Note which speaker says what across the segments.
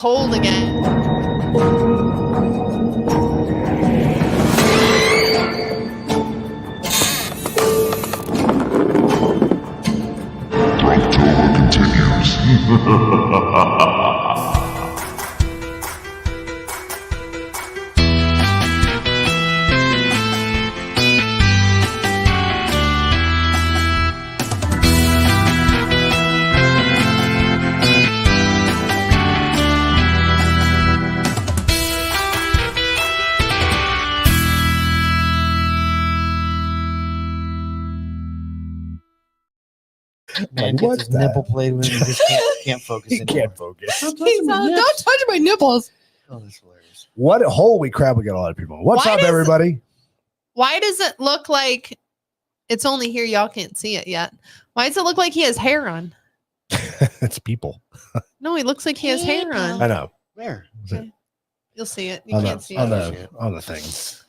Speaker 1: Cold again.
Speaker 2: October continues.
Speaker 3: Man gets
Speaker 4: what's
Speaker 3: his
Speaker 4: that?
Speaker 3: nipple played with, and he just can't focus
Speaker 4: He
Speaker 3: anymore.
Speaker 4: can't focus.
Speaker 1: Don't touch my nipples.
Speaker 3: Oh, that's hilarious.
Speaker 4: What? Holy crap! We got a lot of people. What's
Speaker 1: Why
Speaker 4: up,
Speaker 1: does-
Speaker 4: everybody?
Speaker 1: Why does it look like it's only here? Y'all can't see it yet. Why does it look like he has hair on?
Speaker 4: It's people.
Speaker 1: No, he looks like he has hair
Speaker 4: I
Speaker 1: on.
Speaker 4: know.
Speaker 3: Where?
Speaker 1: You'll see it. You
Speaker 4: On
Speaker 1: can't
Speaker 4: the
Speaker 1: see
Speaker 4: on
Speaker 1: it.
Speaker 4: the thing.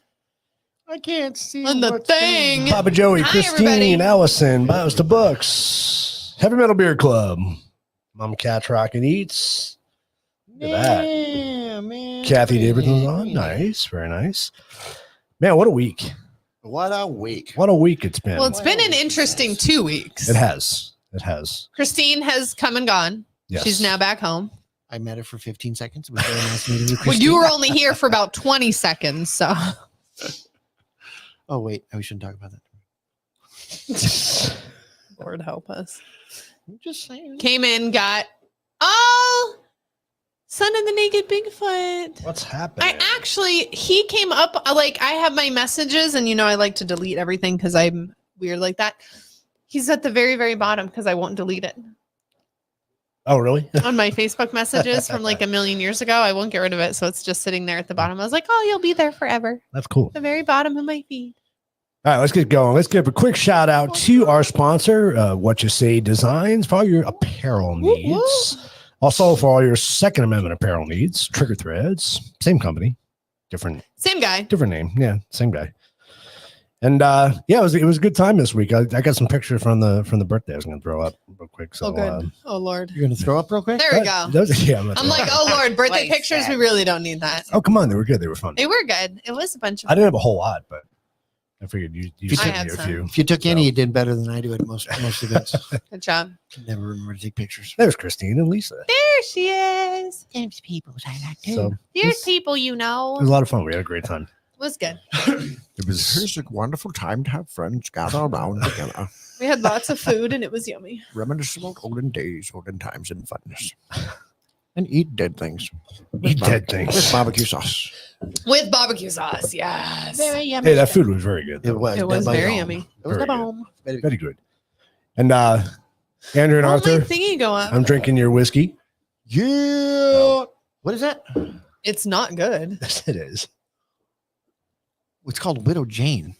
Speaker 3: I can't see
Speaker 1: On the
Speaker 3: what's
Speaker 1: thing.
Speaker 4: Papa Joey,
Speaker 1: Hi,
Speaker 4: Christine,
Speaker 1: everybody.
Speaker 4: Allison, Bios to Books, Heavy Metal Beer Club, Mom Catch Rock and Eats. Look at that.
Speaker 3: Yeah, man.
Speaker 4: Kathy Davidson's on. Nice, very nice. Man, what a week!
Speaker 3: What a week.
Speaker 4: What a week it's been.
Speaker 1: Well, it's been an interesting 2 weeks.
Speaker 4: It has. It has.
Speaker 1: Christine has come and gone.
Speaker 4: Yes.
Speaker 1: She's now back home.
Speaker 3: I met her for 15 seconds. It was very nice meeting you,
Speaker 1: Well,
Speaker 3: Christine.
Speaker 1: you were only here for about 20 seconds. So
Speaker 3: Oh, wait. We shouldn't talk about that.
Speaker 1: Lord help us.
Speaker 3: I'm just saying.
Speaker 1: Came in, got Son of the Naked Bigfoot.
Speaker 4: What's happening?
Speaker 1: He came up like I have my messages, and I like to delete everything because I'm weird like that. He's at the very, very bottom because I won't delete it
Speaker 4: Oh, really?
Speaker 1: on my Facebook messages from like a million years ago. I won't get rid of it, so it's just sitting there at the bottom. I was like, oh, you'll be there forever.
Speaker 4: That's cool.
Speaker 1: The very bottom of my feed.
Speaker 4: All right, let's get going. Let's give a quick shout out to our sponsor, What You Say Designs, for all your apparel
Speaker 1: Woo,
Speaker 4: needs.
Speaker 1: woo.
Speaker 4: Also, for all your Second Amendment apparel needs, Trigger Threads, same company, different
Speaker 1: Same guy.
Speaker 4: name. Yeah, same guy. And yeah, it was a good time this week. I got some pictures from the birthday I was going to throw up real quick. So
Speaker 1: Oh, good. Oh, Lord.
Speaker 3: You're going to throw up real quick?
Speaker 1: There we go.
Speaker 4: I'm
Speaker 1: I'm like, oh, Lord, birthday
Speaker 3: Place
Speaker 1: pictures.
Speaker 3: that.
Speaker 1: We really don't need that.
Speaker 4: oh, come on, they were good. They were fun.
Speaker 1: They were good. It was a bunch
Speaker 4: I
Speaker 1: of
Speaker 4: didn't have a whole lot, but I figured you
Speaker 3: I
Speaker 4: sent
Speaker 1: had
Speaker 4: me a
Speaker 1: some.
Speaker 4: few.
Speaker 3: If you took
Speaker 4: So-
Speaker 3: any, you did better than I do at most events.
Speaker 1: good job.
Speaker 3: Never remember to take pictures.
Speaker 4: There's Christine and Lisa.
Speaker 1: There she is.
Speaker 3: There's people I like too.
Speaker 4: So
Speaker 1: There's
Speaker 4: it
Speaker 1: people you know.
Speaker 4: was a lot of fun. We had a great time.
Speaker 1: It was good.
Speaker 4: It was
Speaker 3: It's a wonderful time to have friends gather around together,
Speaker 1: We had lots of food and it was yummy.
Speaker 3: reminisce about olden days, olden times, and funness, and eat dead things.
Speaker 4: Eat dead
Speaker 3: With
Speaker 4: things.
Speaker 3: barbecue sauce.
Speaker 1: With barbecue sauce. Yes.
Speaker 3: yummy.
Speaker 4: Hey, that food was very good.
Speaker 3: It
Speaker 4: though.
Speaker 3: was.
Speaker 1: It was
Speaker 3: the
Speaker 1: very
Speaker 3: bomb.
Speaker 1: yummy.
Speaker 3: It was
Speaker 4: Very
Speaker 3: the
Speaker 4: good.
Speaker 3: bomb. Very
Speaker 4: Very good. And Andrew and
Speaker 1: Oh, my
Speaker 4: Arthur,
Speaker 1: thingy go up.
Speaker 4: I'm drinking your whiskey.
Speaker 3: Yeah. What is that?
Speaker 1: It's not good.
Speaker 4: Yes, it is.
Speaker 3: It's called Widow Jane.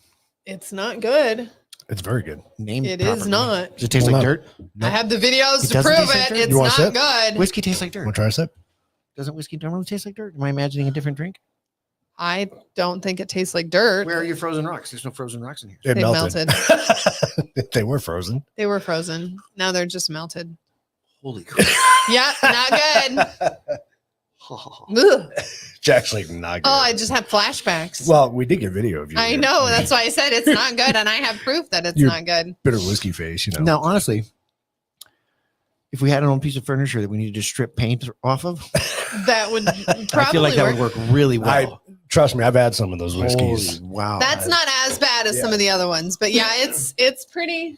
Speaker 1: It's not good.
Speaker 4: It's very good.
Speaker 3: Named
Speaker 1: It is
Speaker 3: properly.
Speaker 1: not.
Speaker 3: Does it taste
Speaker 4: Well,
Speaker 3: like
Speaker 4: no.
Speaker 3: dirt?
Speaker 1: I have the videos
Speaker 3: It
Speaker 1: to
Speaker 3: doesn't
Speaker 1: prove
Speaker 3: taste like
Speaker 1: it.
Speaker 3: dirt?
Speaker 1: It's
Speaker 4: You want a
Speaker 1: not
Speaker 4: sip?
Speaker 1: good.
Speaker 3: Whiskey tastes like dirt.
Speaker 4: Want to try a sip?
Speaker 3: Doesn't whiskey normally taste like dirt? Am I imagining a different drink?
Speaker 1: I don't think it tastes like dirt.
Speaker 3: Where are your frozen rocks? There's no frozen rocks in here.
Speaker 4: It
Speaker 1: They
Speaker 4: melted. They were frozen.
Speaker 1: They were frozen. Now they're just melted.
Speaker 3: Holy crap.
Speaker 1: Yeah, not good.
Speaker 3: Oh,
Speaker 1: Ugh.
Speaker 4: It's actually not good.
Speaker 1: Oh, I just have flashbacks.
Speaker 4: Well, we did get video of you.
Speaker 1: I know. That's why I said it's not good. And I have proof that it's
Speaker 4: You're-
Speaker 1: not good.
Speaker 4: bitter whiskey face, you know.
Speaker 3: Now, honestly, if we had an old piece of furniture that we needed to strip paint off of,
Speaker 1: That would probably
Speaker 3: I feel like that would
Speaker 1: work.
Speaker 3: work really well.
Speaker 4: Trust me, I've had some of those whiskeys.
Speaker 3: Holy wow.
Speaker 1: That's not as bad as some
Speaker 4: Yeah.
Speaker 1: of the other ones. But yeah, it's pretty.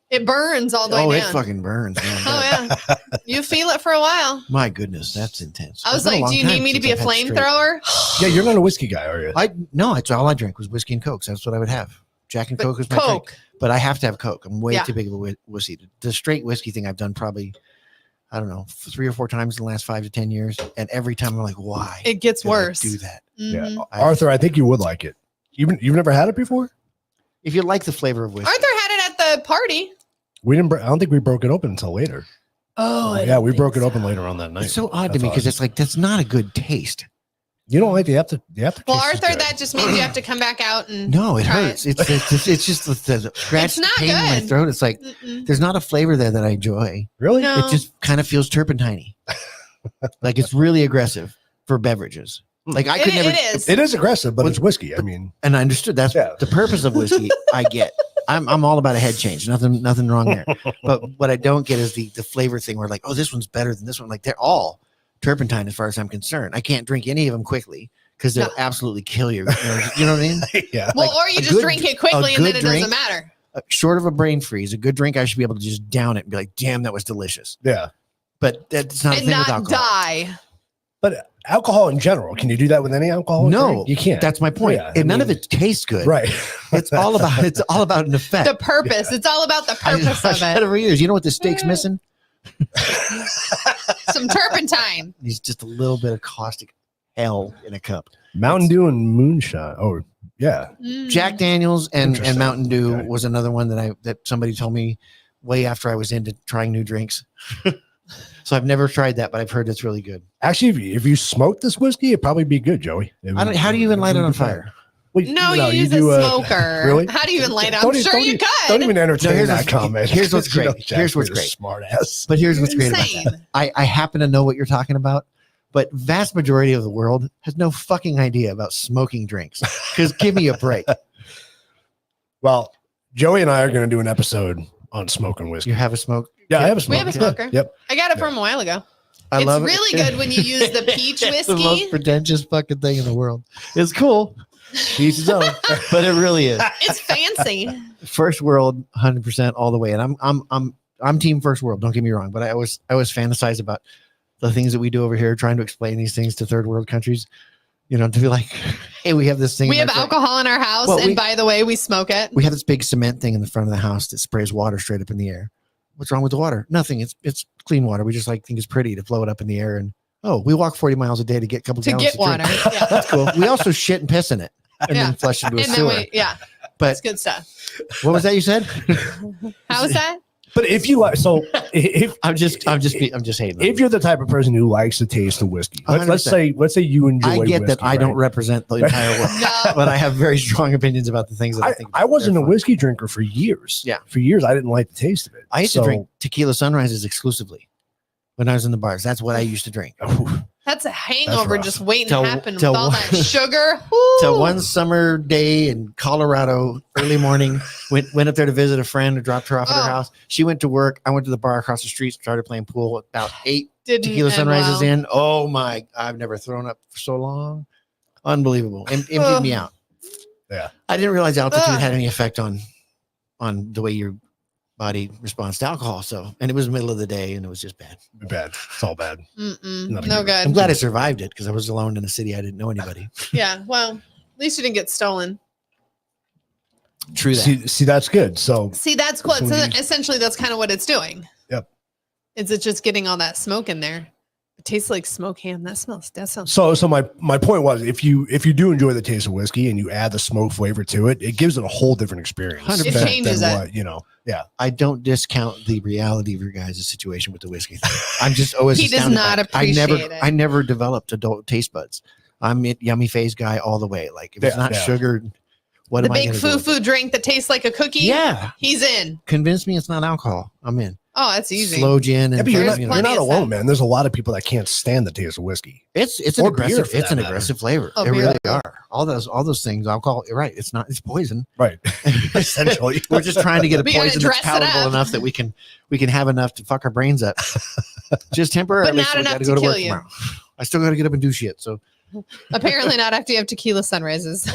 Speaker 1: It burns all the
Speaker 3: Oh,
Speaker 1: way
Speaker 3: it
Speaker 1: down.
Speaker 3: fucking burns, man.
Speaker 1: Oh yeah, you feel it for a while.
Speaker 3: My goodness, that's intense.
Speaker 1: I was
Speaker 3: It's been
Speaker 1: like,
Speaker 3: long
Speaker 1: "Do you
Speaker 3: time
Speaker 1: need me to
Speaker 3: since
Speaker 1: be a
Speaker 3: I've had straight-
Speaker 1: flamethrower?"
Speaker 4: Yeah, you're not a whiskey guy, are you?
Speaker 3: No, it's all I drank was whiskey and Coke. So that's what I would have. Jack and
Speaker 1: But
Speaker 3: Coke was my drink.
Speaker 1: Coke.
Speaker 3: But I have to have Coke. I'm way
Speaker 1: Yeah.
Speaker 3: too big of a whiskey. The straight whiskey thing I've done probably, I don't know, 3 or 4 times in the last 5 to 10 years. And every time I'm like, why?
Speaker 1: It gets
Speaker 3: did I
Speaker 1: worse.
Speaker 3: do that.
Speaker 4: Yeah.
Speaker 1: Mhm.
Speaker 4: Arthur, I think you would like it. You've never had it before?
Speaker 3: If you like the flavor of whiskey,
Speaker 1: Arthur had it at the party.
Speaker 4: We didn't. I don't think we broke it open until later.
Speaker 1: Oh,
Speaker 4: Yeah, we broke it open later on that night.
Speaker 3: it's so odd to
Speaker 4: That's
Speaker 3: me because
Speaker 4: odd.
Speaker 3: it's like that's not a good taste.
Speaker 4: You don't like the after. The after.
Speaker 1: Well, Arthur, that just means you have to come back out and.
Speaker 3: No, it
Speaker 1: Try
Speaker 3: hurts. It's just the scratch,
Speaker 1: not
Speaker 3: the pain in my
Speaker 1: good.
Speaker 3: throat. It's like
Speaker 1: Mm-mm.
Speaker 3: there's not a flavor there that I enjoy.
Speaker 4: really.
Speaker 1: No.
Speaker 3: It just kind of feels turpentine. Like it's really aggressive for beverages. Like I could never.
Speaker 1: It is.
Speaker 4: It is aggressive, but it's whiskey. I mean,
Speaker 3: And I understood that's the purpose of whiskey. I get. I'm all about a head change. Nothing wrong there. But what I don't get is the flavor thing where like, oh, this one's better than this one. Like they're all turpentine as far as I'm concerned. I can't drink any of them quickly because they'll absolutely kill you. You know what I mean?
Speaker 4: yeah.
Speaker 1: Well,
Speaker 3: like
Speaker 1: or you
Speaker 3: a
Speaker 1: just
Speaker 3: good-
Speaker 1: drink it quickly
Speaker 3: a
Speaker 1: and then
Speaker 3: good
Speaker 1: it
Speaker 3: drink-
Speaker 1: doesn't matter.
Speaker 3: Short of a brain freeze, a good drink, I should be able to just down it and be like, damn, that was delicious.
Speaker 4: Yeah.
Speaker 3: But that's not a
Speaker 1: And
Speaker 3: thing with
Speaker 1: not
Speaker 3: alcohol.
Speaker 1: die.
Speaker 4: But alcohol in general, can you do that with any alcohol?
Speaker 3: No,
Speaker 4: you can't.
Speaker 3: That's my point.
Speaker 4: Yeah, I
Speaker 3: and none of
Speaker 4: mean-
Speaker 3: it tastes good.
Speaker 4: right.
Speaker 3: It's all about an effect.
Speaker 1: The purpose. It's all about the purpose
Speaker 3: I
Speaker 1: of
Speaker 3: said
Speaker 1: it.
Speaker 3: over years, you know what the steak's missing?
Speaker 1: Some turpentine.
Speaker 3: He's just a little bit of caustic hell in a cup.
Speaker 4: Mountain Dew and moonshine. Oh, yeah.
Speaker 1: Mm.
Speaker 3: Jack Daniels and
Speaker 4: Interesting.
Speaker 3: Mountain Dew
Speaker 4: Okay.
Speaker 3: was another one that somebody told me way after I was into trying new drinks. So I've never tried that, but I've heard it's really good.
Speaker 4: Actually, if you smoke this whiskey, it'd probably be good, Joey.
Speaker 3: How do you even light it on fire?
Speaker 4: Well,
Speaker 1: No,
Speaker 4: no,
Speaker 1: you use
Speaker 4: do
Speaker 1: a smoker.
Speaker 4: really?
Speaker 1: How do you even light it? I'm
Speaker 4: Don't e-
Speaker 1: sure
Speaker 4: don't
Speaker 1: you
Speaker 4: e-
Speaker 1: could.
Speaker 4: Don't even entertain
Speaker 3: here's
Speaker 4: that
Speaker 3: what's-
Speaker 4: comment.
Speaker 3: here's what's
Speaker 4: You know
Speaker 3: great.
Speaker 4: Jack
Speaker 3: Here's what's
Speaker 4: is a
Speaker 3: great.
Speaker 4: Smart ass.
Speaker 3: But here's what's
Speaker 1: You're
Speaker 3: great about
Speaker 1: insane.
Speaker 3: that. I happen to know what you're talking about, but vast majority of the world has no fucking idea about smoking drinks. Because give me a break.
Speaker 4: Well, Joey and I are going to do an episode on smoking whiskey.
Speaker 3: You have a smoke?
Speaker 4: Yeah, I have a
Speaker 1: We
Speaker 4: smoker.
Speaker 1: have a smoker.
Speaker 4: Yep.
Speaker 1: I got it from a while ago.
Speaker 3: I
Speaker 1: It's
Speaker 3: love it.
Speaker 1: really good when you use the peach
Speaker 3: It's the most
Speaker 1: whiskey.
Speaker 3: pretentious fucking thing in the world. It's cool. Each his own, but it really is.
Speaker 1: It's fancy.
Speaker 3: First world, 100% all the way. And I'm team first world. Don't get me wrong, but I always fantasize about the things that we do over here, trying to explain these things to third world countries. You know, to be like, hey, we have this thing.
Speaker 1: We
Speaker 3: in
Speaker 1: have
Speaker 3: our front-
Speaker 1: alcohol in our house,
Speaker 3: Well,
Speaker 1: and
Speaker 3: we-
Speaker 1: by the way, we smoke it.
Speaker 3: We have this big cement thing in the front of the house that sprays water straight up in the air. What's wrong with the water? Nothing. It's clean water. We just like think it's pretty to flow it up in the air. And we walk 40 miles a day to get a couple
Speaker 1: To
Speaker 3: gallons
Speaker 1: get
Speaker 3: to drink.
Speaker 1: water. Yeah.
Speaker 3: That's cool. We also shit and piss in it and
Speaker 1: Yeah.
Speaker 3: then flush it into a
Speaker 1: And then
Speaker 3: sewer.
Speaker 1: we, yeah,
Speaker 3: But
Speaker 1: it's good stuff.
Speaker 3: what was that you said?
Speaker 1: How was that?
Speaker 4: But if you like, so if
Speaker 3: I'm just hating.
Speaker 4: if you're the type of person who likes the taste of whiskey, let's
Speaker 3: 100%.
Speaker 4: say you enjoy.
Speaker 3: I get that
Speaker 4: whiskey,
Speaker 3: I don't
Speaker 4: right?
Speaker 3: represent the entire world,
Speaker 1: No.
Speaker 3: but I have very strong opinions about the things that I think.
Speaker 4: I wasn't
Speaker 3: they're
Speaker 4: a
Speaker 3: fun.
Speaker 4: whiskey drinker for years.
Speaker 3: Yeah.
Speaker 4: For years, I didn't like the taste of it.
Speaker 3: I used
Speaker 4: So-
Speaker 3: to drink tequila sunrises exclusively when I was in the bars. That's what I used to drink.
Speaker 4: Oh,
Speaker 1: That's a hangover
Speaker 4: rough.
Speaker 1: just waiting
Speaker 3: Till-
Speaker 1: to happen with
Speaker 3: till-
Speaker 1: all that sugar.
Speaker 3: So
Speaker 1: Woo.
Speaker 3: one summer day in Colorado, early morning, went up there to visit a friend and dropped her off at her
Speaker 1: Oh.
Speaker 3: house. She went to work. I went to the bar across the street, started playing pool. About 8
Speaker 1: Didn't
Speaker 3: tequila
Speaker 1: end
Speaker 3: sunrises
Speaker 1: well.
Speaker 3: in. Oh my! I've never thrown up for so long. Unbelievable. Emptied me out.
Speaker 4: Yeah.
Speaker 3: I didn't realize altitude
Speaker 1: Ugh.
Speaker 3: had any effect on the way your body responds to alcohol. So, and it was the middle of the day, and it was just bad.
Speaker 4: bad. It's all bad.
Speaker 1: Mm-mm.
Speaker 4: Not
Speaker 1: No
Speaker 4: good.
Speaker 3: I'm
Speaker 1: good.
Speaker 3: glad I survived it because I was alone in a city I didn't know anybody.
Speaker 1: Yeah. Well, at least you didn't get stolen.
Speaker 3: True that.
Speaker 4: See, that's good. So
Speaker 1: See, that's cool.
Speaker 4: So
Speaker 1: It's
Speaker 4: you-
Speaker 1: essentially that's kind of what it's doing.
Speaker 4: Yep.
Speaker 1: Is it just getting all that smoke in there? It tastes like smoke ham. That sounds.
Speaker 4: So my point was, if you do enjoy the taste of whiskey and you add the smoke flavor to it, it gives it a whole different experience.
Speaker 3: 100%.
Speaker 1: It changes it.
Speaker 4: what, yeah.
Speaker 3: I don't discount the reality of your guys' situation with the whiskey thing. I'm just always
Speaker 1: He does
Speaker 3: astounded
Speaker 1: not
Speaker 3: by it.
Speaker 1: appreciate it.
Speaker 3: I never developed adult taste buds. I'm a yummy phase guy all the way. Like if it's
Speaker 4: Yeah,
Speaker 3: not
Speaker 4: yeah.
Speaker 3: sugared, what
Speaker 1: The
Speaker 3: am I
Speaker 1: big
Speaker 3: gonna do with
Speaker 1: foo-foo drink that tastes like a cookie.
Speaker 3: it? Yeah,
Speaker 1: He's in.
Speaker 3: convince me it's not alcohol. I'm in.
Speaker 1: Oh, that's easy.
Speaker 3: Slow gin
Speaker 4: Yeah,
Speaker 3: and
Speaker 4: but you're
Speaker 1: There's
Speaker 4: not,
Speaker 3: you know,
Speaker 4: you're
Speaker 1: plenty
Speaker 4: not
Speaker 1: of
Speaker 4: alone,
Speaker 1: stuff.
Speaker 4: man. There's a lot of people that can't stand the taste of whiskey.
Speaker 3: it's an
Speaker 4: Or beer,
Speaker 3: aggressive.
Speaker 4: for
Speaker 3: It's
Speaker 4: that
Speaker 3: an
Speaker 4: matter.
Speaker 3: aggressive flavor.
Speaker 1: Oh,
Speaker 3: They
Speaker 1: beer.
Speaker 3: really are. All those things. Alcohol. You're right. It's not. It's poison.
Speaker 4: Right. Essentially.
Speaker 3: We're just trying to get a
Speaker 1: We gotta
Speaker 3: poison
Speaker 1: dress
Speaker 3: that's
Speaker 1: it
Speaker 3: palatable
Speaker 1: up.
Speaker 3: enough that we can have enough to fuck our brains up. Just temporarily.
Speaker 1: But not
Speaker 3: so we
Speaker 1: enough
Speaker 3: gotta
Speaker 1: to
Speaker 3: go to
Speaker 1: kill
Speaker 3: work
Speaker 1: you.
Speaker 3: tomorrow. I still got to get up and do shit. So
Speaker 1: Apparently not after you have tequila sunrises.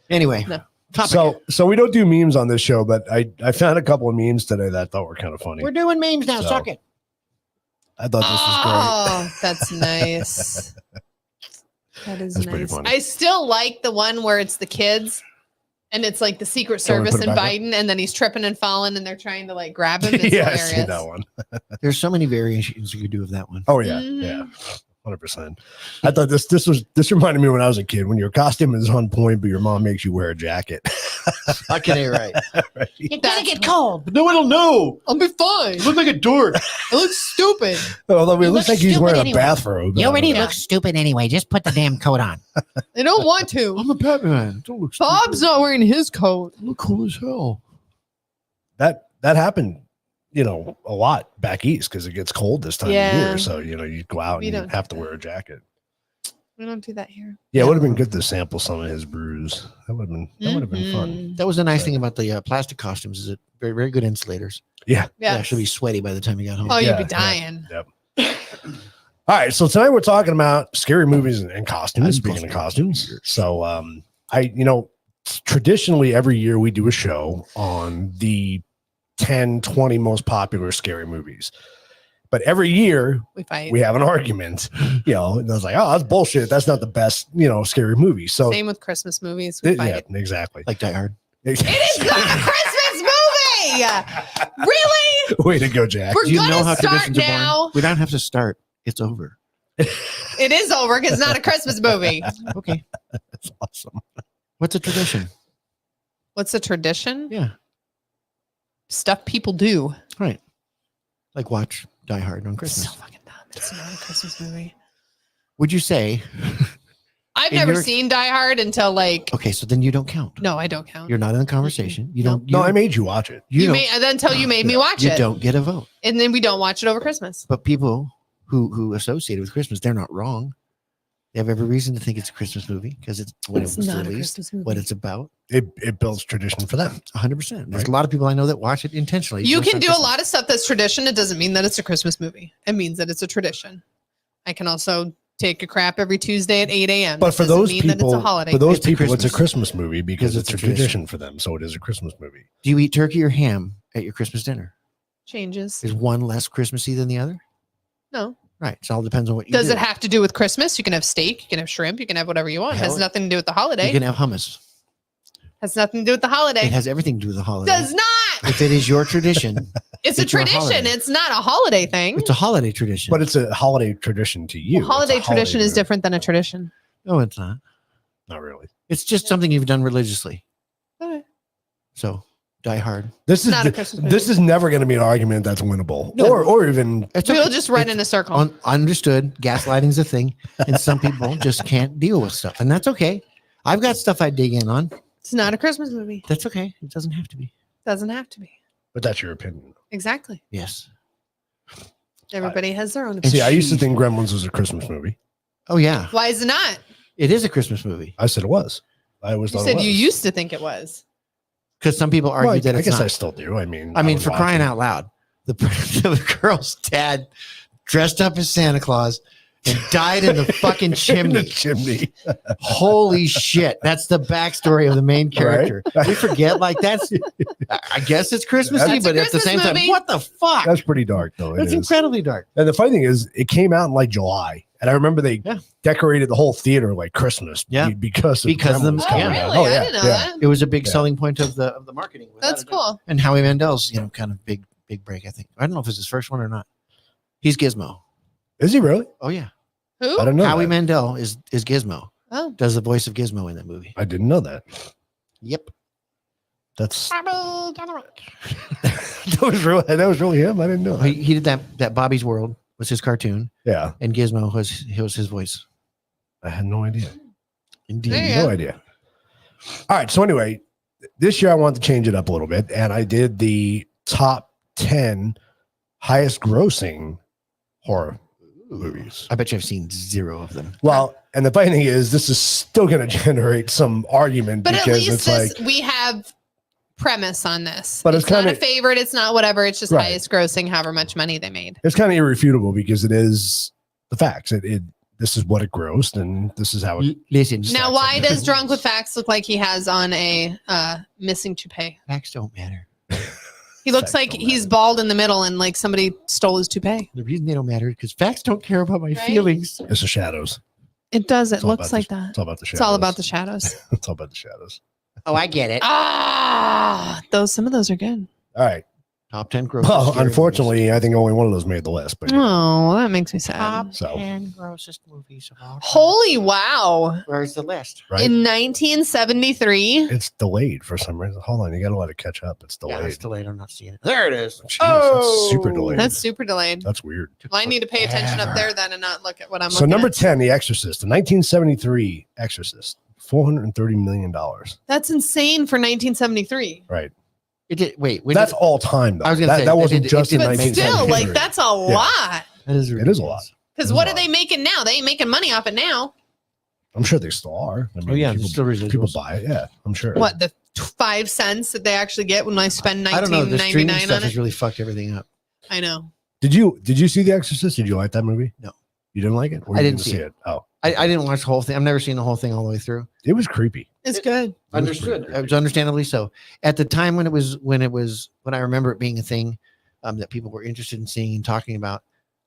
Speaker 3: anyway,
Speaker 1: No.
Speaker 3: topic.
Speaker 4: So we don't do memes on this show, but I found a couple of memes today that I thought were kind of funny.
Speaker 3: We're doing memes now.
Speaker 4: So-
Speaker 3: Suck it.
Speaker 4: I thought this was
Speaker 1: Oh, that's nice. That is
Speaker 4: That's pretty
Speaker 1: nice.
Speaker 4: funny.
Speaker 1: I still like the one where it's the kids and it's like the Secret
Speaker 4: Someone
Speaker 1: Service
Speaker 4: put it
Speaker 1: and
Speaker 4: back up?
Speaker 1: Biden, and then he's tripping and falling and they're trying to like grab him.
Speaker 4: great.
Speaker 1: It's
Speaker 4: Yeah, I
Speaker 1: hilarious.
Speaker 4: see that one.
Speaker 3: There's so many variations you could do of that one.
Speaker 4: Oh yeah,
Speaker 1: Mhm.
Speaker 4: yeah, 100%. I thought this reminded me when I was a kid, when your costume is on point, but your mom makes you wear a jacket.
Speaker 3: Fucking A right.
Speaker 1: You're gonna get
Speaker 3: cold. No one will know.
Speaker 1: I'll be fine.
Speaker 3: You look like a dork.
Speaker 1: I look stupid.
Speaker 4: Although it
Speaker 5: You
Speaker 4: looks
Speaker 5: look
Speaker 4: like he's
Speaker 5: stupid
Speaker 4: wearing
Speaker 5: anyway.
Speaker 4: a bathrobe.
Speaker 5: You already
Speaker 1: Yeah.
Speaker 5: look stupid anyway. Just put the damn coat on.
Speaker 1: I don't want to.
Speaker 3: I'm a Batman. Don't look
Speaker 1: Bob's not wearing his coat.
Speaker 3: look cool as hell.
Speaker 4: that happened a lot back east because it gets cold this time of
Speaker 1: Yeah.
Speaker 4: year. So, you go out
Speaker 1: We
Speaker 4: and you
Speaker 1: don't
Speaker 4: have
Speaker 1: do
Speaker 4: to wear a
Speaker 1: that.
Speaker 4: jacket.
Speaker 1: We don't do that here.
Speaker 4: Yeah, it would have been good to sample some of his brews. That would have been fun.
Speaker 1: Mhm.
Speaker 3: That was the nice thing about the plastic costumes is it very, very good insulators.
Speaker 4: Yeah.
Speaker 3: Yeah,
Speaker 1: Yes.
Speaker 3: should be sweaty by the time you got home.
Speaker 1: Oh,
Speaker 4: Yeah,
Speaker 1: you'd be dying.
Speaker 4: Yep. All right. So tonight we're talking about scary movies and costumes.
Speaker 3: I'm
Speaker 4: Speaking of
Speaker 3: supposed
Speaker 4: costumes. So traditionally every year we do a show on the 10, 20 most popular scary movies. But every year
Speaker 1: We fight.
Speaker 4: we have an argument, and I was like, oh, that's bullshit. That's not the best, scary movie. So
Speaker 1: Same with Christmas movies. We
Speaker 4: yeah,
Speaker 1: fight.
Speaker 4: exactly.
Speaker 3: Like Die Hard.
Speaker 1: It is not a Christmas movie. Really?
Speaker 4: Way to go, Jack.
Speaker 1: We're
Speaker 3: Do you know
Speaker 1: gonna
Speaker 3: how
Speaker 1: start
Speaker 3: traditions are
Speaker 1: now.
Speaker 3: born? We don't have to start. It's over.
Speaker 1: It is over because it's not a Christmas movie.
Speaker 3: Okay.
Speaker 4: That's awesome.
Speaker 3: What's a tradition?
Speaker 1: What's a tradition?
Speaker 3: Yeah.
Speaker 1: Stuff people do.
Speaker 3: Right. Like watch Die Hard on
Speaker 1: It's
Speaker 3: Christmas.
Speaker 1: so fucking dumb. It's not a Christmas movie.
Speaker 3: Would you say,
Speaker 1: I've
Speaker 3: In
Speaker 1: never
Speaker 3: your-
Speaker 1: seen Die Hard until like.
Speaker 3: okay, so then you don't count.
Speaker 1: No, I don't count.
Speaker 3: You're not in the conversation. You
Speaker 1: No.
Speaker 3: don't.
Speaker 4: No, I made you watch it.
Speaker 3: You,
Speaker 1: You
Speaker 3: don't.
Speaker 1: made and then until you made me watch
Speaker 3: You
Speaker 1: it,
Speaker 3: don't get a vote.
Speaker 1: and then we don't watch it over Christmas.
Speaker 3: But people who associate it with Christmas, they're not wrong. They have every reason to think it's a Christmas movie because it's when
Speaker 1: It's
Speaker 3: it was
Speaker 1: not a
Speaker 3: released,
Speaker 1: Christmas movie.
Speaker 3: what it's about.
Speaker 4: It builds tradition for them.
Speaker 3: 100%. There's
Speaker 4: Right.
Speaker 3: a lot of people I know that watch it intentionally.
Speaker 1: You
Speaker 3: just
Speaker 1: can
Speaker 3: on
Speaker 1: do a
Speaker 3: Christmas.
Speaker 1: lot of stuff that's tradition. It doesn't mean that it's a Christmas movie. It means that it's a tradition. I can also take a crap every Tuesday at 8 a.m.
Speaker 4: But
Speaker 1: That
Speaker 4: for
Speaker 1: doesn't
Speaker 4: those
Speaker 1: mean that
Speaker 4: people,
Speaker 1: it's a holiday.
Speaker 4: for those
Speaker 3: It's a
Speaker 4: people, it's a
Speaker 3: Christmas.
Speaker 4: Christmas movie because it's a tradition for them. So it is a Christmas movie.
Speaker 3: Do you eat turkey or ham at your Christmas dinner?
Speaker 1: changes.
Speaker 3: Is one less Christmassy than the other?
Speaker 1: No.
Speaker 3: Right. So it all depends on what you
Speaker 1: Does
Speaker 3: do.
Speaker 1: it have to do with Christmas? You can have steak, you can have shrimp, you can have whatever you want. It has
Speaker 3: Hell,
Speaker 1: nothing to do with the
Speaker 3: You
Speaker 1: holiday.
Speaker 3: can have hummus.
Speaker 1: Has nothing to do with the holiday.
Speaker 3: It has everything to do with the holiday.
Speaker 1: Does not.
Speaker 3: If it is your tradition,
Speaker 1: It's a
Speaker 3: It's your
Speaker 1: tradition.
Speaker 3: holiday.
Speaker 1: It's not a holiday thing.
Speaker 3: it's a holiday tradition.
Speaker 4: But it's a holiday tradition to you.
Speaker 1: Well, holiday
Speaker 4: It's a
Speaker 1: tradition is
Speaker 4: movie.
Speaker 1: different than a tradition.
Speaker 3: no, it's not.
Speaker 4: Not really.
Speaker 3: It's just something you've done religiously.
Speaker 1: Okay.
Speaker 3: So Die Hard.
Speaker 4: This is
Speaker 1: Not a Christmas movie.
Speaker 4: this is never going to be an argument that's winnable,
Speaker 3: No.
Speaker 4: or even
Speaker 3: It's
Speaker 1: We'll
Speaker 3: okay.
Speaker 1: just run
Speaker 3: It's
Speaker 1: in a circle.
Speaker 3: understood. Gaslighting's a thing, and some people just can't deal with stuff, and that's okay. I've got stuff I dig in on.
Speaker 1: It's not a Christmas movie.
Speaker 3: That's okay. It doesn't have to be.
Speaker 1: Doesn't have to be.
Speaker 4: but that's your opinion.
Speaker 1: Exactly.
Speaker 3: Yes.
Speaker 1: Everybody has their own
Speaker 3: And
Speaker 1: opinion.
Speaker 4: See, I used to
Speaker 3: she-
Speaker 4: think Gremlins was a Christmas movie.
Speaker 3: Oh yeah,
Speaker 1: Why is it not?
Speaker 3: it is a Christmas movie
Speaker 4: I said it was. I always
Speaker 1: You
Speaker 4: thought
Speaker 1: said
Speaker 4: it was.
Speaker 1: you used to think it was.
Speaker 3: because some people
Speaker 4: Well,
Speaker 3: argue that
Speaker 4: I
Speaker 3: it's
Speaker 4: guess
Speaker 3: not.
Speaker 4: I still do. I mean,
Speaker 3: I mean,
Speaker 4: would
Speaker 3: for
Speaker 4: watch
Speaker 3: crying
Speaker 4: it.
Speaker 3: out loud, the girl's dad dressed up as Santa Claus and died in the fucking
Speaker 4: In the
Speaker 3: chimney.
Speaker 4: chimney.
Speaker 3: Holy shit. That's the backstory of the main character. We forget, like, that's, I guess it's Christmassy,
Speaker 1: That's a
Speaker 3: but at the
Speaker 1: Christmas
Speaker 3: same time,
Speaker 1: movie.
Speaker 3: what the fuck?
Speaker 4: That's pretty dark, though. It
Speaker 3: That's
Speaker 4: is.
Speaker 3: incredibly dark.
Speaker 4: And the funny thing is, it came out in like July, and I remember they
Speaker 3: Yeah.
Speaker 4: decorated the whole theater like Christmas.
Speaker 3: Yeah.
Speaker 4: because
Speaker 3: Because of the-
Speaker 4: Gremlins
Speaker 1: Oh,
Speaker 4: coming
Speaker 3: yeah.
Speaker 4: out.
Speaker 1: really?
Speaker 4: Oh,
Speaker 1: I
Speaker 4: yeah,
Speaker 1: didn't know
Speaker 4: yeah.
Speaker 1: that.
Speaker 3: It was a big
Speaker 4: Yeah.
Speaker 3: selling point of the marketing. without
Speaker 1: That's
Speaker 3: a doubt.
Speaker 1: cool.
Speaker 3: And Howie Mandel's, kind of big break, I think. I don't know if it's his first one or not. He's Gizmo.
Speaker 4: Is he really?
Speaker 3: Oh, yeah.
Speaker 1: Who?
Speaker 4: I don't know.
Speaker 3: Howie
Speaker 4: that.
Speaker 3: Mandel is Gizmo.
Speaker 1: Oh.
Speaker 3: Does the voice of Gizmo in that movie.
Speaker 4: I didn't know that.
Speaker 3: Yep.
Speaker 4: That's that was really him. I didn't know.
Speaker 3: He,
Speaker 4: That.
Speaker 3: he did that Bobby's World was his cartoon,
Speaker 4: Yeah,
Speaker 3: and Gizmo was his voice.
Speaker 4: I had no idea.
Speaker 3: Indeed.
Speaker 1: There you
Speaker 4: No
Speaker 1: go.
Speaker 4: idea. All right. So anyway, this year I wanted to change it up a little bit, and I did the top 10 highest grossing horror movies.
Speaker 3: I bet you I've seen 0 of them.
Speaker 4: Well, and the funny thing is, this is still going to generate some argument
Speaker 1: But at
Speaker 4: because
Speaker 1: least
Speaker 4: it's
Speaker 1: this,
Speaker 4: like,
Speaker 1: we have premise on this.
Speaker 4: But
Speaker 1: it's
Speaker 4: it's
Speaker 1: not
Speaker 4: kinda-
Speaker 1: a favorite. It's not whatever. It's just
Speaker 4: Right.
Speaker 1: highest grossing, however much money they made.
Speaker 4: it's kind of irrefutable because it is the facts. This is what it grossed, and this is how it.
Speaker 3: Listen,
Speaker 1: Now, why does Drunk with Facts look like he has on a missing toupee?
Speaker 3: facts don't matter.
Speaker 1: He looks
Speaker 4: Facts
Speaker 1: like
Speaker 4: don't
Speaker 1: he's
Speaker 4: matter.
Speaker 1: bald in the middle and like somebody stole his toupee.
Speaker 3: The reason they don't matter is because facts don't care about my
Speaker 1: Right?
Speaker 3: feelings.
Speaker 4: It's the shadows.
Speaker 1: It does. It
Speaker 4: It's all
Speaker 1: looks
Speaker 4: about
Speaker 1: like
Speaker 4: the-
Speaker 1: that.
Speaker 4: It's all about the shadows.
Speaker 1: It's all about the shadows.
Speaker 4: It's all about the shadows.
Speaker 3: Oh, I get it.
Speaker 1: Ah, some of those are good.
Speaker 4: All right.
Speaker 3: Top 10 gross.
Speaker 4: Well, unfortunately, I think only one of those made the list. But
Speaker 1: Oh, that makes me sad.
Speaker 3: top
Speaker 4: So.
Speaker 3: 10 grossest movies of all time.
Speaker 1: Holy wow.
Speaker 3: Where's the list?
Speaker 4: right,
Speaker 1: In 1973.
Speaker 4: it's delayed for some reason. Hold on, you got to let it catch up. It's
Speaker 3: Yeah,
Speaker 4: delayed.
Speaker 3: it's delayed. I'm not seeing it. There it is.
Speaker 4: Jeez, that's super delayed.
Speaker 1: That's super delayed.
Speaker 4: That's weird.
Speaker 1: Well, I need to pay attention up
Speaker 3: Forever.
Speaker 1: there then and not look at what I'm
Speaker 4: So
Speaker 1: looking
Speaker 4: number
Speaker 1: at.
Speaker 4: 10, The Exorcist, the 1973 Exorcist, $430 million.
Speaker 1: That's insane for 1973.
Speaker 4: Right.
Speaker 3: It did. Wait, when
Speaker 4: That's
Speaker 3: did,
Speaker 4: all time though.
Speaker 3: I was gonna say,
Speaker 4: that
Speaker 3: it
Speaker 4: wasn't
Speaker 3: did-
Speaker 4: just
Speaker 3: it
Speaker 4: in
Speaker 3: did
Speaker 1: But
Speaker 3: make sense.
Speaker 4: 1970.
Speaker 1: still, like that's a lot.
Speaker 3: that is
Speaker 4: It is a lot.
Speaker 3: ridiculous.
Speaker 1: Because what are they making now? They ain't making money off it now.
Speaker 4: I'm sure they still are. I mean,
Speaker 3: Oh yeah,
Speaker 4: people,
Speaker 3: there's still residuals.
Speaker 4: people buy it. Yeah, I'm sure.
Speaker 1: What the 5 cents that they actually get when I spend
Speaker 3: I don't know. The streaming
Speaker 1: 19.99
Speaker 3: stuff
Speaker 1: on
Speaker 3: has
Speaker 1: it?
Speaker 3: really fucked everything up.
Speaker 1: I know.
Speaker 4: Did you see The Exorcist? Did you like that movie?
Speaker 3: No.
Speaker 4: You didn't like it? Or
Speaker 3: I
Speaker 4: you
Speaker 3: didn't see it.
Speaker 4: Oh,
Speaker 3: I didn't watch the whole thing. I've never seen the whole thing all the way through.
Speaker 4: it was creepy.
Speaker 1: It's good.
Speaker 3: Understood. It was understandably so. At the time when I remember it being a thing that people were interested in seeing and talking about,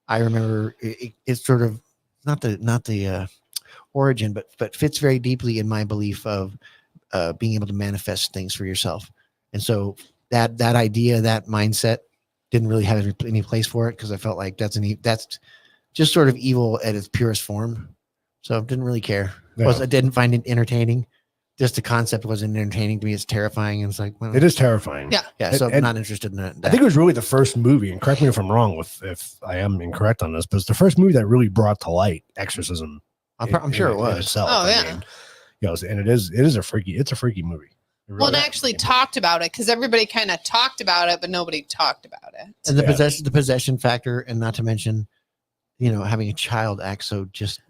Speaker 3: I remember it's sort of not the origin, but fits very deeply in my belief of being able to manifest things for yourself. And so that idea, that mindset, didn't really have any place for it because I felt like that's just sort of evil at its purest form. So I didn't really care.
Speaker 4: Yeah.
Speaker 3: I didn't find it entertaining. Just the concept wasn't entertaining to me. It's terrifying. And it's like, well,
Speaker 4: It is terrifying.
Speaker 1: Yeah.
Speaker 3: yeah. So I'm
Speaker 4: and-
Speaker 3: not interested in that.
Speaker 4: I think it was really the first movie, and correct me if I'm wrong if I am incorrect on this, but it's the first movie that really brought to light exorcism.
Speaker 3: I'm sure it
Speaker 4: in
Speaker 3: was.
Speaker 4: itself.
Speaker 1: Oh,
Speaker 4: I
Speaker 1: yeah.
Speaker 4: mean, you know, and it's a freaky movie. It
Speaker 1: Well,
Speaker 4: really
Speaker 1: and
Speaker 4: is.
Speaker 1: actually talked about it because everybody kind of talked about it, but nobody talked about it.
Speaker 3: And the
Speaker 4: Yeah.
Speaker 3: possession factor, and not to mention, having a child act so just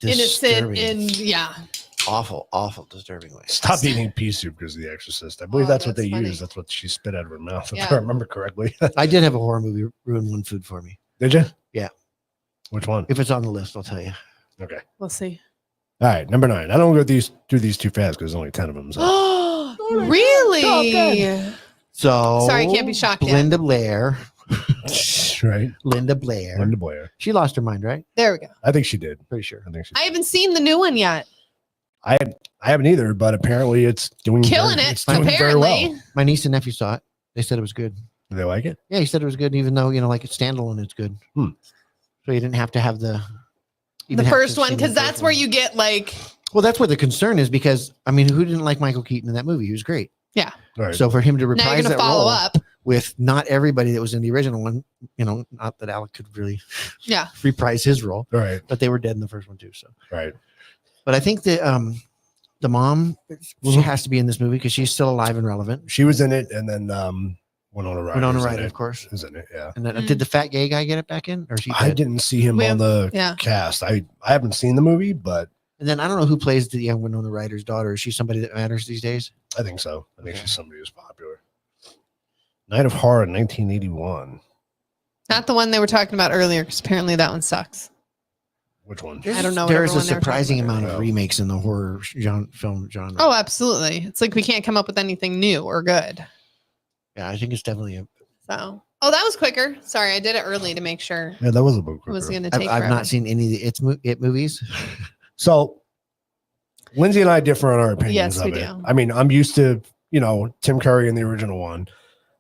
Speaker 1: Innocent
Speaker 3: disturbing,
Speaker 1: and yeah.
Speaker 3: awful, disturbing way.
Speaker 4: Stop eating pea soup because of The Exorcist. I believe
Speaker 1: Oh,
Speaker 4: that's what
Speaker 1: that's
Speaker 4: they
Speaker 1: funny.
Speaker 4: used. That's what she spit out of her mouth, if
Speaker 1: Yeah.
Speaker 4: I remember correctly.
Speaker 3: I did have a horror movie ruin one food for me.
Speaker 4: Did you?
Speaker 3: Yeah.
Speaker 4: Which one?
Speaker 3: If it's on the list, I'll tell you.
Speaker 4: Okay.
Speaker 1: We'll see.
Speaker 4: All right, number 9. I don't go through these too fast because there's only 10 of them. So.
Speaker 1: Really?
Speaker 3: So
Speaker 1: Sorry, I can't be shocked yet.
Speaker 3: Linda Blair.
Speaker 4: Right?
Speaker 3: Linda Blair.
Speaker 4: Linda Blair.
Speaker 3: She lost her mind, right?
Speaker 1: There we go.
Speaker 4: I think she did.
Speaker 3: Pretty sure.
Speaker 4: I think she.
Speaker 1: I haven't seen the new one yet.
Speaker 4: I haven't either, but apparently it's doing
Speaker 1: Killing
Speaker 4: very,
Speaker 1: it,
Speaker 4: It's doing very
Speaker 1: apparently.
Speaker 4: well.
Speaker 3: My niece and nephew saw it. They said it was good.
Speaker 4: Do they like it?
Speaker 3: Yeah, he said it was good, even though like it's standalone, it's good.
Speaker 4: Hmm.
Speaker 3: So you didn't have to have the
Speaker 1: First one, because that's where you get like,
Speaker 3: Well, that's where the concern is because I mean, who didn't like Michael Keaton in that movie? He was great.
Speaker 4: All right.
Speaker 3: So for him to
Speaker 1: now you're
Speaker 3: reprise
Speaker 1: going to
Speaker 3: that
Speaker 1: follow
Speaker 3: role
Speaker 1: up.
Speaker 3: with not everybody that was in the original one, not that Alec could really
Speaker 1: Yeah.
Speaker 3: reprise his role,
Speaker 4: All right.
Speaker 3: but they were dead in the first one too. So,
Speaker 4: Right.
Speaker 3: but I think the mom she
Speaker 4: Mhm.
Speaker 3: has to be in this movie because she's still alive and relevant.
Speaker 4: She was in it, and then Winona Ryder.
Speaker 3: Winona
Speaker 4: was in
Speaker 3: Ryder,
Speaker 4: it.
Speaker 3: of course.
Speaker 4: Is in it. Yeah.
Speaker 3: And then,
Speaker 1: Mm.
Speaker 3: did the fat gay guy get it back in, or is he
Speaker 4: I
Speaker 3: dead?
Speaker 4: didn't see him
Speaker 1: We
Speaker 4: on the
Speaker 1: yeah.
Speaker 4: cast. I haven't seen the movie, but
Speaker 3: And then I don't know who plays the young Winona Ryder's daughter. Is she somebody that matters these days?
Speaker 4: I think so. I think
Speaker 3: Okay.
Speaker 4: she's somebody who's popular. Night of Horror, 1981.
Speaker 1: Not the one they were talking about earlier, because apparently that one sucks.
Speaker 4: Which one?
Speaker 1: I don't know
Speaker 3: There
Speaker 1: whatever
Speaker 3: is a
Speaker 1: one they were talking
Speaker 3: surprising
Speaker 1: about
Speaker 3: amount of
Speaker 4: earlier.
Speaker 3: remakes in the horror film genre.
Speaker 1: Oh, absolutely. It's like we can't come up with anything new or good.
Speaker 3: yeah, I think it's definitely a.
Speaker 1: So, oh, that was quicker. Sorry, I did it early to make sure
Speaker 4: Yeah, that was a book.
Speaker 1: it was going to
Speaker 3: I've,
Speaker 1: take
Speaker 3: I've
Speaker 1: forever.
Speaker 3: not seen any of the It movies.
Speaker 4: So, Lindsay and I differ on our opinions
Speaker 1: Yes,
Speaker 4: of
Speaker 1: we
Speaker 4: it.
Speaker 1: do.
Speaker 4: I mean, I'm used to, Tim Curry in the original one,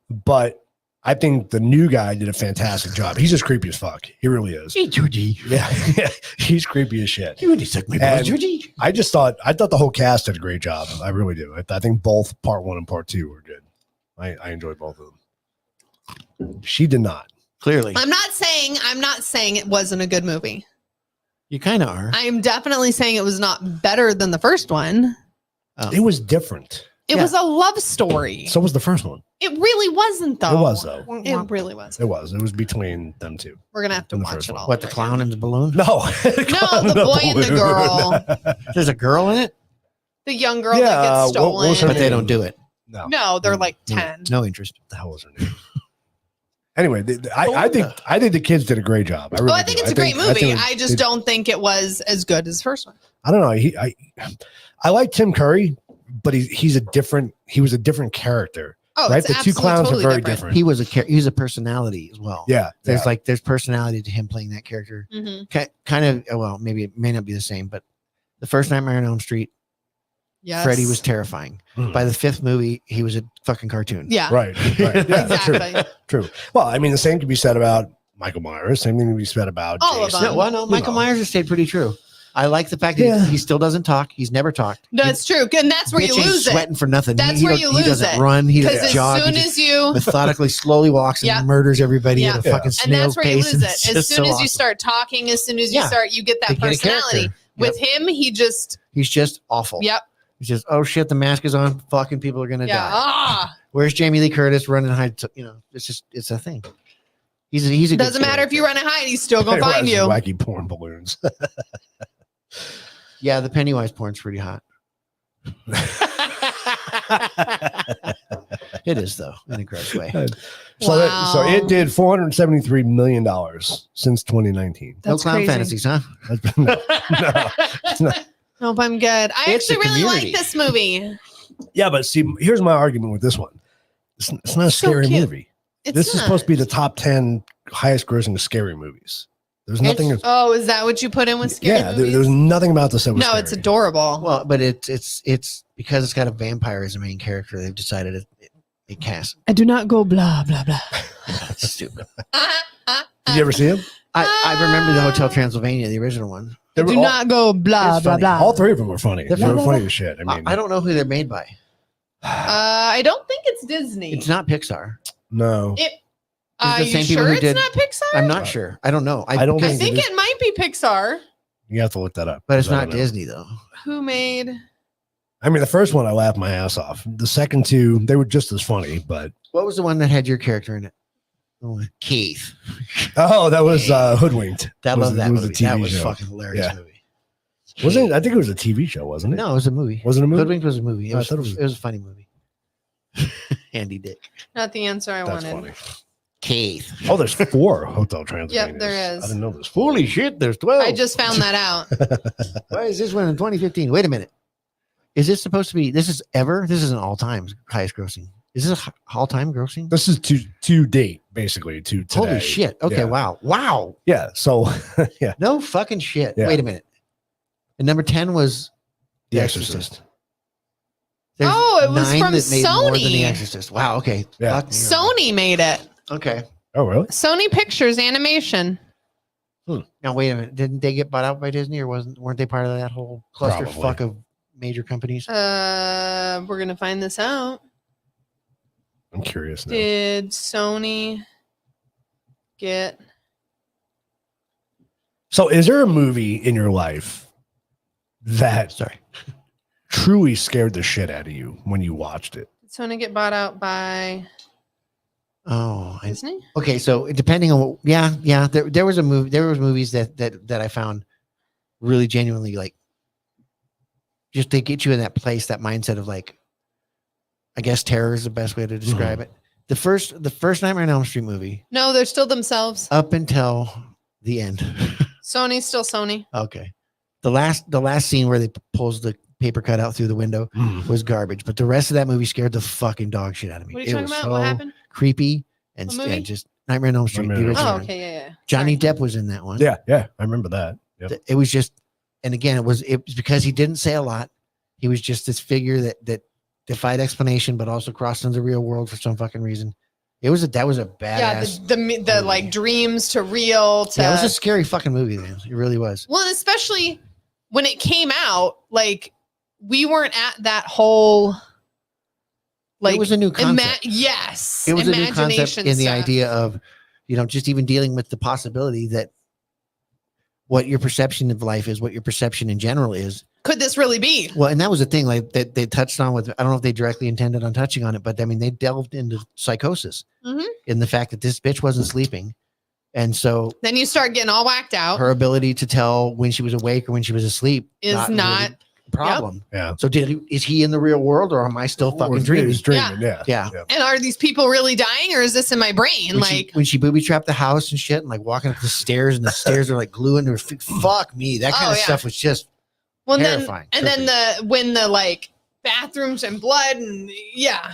Speaker 4: but I think the new guy did a fantastic job. He's just creepy as fuck. He really is.
Speaker 3: Hey, Georgie.
Speaker 4: Yeah, he's creepy as shit.
Speaker 3: You really suck my balls,
Speaker 4: And-
Speaker 3: Georgie.
Speaker 4: I thought the whole cast did a great job. I really do. I think both part 1 and part 2 were good. I enjoyed both of them. She did not.
Speaker 3: Clearly,
Speaker 1: I'm not saying it wasn't a good movie.
Speaker 3: you kind of are.
Speaker 1: I am definitely saying it was not better than the first one.
Speaker 4: It was different.
Speaker 1: It
Speaker 3: Yeah.
Speaker 1: was a love story.
Speaker 4: So was the first one.
Speaker 1: It really wasn't, though.
Speaker 4: It was though.
Speaker 1: It really was.
Speaker 4: It was. It was between them two.
Speaker 1: We're gonna have to
Speaker 4: In the
Speaker 1: watch
Speaker 4: first
Speaker 1: it
Speaker 4: one.
Speaker 1: all.
Speaker 3: What, the
Speaker 1: over
Speaker 3: clown
Speaker 1: again.
Speaker 3: and the balloon?
Speaker 4: No,
Speaker 1: No, the boy and the girl.
Speaker 3: There's a girl in it,
Speaker 1: The young girl
Speaker 4: Yeah,
Speaker 1: that gets
Speaker 4: what
Speaker 1: stolen.
Speaker 4: was her
Speaker 3: but they don't do it.
Speaker 4: No,
Speaker 1: No, they're like
Speaker 3: No,
Speaker 1: 10.
Speaker 3: No interest.
Speaker 4: the hell was her name? Anyway, I think the kids did a great job. I really
Speaker 1: Oh, I think
Speaker 4: do.
Speaker 1: it's a great movie.
Speaker 4: think
Speaker 1: I just don't think it was as good as the first one.
Speaker 4: I don't know. I like Tim Curry, but he was a different character.
Speaker 1: Oh,
Speaker 4: Right?
Speaker 1: it's
Speaker 4: The two
Speaker 1: absolutely
Speaker 4: clowns are
Speaker 1: totally
Speaker 4: very
Speaker 1: different.
Speaker 4: different.
Speaker 3: He's a personality as well.
Speaker 4: Yeah,
Speaker 3: There's personality to him playing that character.
Speaker 1: Mhm.
Speaker 3: Kind of. Well, maybe it may not be the same, but the first Nightmare on Elm Street,
Speaker 1: Yes.
Speaker 3: Freddy was terrifying.
Speaker 4: Mhm.
Speaker 3: By the 5th movie, he was a fucking cartoon.
Speaker 1: Yeah.
Speaker 4: right. Yeah,
Speaker 1: Exactly.
Speaker 4: true. Well, I mean, the same can be said about Michael Myers. Same thing can be said about
Speaker 1: All of
Speaker 4: Jason.
Speaker 1: them.
Speaker 3: No, well, no,
Speaker 4: You
Speaker 3: Michael
Speaker 4: know.
Speaker 3: Myers has stayed pretty true. I like the fact that
Speaker 4: Yeah.
Speaker 3: he still doesn't talk. He's never talked.
Speaker 1: No, it's true. And that's where you
Speaker 3: Bitch ain't
Speaker 1: lose it.
Speaker 3: sweating for nothing.
Speaker 1: That's
Speaker 3: he
Speaker 1: where
Speaker 3: don't-
Speaker 1: you
Speaker 3: He
Speaker 1: lose
Speaker 3: doesn't
Speaker 1: it.
Speaker 3: run. He
Speaker 1: Because
Speaker 3: doesn't
Speaker 1: as
Speaker 3: jog.
Speaker 1: soon
Speaker 3: He just
Speaker 1: as you
Speaker 3: methodically slowly walks and
Speaker 1: Yeah.
Speaker 3: murders everybody at a
Speaker 1: Yeah.
Speaker 3: fucking
Speaker 1: and
Speaker 3: snail
Speaker 1: that's where you
Speaker 3: pace.
Speaker 1: lose
Speaker 3: and
Speaker 1: it.
Speaker 3: it's
Speaker 1: As
Speaker 3: just
Speaker 1: soon
Speaker 3: so
Speaker 1: as you
Speaker 3: awesome.
Speaker 1: start talking, as soon as you
Speaker 3: Yeah.
Speaker 1: start, you get
Speaker 3: They
Speaker 1: that
Speaker 3: get a
Speaker 1: personality.
Speaker 3: character.
Speaker 1: With him, he just
Speaker 3: He's just awful.
Speaker 1: yep.
Speaker 3: It's just, oh shit, the mask is on. Fucking people are gonna
Speaker 1: Yeah.
Speaker 3: die.
Speaker 1: Ah.
Speaker 3: Where's Jamie Lee Curtis running and hide? You know, it's a thing. He's a good
Speaker 1: Doesn't matter if
Speaker 3: character.
Speaker 1: you run and hide, he's still gonna find you.
Speaker 4: Wacky porn balloons.
Speaker 3: Yeah, the Pennywise porn's pretty hot. It is though, in a gross way.
Speaker 4: So it did $473 million since 2019.
Speaker 1: That's
Speaker 3: no clown
Speaker 1: crazy.
Speaker 3: fantasies, huh?
Speaker 4: No, it's not.
Speaker 1: Nope, I'm good. I
Speaker 3: It's
Speaker 1: actually
Speaker 3: a
Speaker 1: really like
Speaker 3: community.
Speaker 1: this movie.
Speaker 4: Yeah, but see, here's my argument with this one. It's not a
Speaker 1: So
Speaker 4: scary
Speaker 1: cute.
Speaker 4: movie.
Speaker 1: It's
Speaker 4: This is
Speaker 1: not.
Speaker 4: supposed to be the top 10 highest grossing scary movies. There's nothing.
Speaker 1: Oh, is that what you put in with scary
Speaker 4: Yeah,
Speaker 1: movies?
Speaker 4: there's nothing about this that was
Speaker 1: No,
Speaker 4: scary.
Speaker 1: it's adorable.
Speaker 3: Well, but it's because it's got a vampire as a main character. They've decided it cast.
Speaker 1: I do not go blah blah blah.
Speaker 3: That's stupid.
Speaker 4: Did you ever see them?
Speaker 3: I remember the Hotel Transylvania, the original one.
Speaker 4: They
Speaker 1: I
Speaker 4: were
Speaker 1: do
Speaker 4: all,
Speaker 1: not go blah
Speaker 3: It's
Speaker 1: blah
Speaker 3: funny.
Speaker 1: blah.
Speaker 4: all three of them were funny.
Speaker 3: They're
Speaker 4: They were
Speaker 3: funny.
Speaker 4: funny as shit. I mean,
Speaker 3: I don't know who they're made by.
Speaker 1: I don't think it's Disney.
Speaker 3: It's not Pixar.
Speaker 4: no.
Speaker 1: It,
Speaker 3: It's the
Speaker 1: you
Speaker 3: same people
Speaker 1: sure
Speaker 3: who
Speaker 1: it's
Speaker 3: did-
Speaker 1: not Pixar?
Speaker 3: I'm not sure. I don't know.
Speaker 4: I don't
Speaker 1: I
Speaker 4: think
Speaker 1: think
Speaker 4: it is.
Speaker 1: it might be Pixar.
Speaker 4: You have to look that up.
Speaker 3: But it's
Speaker 4: I
Speaker 3: not
Speaker 4: don't know.
Speaker 3: Disney though.
Speaker 1: Who made?
Speaker 4: I mean, the first one I laughed my ass off. The second two, they were just as funny, but
Speaker 3: What was the one that had your character in it? Oh, Keith.
Speaker 4: oh, that was Hoodwinked.
Speaker 3: I
Speaker 4: Was-
Speaker 3: love that
Speaker 4: was a
Speaker 3: movie. That
Speaker 4: TV
Speaker 3: was
Speaker 4: show.
Speaker 3: fucking hilarious
Speaker 4: Yeah.
Speaker 3: movie.
Speaker 4: Wasn't it? I think it was a TV show, wasn't it?
Speaker 3: No, it was a movie.
Speaker 4: Was it a movie?
Speaker 3: Hoodwinked was a movie. It
Speaker 4: I
Speaker 3: was,
Speaker 4: thought it was-
Speaker 3: it was a funny movie. Andy Dick.
Speaker 1: Not the answer I
Speaker 4: That's
Speaker 1: wanted.
Speaker 4: funny.
Speaker 3: Keith.
Speaker 4: Oh, there's 4 Hotel Transylvanias.
Speaker 1: there is.
Speaker 4: I didn't know there's 4.
Speaker 3: Holy shit, there's 12.
Speaker 1: I just found that out.
Speaker 3: Why is this one in 2015? Wait a minute. Is this supposed to be this is an all-time highest grossing? Is this all-time grossing?
Speaker 4: This is to date, basically, to today.
Speaker 3: Holy shit. Okay,
Speaker 4: Yeah.
Speaker 3: wow.
Speaker 4: Yeah. So, yeah.
Speaker 3: No fucking shit.
Speaker 4: Yeah.
Speaker 3: Wait a minute. And number 10 was
Speaker 4: The
Speaker 3: The
Speaker 4: Exorcist.
Speaker 3: Exorcist. There's
Speaker 1: Oh, it was
Speaker 3: 9
Speaker 1: from
Speaker 3: that made more than The
Speaker 1: Sony.
Speaker 3: Exorcist. Wow, okay.
Speaker 4: Yeah.
Speaker 3: Fuck me.
Speaker 1: Sony made it.
Speaker 3: Okay.
Speaker 4: Oh, really?
Speaker 1: Sony Pictures Animation.
Speaker 3: Now wait a minute. Didn't they get bought out by Disney or weren't they part of that whole clusterfuck
Speaker 4: Probably.
Speaker 3: of major companies?
Speaker 1: We're gonna find this out.
Speaker 4: I'm curious now.
Speaker 1: Did Sony get?
Speaker 4: So, is there a movie in your life that
Speaker 3: Sorry.
Speaker 4: truly scared the shit out of you when you watched it?
Speaker 1: Did Sony get bought out by
Speaker 3: Oh,
Speaker 1: Disney?
Speaker 3: okay. So depending on what, yeah, there was a movie. There was movies that I found really genuinely like just to get you in that place, that mindset of like, I guess terror is the best way to describe it. The first Nightmare on Elm Street movie
Speaker 1: No, they're still themselves.
Speaker 3: up until the end.
Speaker 1: Sony's still Sony.
Speaker 3: Okay. The last scene where they pulls the paper cutout through the window was garbage, but the rest of that movie scared the fucking dog shit out of me.
Speaker 1: What are you talking
Speaker 3: was
Speaker 1: about?
Speaker 3: so
Speaker 1: What happened?
Speaker 3: creepy and,
Speaker 1: What movie?
Speaker 3: and just Nightmare on Elm Street.
Speaker 4: Nightmare
Speaker 3: The
Speaker 4: on
Speaker 3: original
Speaker 1: Oh,
Speaker 3: one.
Speaker 1: okay, yeah.
Speaker 3: Johnny
Speaker 1: Sorry.
Speaker 3: Depp was in that one.
Speaker 4: Yeah, I remember that. Yep.
Speaker 3: It was just, and again, it was because he didn't say a lot. He was just this figure that defied explanation, but also crossed into the real world for some fucking reason. That was a
Speaker 1: Yeah,
Speaker 3: badass.
Speaker 1: the like dreams to real to
Speaker 3: Yeah, it was a scary fucking movie, man. It really was.
Speaker 1: well, and especially when it came out, like we weren't at that whole like
Speaker 3: it was a new concept.
Speaker 1: yes,
Speaker 3: It was a new
Speaker 1: imagination
Speaker 3: concept in the
Speaker 1: stuff.
Speaker 3: idea of, just even dealing with the possibility that what your perception of life is, what your perception in general is.
Speaker 1: Could this really be?
Speaker 3: Well, and that was the thing, like that they touched on with, I don't know if they directly intended on touching on it, but I mean, they delved into psychosis
Speaker 1: Mhm.
Speaker 3: in the fact that this bitch wasn't sleeping. And so
Speaker 1: Then you start getting all whacked out.
Speaker 3: her ability to tell when she was awake or when she was asleep
Speaker 1: Is not-
Speaker 3: really a problem.
Speaker 4: Yeah.
Speaker 3: So is he in the real world or am I still fucking dreaming?
Speaker 4: He's dreaming. Yeah.
Speaker 3: Yeah.
Speaker 1: And are these people really dying, or is this in my brain?
Speaker 3: When she booby trapped the house and shit, and like walking up the stairs, and the stairs are like gluing to her feet. Fuck me, that kind
Speaker 1: Oh,
Speaker 3: of
Speaker 1: yeah.
Speaker 3: stuff was just
Speaker 1: well,
Speaker 3: terrifying,
Speaker 1: then when the like bathrooms and blood and yeah,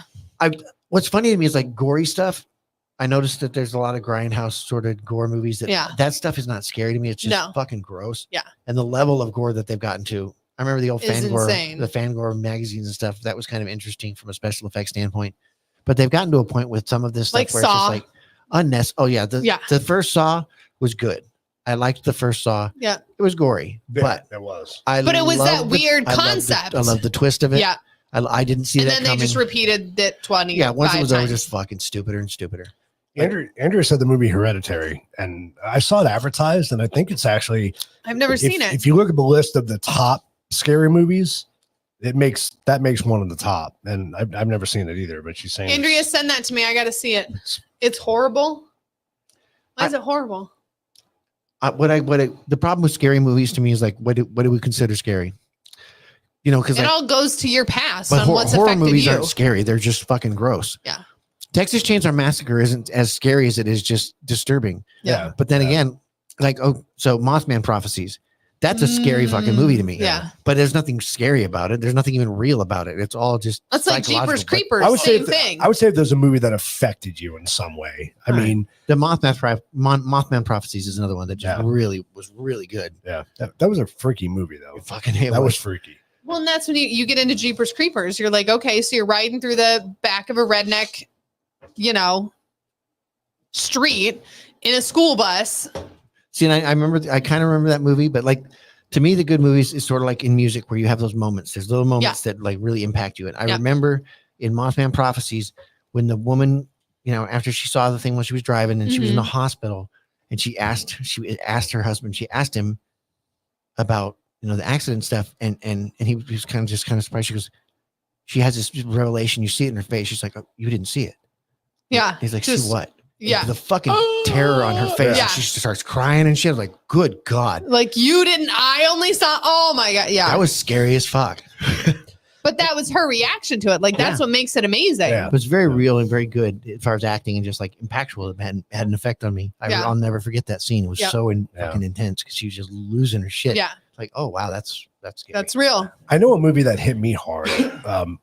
Speaker 3: What's funny to me is like gory stuff. I noticed that there's a lot of grindhouse sort of gore movies that stuff is not scary to me. It's just
Speaker 1: No.
Speaker 3: fucking gross.
Speaker 1: Yeah.
Speaker 3: And the level of gore that they've gotten to. I remember the old
Speaker 1: Is insane.
Speaker 3: the Fangore magazines and stuff. That was kind of interesting from a special effects standpoint. But they've gotten to a point with some of this stuff
Speaker 1: Like
Speaker 3: where
Speaker 1: Saw.
Speaker 3: it's just like unnecessary. Oh yeah. The first Saw was good. I liked the first Saw.
Speaker 1: yeah,
Speaker 3: It was gory, but
Speaker 4: it was.
Speaker 1: But it was that
Speaker 3: loved
Speaker 1: weird
Speaker 3: I loved
Speaker 1: concept.
Speaker 3: I love the twist of it.
Speaker 1: yeah.
Speaker 3: I didn't see
Speaker 1: And
Speaker 3: that
Speaker 1: then they
Speaker 3: coming.
Speaker 1: just repeated it 20.
Speaker 3: Yeah, once it was over,
Speaker 1: times.
Speaker 3: just fucking stupider and stupider.
Speaker 4: Andrew said the movie Hereditary, and I saw it advertised, and I think it's actually
Speaker 1: I've never
Speaker 4: if,
Speaker 1: seen it.
Speaker 4: If you look at the list of the top scary movies, That makes one of the top, and I've never seen it either. But she's saying
Speaker 1: Andrea, send that to me. I got to see it. It's horrible. Why is it horrible?
Speaker 3: The problem with scary movies to me is like, what do we consider scary? You know, because
Speaker 1: It
Speaker 3: like,
Speaker 1: all goes to your past
Speaker 3: but
Speaker 1: on what's
Speaker 3: horror
Speaker 1: affected
Speaker 3: movies
Speaker 1: you.
Speaker 3: aren't scary. They're just fucking gross.
Speaker 1: Yeah.
Speaker 3: Texas Chainsaw Massacre isn't as scary as it is just disturbing.
Speaker 1: Yeah.
Speaker 3: But then again, like, so Mothman Prophecies, that's a scary fucking movie to me.
Speaker 1: Yeah.
Speaker 3: But there's nothing scary about it. There's nothing even real about it. It's all just
Speaker 1: That's like Jeepers
Speaker 3: psychological. But
Speaker 1: Creepers.
Speaker 4: I would say
Speaker 1: Same thing.
Speaker 4: I would say if there's a movie that affected you in some way. I
Speaker 3: Right.
Speaker 4: mean,
Speaker 3: the Mothman Prophecies is another one that just was really good.
Speaker 4: yeah, that was a freaky movie though.
Speaker 3: Fucking
Speaker 4: That was freaky.
Speaker 1: Well, and that's when you get into Jeepers Creepers. You're like, okay, so you're riding through the back of a redneck, street in a school bus.
Speaker 3: See, and I kind of remember that movie, but like to me, the good movies is sort of like in music where you have those moments. There's little moments that like really impact you. And I remember in Mothman Prophecies when the woman, after she saw the thing when she was driving and she was in the hospital, and she asked her husband, she asked him about the accident stuff, and he was kind of surprised. She goes, she has this revelation. You see it in her face. She's like, oh, you didn't see it.
Speaker 1: Yeah.
Speaker 3: He's like,
Speaker 1: just-
Speaker 3: see what?
Speaker 1: Yeah.
Speaker 3: The fucking terror on her face.
Speaker 1: Yeah.
Speaker 3: And she starts crying and shit. I was like, good God.
Speaker 1: Like you didn't, I only saw, oh my God. Yeah.
Speaker 3: That was scary as fuck.
Speaker 1: But that was her reaction to it. Like that's what makes it amazing.
Speaker 4: Yeah.
Speaker 3: It was very real and very good as far as acting and just like impactful. It had an effect on me. I'll never forget that scene. It was so fucking intense because she was just losing her shit.
Speaker 1: Yeah.
Speaker 3: Like, oh wow, that's scary.
Speaker 1: That's real.
Speaker 4: I know a movie that hit me hard.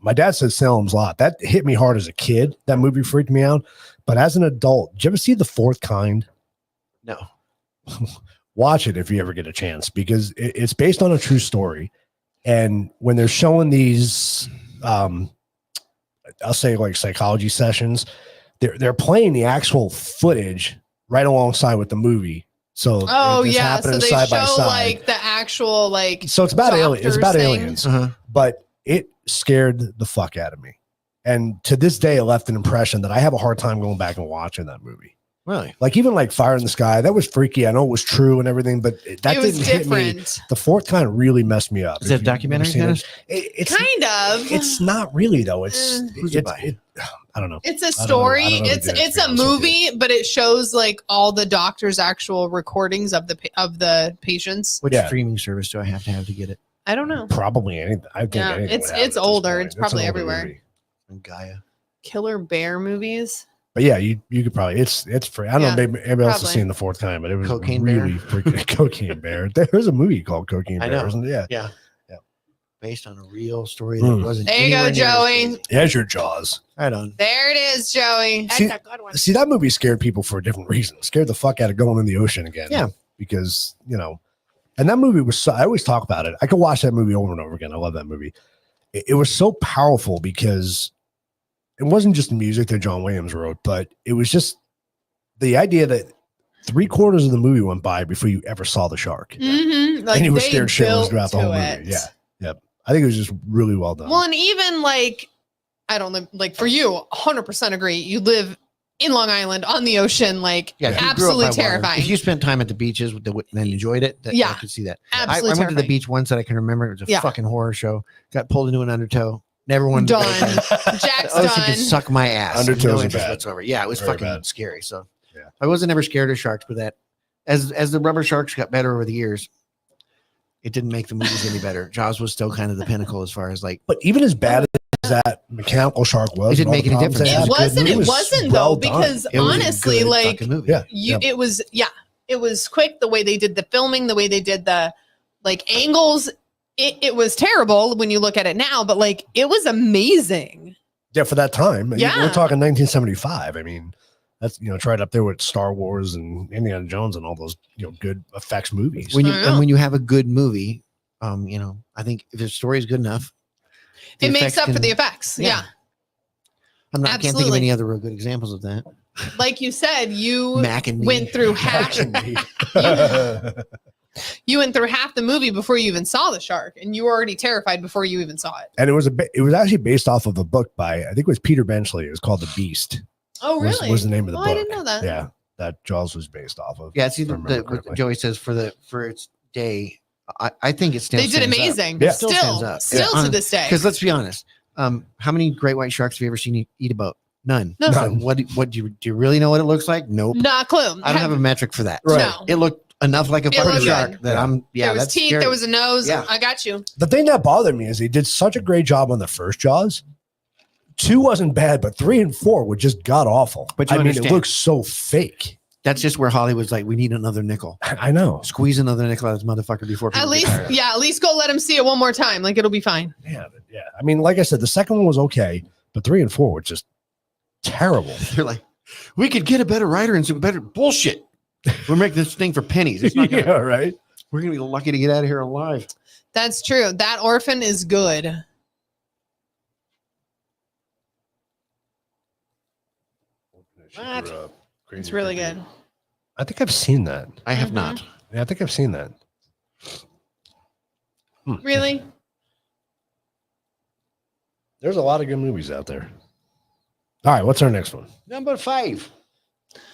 Speaker 4: My dad said Salem's Lot. That hit me hard as a kid. That movie freaked me out. But as an adult, did you ever see The Fourth Kind?
Speaker 3: No.
Speaker 4: Watch it if you ever get a chance, because it's based on a true story. And when they're showing these, I'll say like psychology sessions, they're playing the actual footage right alongside with the movie. So it's happening
Speaker 1: so they
Speaker 4: side by
Speaker 1: show
Speaker 4: side.
Speaker 1: like the actual
Speaker 4: So it's about aliens. It's about
Speaker 1: doctors
Speaker 4: aliens,
Speaker 3: Uh-huh.
Speaker 4: but it scared the fuck out of me. And to this day, it left an impression that I have a hard time going back and watching that movie.
Speaker 3: Really?
Speaker 4: Like even like Fire in the Sky, that was freaky. I know it was true and everything, but that
Speaker 1: it was
Speaker 4: didn't hit me.
Speaker 1: different.
Speaker 4: The Fourth Kind really messed me up.
Speaker 3: Is that a documentary?
Speaker 4: It's
Speaker 1: Kind of.
Speaker 4: It's not really though. It's
Speaker 3: Who's it by?
Speaker 4: I don't know.
Speaker 1: It's a
Speaker 4: I don't know.
Speaker 1: story.
Speaker 4: I don't know
Speaker 1: It's
Speaker 4: the
Speaker 1: it's
Speaker 4: details,
Speaker 1: a
Speaker 4: to be honest with
Speaker 1: movie, but it shows like all the doctor's actual recordings of the patients.
Speaker 3: Which
Speaker 4: Yeah.
Speaker 3: streaming service do I have to get it?
Speaker 1: I don't know.
Speaker 4: Probably anything. I think
Speaker 1: Yeah,
Speaker 4: anything
Speaker 1: it's-
Speaker 4: would have
Speaker 1: it's
Speaker 4: it at this
Speaker 1: older.
Speaker 4: point.
Speaker 1: It's probably
Speaker 4: an older
Speaker 1: everywhere.
Speaker 4: movie.
Speaker 3: And Gaia.
Speaker 1: Killer bear movies.
Speaker 4: But yeah, you could probably it's free. I don't know. Maybe anybody else has
Speaker 1: probably.
Speaker 4: seen The Fourth Kind, but it was
Speaker 3: Cocaine
Speaker 4: really freaking Cocaine Bear. There's a movie called Cocaine
Speaker 3: I
Speaker 4: Bear,
Speaker 3: know.
Speaker 4: isn't it? Yeah.
Speaker 3: Yeah. Based on a real story that wasn't.
Speaker 1: There you go,
Speaker 3: anywhere near as
Speaker 1: Joey.
Speaker 3: crazy.
Speaker 4: There's your Jaws.
Speaker 3: Right on.
Speaker 1: There it is, Joey. That's
Speaker 4: See-
Speaker 1: a good one.
Speaker 4: See, that movie scared people for a different reason. Scared the fuck out of going in the ocean again.
Speaker 3: Yeah.
Speaker 4: Because, and that movie was so, I always talk about it. I could watch that movie over and over again. I love that movie. It was so powerful because it wasn't just the music that John Williams wrote, but it was just the idea that 3/4 of the movie went by before you ever saw the shark.
Speaker 1: Mm-hmm. Like
Speaker 4: and he was
Speaker 1: they
Speaker 4: scared shitless
Speaker 1: built
Speaker 4: throughout the whole
Speaker 1: to
Speaker 4: movie.
Speaker 1: it.
Speaker 4: Yeah. Yep. I think it was just really well done.
Speaker 1: Well, and even like, I don't know, like for you, 100% agree. You live in Long Island on the ocean, like
Speaker 3: Yeah, if you grew up
Speaker 1: absolutely
Speaker 3: by water,
Speaker 1: terrifying.
Speaker 3: If you spent time at the beaches and enjoyed it, I could see that. I
Speaker 1: Absolutely
Speaker 3: went to the
Speaker 1: terrifying.
Speaker 3: beach once that I can remember. It was a
Speaker 1: Yeah.
Speaker 3: fucking horror show. Got pulled into an undertow. Never wanted to go
Speaker 1: Done.
Speaker 3: again.
Speaker 1: Jack's
Speaker 3: The ocean
Speaker 1: done.
Speaker 3: could suck my ass.
Speaker 4: Undertows
Speaker 3: No
Speaker 4: are
Speaker 3: interest
Speaker 4: bad.
Speaker 3: whatsoever. Yeah, it was
Speaker 4: Very
Speaker 3: fucking
Speaker 4: bad.
Speaker 3: scary. So
Speaker 4: Yeah.
Speaker 3: I wasn't ever scared of sharks, but that as the rubber sharks got better over the years, it didn't make the movies any better. Jaws was still kind of the pinnacle as far as like
Speaker 4: but even as bad as that mechanical shark was,
Speaker 3: It didn't
Speaker 4: and all
Speaker 3: make
Speaker 4: the
Speaker 3: any
Speaker 4: problems
Speaker 3: difference.
Speaker 4: had,
Speaker 1: It wasn't.
Speaker 4: it
Speaker 1: It
Speaker 4: was
Speaker 1: wasn't
Speaker 4: well
Speaker 1: though,
Speaker 4: done.
Speaker 1: because
Speaker 3: it was a
Speaker 1: honestly,
Speaker 3: good
Speaker 1: like
Speaker 3: fucking movie.
Speaker 4: Yeah.
Speaker 1: it was. Yeah, it was quick. The way they did the filming, the way they did the like angles. It was terrible when you look at it now, but like it was amazing.
Speaker 4: Yeah, for that time.
Speaker 1: Yeah.
Speaker 4: We're talking 1975. I mean, that's it's right up there with Star Wars and Indiana Jones and all those good effects movies.
Speaker 3: when you
Speaker 1: I know.
Speaker 3: and when you have a good movie, I think if the story is good enough, the
Speaker 1: It makes
Speaker 3: effects
Speaker 1: up for
Speaker 3: can-
Speaker 1: the effects.
Speaker 3: yeah.
Speaker 1: Yeah.
Speaker 3: I can't think of
Speaker 1: Absolutely.
Speaker 3: any other real good examples of that.
Speaker 1: Like you said, you
Speaker 3: Mac and me.
Speaker 1: went through half. You went through half the movie before you even saw the shark, and you were already terrified before you even saw it.
Speaker 4: And it was actually based off of a book by I think it was Peter Benchley. It was called The Beast.
Speaker 1: Oh, really?
Speaker 4: Was the name of the
Speaker 1: Oh,
Speaker 4: book?
Speaker 1: I didn't know that.
Speaker 4: Yeah, that Jaws was based off of.
Speaker 3: Yeah, see,
Speaker 4: if I remember correctly.
Speaker 3: Joey says for its day, I think it still
Speaker 1: They did
Speaker 3: stands up.
Speaker 1: amazing.
Speaker 4: Yeah.
Speaker 3: Still stands up.
Speaker 1: Still
Speaker 3: Yeah.
Speaker 1: to this day.
Speaker 3: Because let's be honest, how many great white sharks have you ever seen eat a boat? None.
Speaker 1: No.
Speaker 3: So what do you really know what it looks like? Nope.
Speaker 1: Not a clue.
Speaker 3: I don't have a metric for that.
Speaker 4: Right.
Speaker 1: No.
Speaker 3: It looked enough like a
Speaker 1: It
Speaker 3: fucking
Speaker 1: looked
Speaker 3: shark
Speaker 1: good.
Speaker 3: that
Speaker 1: There was
Speaker 3: that's
Speaker 1: teeth.
Speaker 3: scary.
Speaker 1: There was a nose.
Speaker 3: Yeah.
Speaker 1: I got you.
Speaker 4: The thing that bothered me is they did such a great job on the first Jaws. 2 wasn't bad, but 3 and 4 were just god awful.
Speaker 3: But you
Speaker 4: I mean,
Speaker 3: understand.
Speaker 4: it looks so fake.
Speaker 3: That's just where Hollywood's like, we need another nickel.
Speaker 4: I know.
Speaker 3: Squeeze another nickel out of this motherfucker before people
Speaker 1: At
Speaker 3: get
Speaker 1: least,
Speaker 3: tired.
Speaker 1: yeah, at least go let him see it one more time. Like it'll be fine.
Speaker 4: Yeah. I mean, like I said, the second one was okay, but 3 and 4 were just terrible.
Speaker 3: They're like, we could get a better writer and some better bullshit. We're making this thing for pennies. It's not gonna,
Speaker 4: Yeah, right.
Speaker 3: We're gonna be lucky to get out of here alive.
Speaker 1: That's true. That Orphan is good. What? It's really good.
Speaker 4: I think I've seen that.
Speaker 3: I have
Speaker 1: Mhm.
Speaker 3: not.
Speaker 4: Yeah, I think I've seen that.
Speaker 1: Really?
Speaker 4: There's a lot of good movies out there. All right, what's our next one?
Speaker 3: Number 5.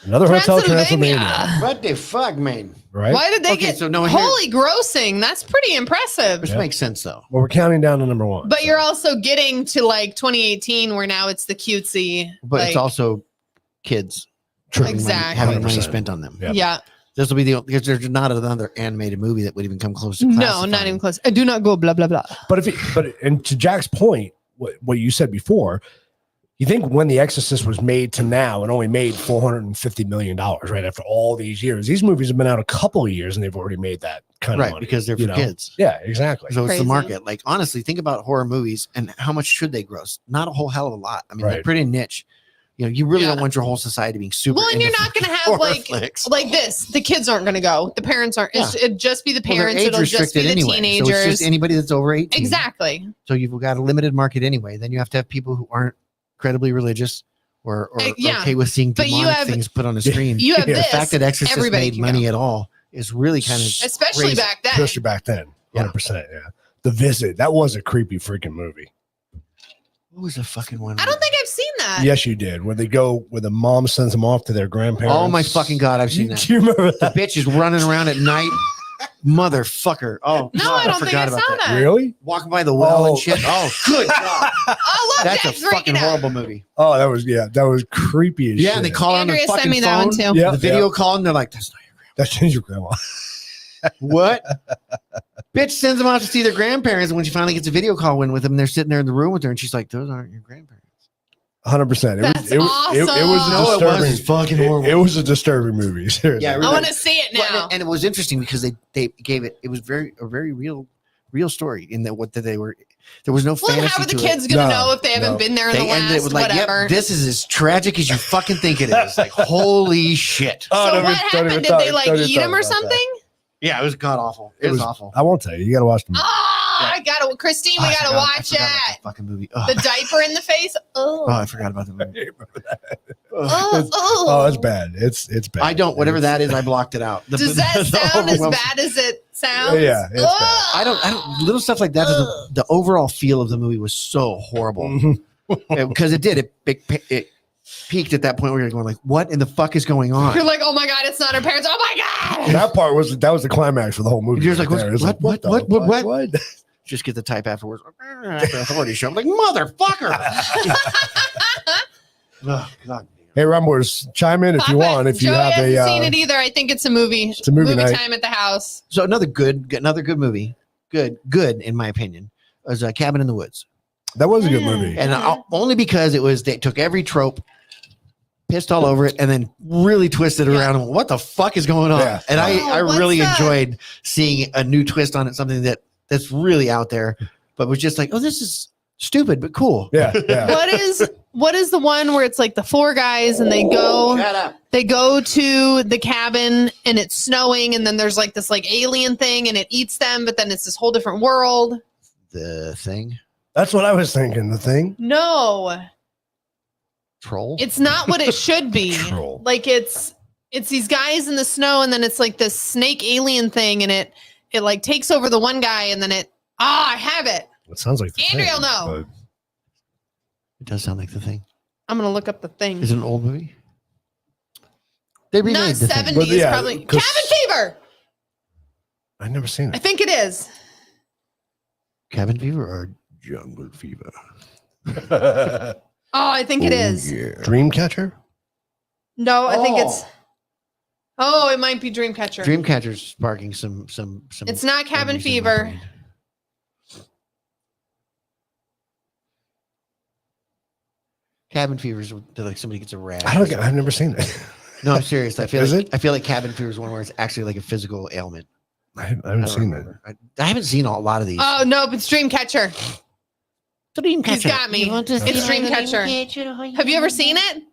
Speaker 4: Another Hotel
Speaker 1: Transylvania.
Speaker 4: Transylvania,
Speaker 3: What the fuck, man?
Speaker 4: right?
Speaker 1: Why did they
Speaker 3: Okay,
Speaker 1: get
Speaker 3: so no, here-
Speaker 1: holy grossing? That's pretty impressive.
Speaker 3: Which
Speaker 4: Yeah.
Speaker 3: makes sense though.
Speaker 4: Well, we're counting down to number 1.
Speaker 1: But
Speaker 4: so-
Speaker 1: you're also getting to like 2018 where now it's the cutesy.
Speaker 3: But
Speaker 1: like,
Speaker 3: it's also kids
Speaker 4: True.
Speaker 3: having money-
Speaker 1: Exactly.
Speaker 3: having money
Speaker 4: 100%.
Speaker 3: spent on them.
Speaker 4: Yeah.
Speaker 1: yeah.
Speaker 3: This will be the because there's not another animated movie that would even come close to
Speaker 1: No,
Speaker 3: classifying.
Speaker 1: not even close. I do not go blah blah blah.
Speaker 4: And to Jack's point, what you said before, you think when The Exorcist was made to now, it only made $450 million, right? After all these years, these movies have been out a couple of years and they've already made that kind of
Speaker 3: Right,
Speaker 4: money.
Speaker 3: because they're
Speaker 4: you
Speaker 3: for
Speaker 4: know?
Speaker 3: kids.
Speaker 4: Yeah, exactly.
Speaker 3: So it's
Speaker 1: Crazy.
Speaker 3: the market. Like honestly, think about horror movies and how much should they gross? Not a whole hell of a lot. I mean, they're
Speaker 4: Right.
Speaker 3: pretty niche. You know, you really
Speaker 1: Yeah.
Speaker 3: don't want your whole society being super.
Speaker 1: Well, and
Speaker 3: into
Speaker 1: you're not going to have
Speaker 3: horror
Speaker 1: like
Speaker 3: flicks.
Speaker 1: this. The kids aren't going to go. The parents aren't. It'd just be the
Speaker 3: Well, they're
Speaker 1: parents.
Speaker 3: age
Speaker 1: It'll just be
Speaker 3: restricted
Speaker 1: the
Speaker 3: anyway.
Speaker 1: teenagers.
Speaker 3: So it's just anybody that's over 18.
Speaker 1: Exactly.
Speaker 3: So you've got a limited market anyway. Then you have to have people who aren't incredibly religious or
Speaker 1: Yeah.
Speaker 3: okay with seeing
Speaker 1: But you
Speaker 3: demonic
Speaker 1: have-
Speaker 3: things put on the screen.
Speaker 1: You have
Speaker 4: Yeah.
Speaker 3: The
Speaker 1: this.
Speaker 3: fact that Exorcist
Speaker 1: everybody
Speaker 3: made
Speaker 1: can
Speaker 3: money
Speaker 1: go.
Speaker 3: at all is really kind of
Speaker 1: Especially
Speaker 3: crazy.
Speaker 1: back then.
Speaker 4: Especially back then. 100%. Yeah. The Visit. That was a creepy freaking movie.
Speaker 3: What was the fucking one?
Speaker 1: I don't think I've seen that.
Speaker 4: Yes, you did. Where they go, where the mom sends them off to their grandparents.
Speaker 3: Oh my fucking god, I've seen that.
Speaker 4: Do you remember
Speaker 3: The
Speaker 4: that?
Speaker 3: bitch is running around at night. Motherfucker. Oh,
Speaker 1: No,
Speaker 3: God,
Speaker 1: I don't think I
Speaker 3: forgot
Speaker 1: saw
Speaker 3: about
Speaker 1: that.
Speaker 4: Really?
Speaker 3: Walking by the well
Speaker 4: Oh.
Speaker 3: and shit. Oh, good God.
Speaker 1: Oh, look,
Speaker 3: That's a
Speaker 1: Jack's
Speaker 3: fucking
Speaker 1: freaking out.
Speaker 3: horrible movie.
Speaker 4: Oh, that was creepy as
Speaker 3: Yeah,
Speaker 4: shit.
Speaker 3: and they call on their
Speaker 1: Andrea
Speaker 3: fucking
Speaker 1: sent me that
Speaker 3: phone.
Speaker 1: one too.
Speaker 4: Yeah,
Speaker 3: The video call, and they're like, that's not your
Speaker 4: That's your grandma.
Speaker 3: What? Bitch sends them out to see their grandparents, and when she finally gets a video call in with them, they're sitting there in the room with her, and she's like, "Those aren't your grandparents."
Speaker 4: 100%.
Speaker 1: That's
Speaker 4: it was
Speaker 1: awesome.
Speaker 4: a
Speaker 3: No, it was.
Speaker 4: disturbing.
Speaker 3: It's fucking horrible.
Speaker 4: It was a disturbing movie. Seriously.
Speaker 3: Yeah,
Speaker 1: I
Speaker 3: really.
Speaker 1: want to see it
Speaker 3: Well,
Speaker 1: now.
Speaker 3: and it was interesting because they gave it. It was a very real story in that what that they were. There was no
Speaker 1: Well,
Speaker 3: fantasy.
Speaker 1: how are the
Speaker 3: to
Speaker 1: kids
Speaker 3: it.
Speaker 1: going to
Speaker 4: No,
Speaker 1: know if they haven't
Speaker 4: no.
Speaker 1: been there in
Speaker 3: They
Speaker 1: the
Speaker 3: ended it
Speaker 1: last
Speaker 3: with like,
Speaker 1: whatever?
Speaker 3: "Yep, this is as tragic as you fucking think it is." Like, holy shit.
Speaker 4: Oh,
Speaker 1: So
Speaker 4: don't
Speaker 1: what
Speaker 4: even- don't even
Speaker 1: happened? Did
Speaker 4: talk-
Speaker 1: they like
Speaker 4: don't even
Speaker 1: eat
Speaker 4: talk
Speaker 1: him or
Speaker 4: about that.
Speaker 1: something?
Speaker 3: Yeah, it was god awful. It was awful.
Speaker 4: I won't tell you. You got to watch the movie.
Speaker 1: Oh, I gotta, Christine, we
Speaker 3: Oh, I
Speaker 1: gotta
Speaker 3: forgot- I
Speaker 1: watch
Speaker 3: forgot about
Speaker 1: it.
Speaker 3: that fucking movie. Oh,
Speaker 1: The diaper in the face.
Speaker 3: oh,
Speaker 1: Oh,
Speaker 3: I forgot about the movie.
Speaker 4: Oh, it's bad. It's bad.
Speaker 3: I don't. Whatever
Speaker 4: It's-
Speaker 3: that is, I blocked it out. The-
Speaker 1: Does that
Speaker 3: the
Speaker 1: sound as
Speaker 3: overwhelm-
Speaker 1: bad as it sounds?
Speaker 4: Yeah, it's bad.
Speaker 1: Ugh.
Speaker 3: I don't. Little stuff like that. The overall feel of the movie was so horrible
Speaker 4: Mhm.
Speaker 3: because it did. It peaked at that point where you're going like, "What in the fuck is going on?"
Speaker 1: You're like, oh my god, it's not her parents. Oh my god.
Speaker 4: That part was the climax for the whole movie.
Speaker 3: You're just like,
Speaker 4: right there. It's
Speaker 3: what,
Speaker 4: the
Speaker 3: what,
Speaker 4: fuck?
Speaker 3: what? Just get the type afterwards. After authority show, I'm like, motherfucker. Oh, God.
Speaker 4: Hey, Rumblers, chime in if you
Speaker 1: Pop it.
Speaker 4: want. If you
Speaker 1: Joey
Speaker 4: have
Speaker 1: hasn't
Speaker 4: a,
Speaker 1: seen it either. I think it's a movie.
Speaker 4: it's a movie night.
Speaker 1: time at the house.
Speaker 3: So another good movie. Good in my opinion, was Cabin in the Woods,
Speaker 4: that was a good movie.
Speaker 3: and only because they took every trope, pissed all over it, and then really twisted it around. And what the fuck is going on?
Speaker 4: Yeah.
Speaker 3: And I
Speaker 1: what's
Speaker 3: really
Speaker 1: that?
Speaker 3: enjoyed seeing a new twist on it, something that's really out there, but was just like, oh, this is stupid but cool.
Speaker 4: Yeah, yeah.
Speaker 1: What is the one where it's like the four guys and they go
Speaker 3: Shut up.
Speaker 1: to the cabin and it's snowing and then there's like this like alien thing and it eats them, but then it's this whole different world.
Speaker 3: The Thing,
Speaker 4: That's what I was thinking. The Thing.
Speaker 1: No,
Speaker 3: Troll.
Speaker 1: it's not what it should be.
Speaker 4: Troll.
Speaker 1: Like it's these guys in the snow and then it's like this snake alien thing and it like takes over the one guy and then I have it.
Speaker 4: It sounds like the
Speaker 1: Andrea
Speaker 4: Thing,
Speaker 1: will know.
Speaker 3: It does sound like The Thing.
Speaker 1: I'm gonna look up the thing.
Speaker 3: Is it an old movie? They remade
Speaker 1: Not
Speaker 3: The Thing.
Speaker 1: 70s,
Speaker 4: But yeah,
Speaker 1: probably.
Speaker 4: 'cause-
Speaker 1: Cabin Fever.
Speaker 4: I've never seen
Speaker 1: I
Speaker 4: it.
Speaker 1: think it is.
Speaker 3: Cabin fever or jungle fever?
Speaker 1: Oh, I think it is.
Speaker 3: Yeah.
Speaker 4: Dreamcatcher?
Speaker 1: No, I think it's. Oh, it might be Dreamcatcher.
Speaker 3: Dreamcatcher's sparking some.
Speaker 1: It's not Cabin
Speaker 3: memories in my
Speaker 1: Fever.
Speaker 3: brain. Cabin fever is like somebody gets a rash.
Speaker 4: I've never seen it.
Speaker 3: No, I'm serious. I feel
Speaker 4: Is
Speaker 3: like
Speaker 4: it?
Speaker 3: I feel like cabin fever is one where it's actually like a physical ailment.
Speaker 4: I haven't
Speaker 3: I don't
Speaker 4: seen it.
Speaker 3: remember. I haven't seen a lot of these.
Speaker 1: Oh no, but it's Dreamcatcher.
Speaker 5: Dreamcatcher.
Speaker 1: He's got me.
Speaker 5: You want to
Speaker 1: It's
Speaker 5: see my
Speaker 1: Dreamcatcher. Have you ever seen it?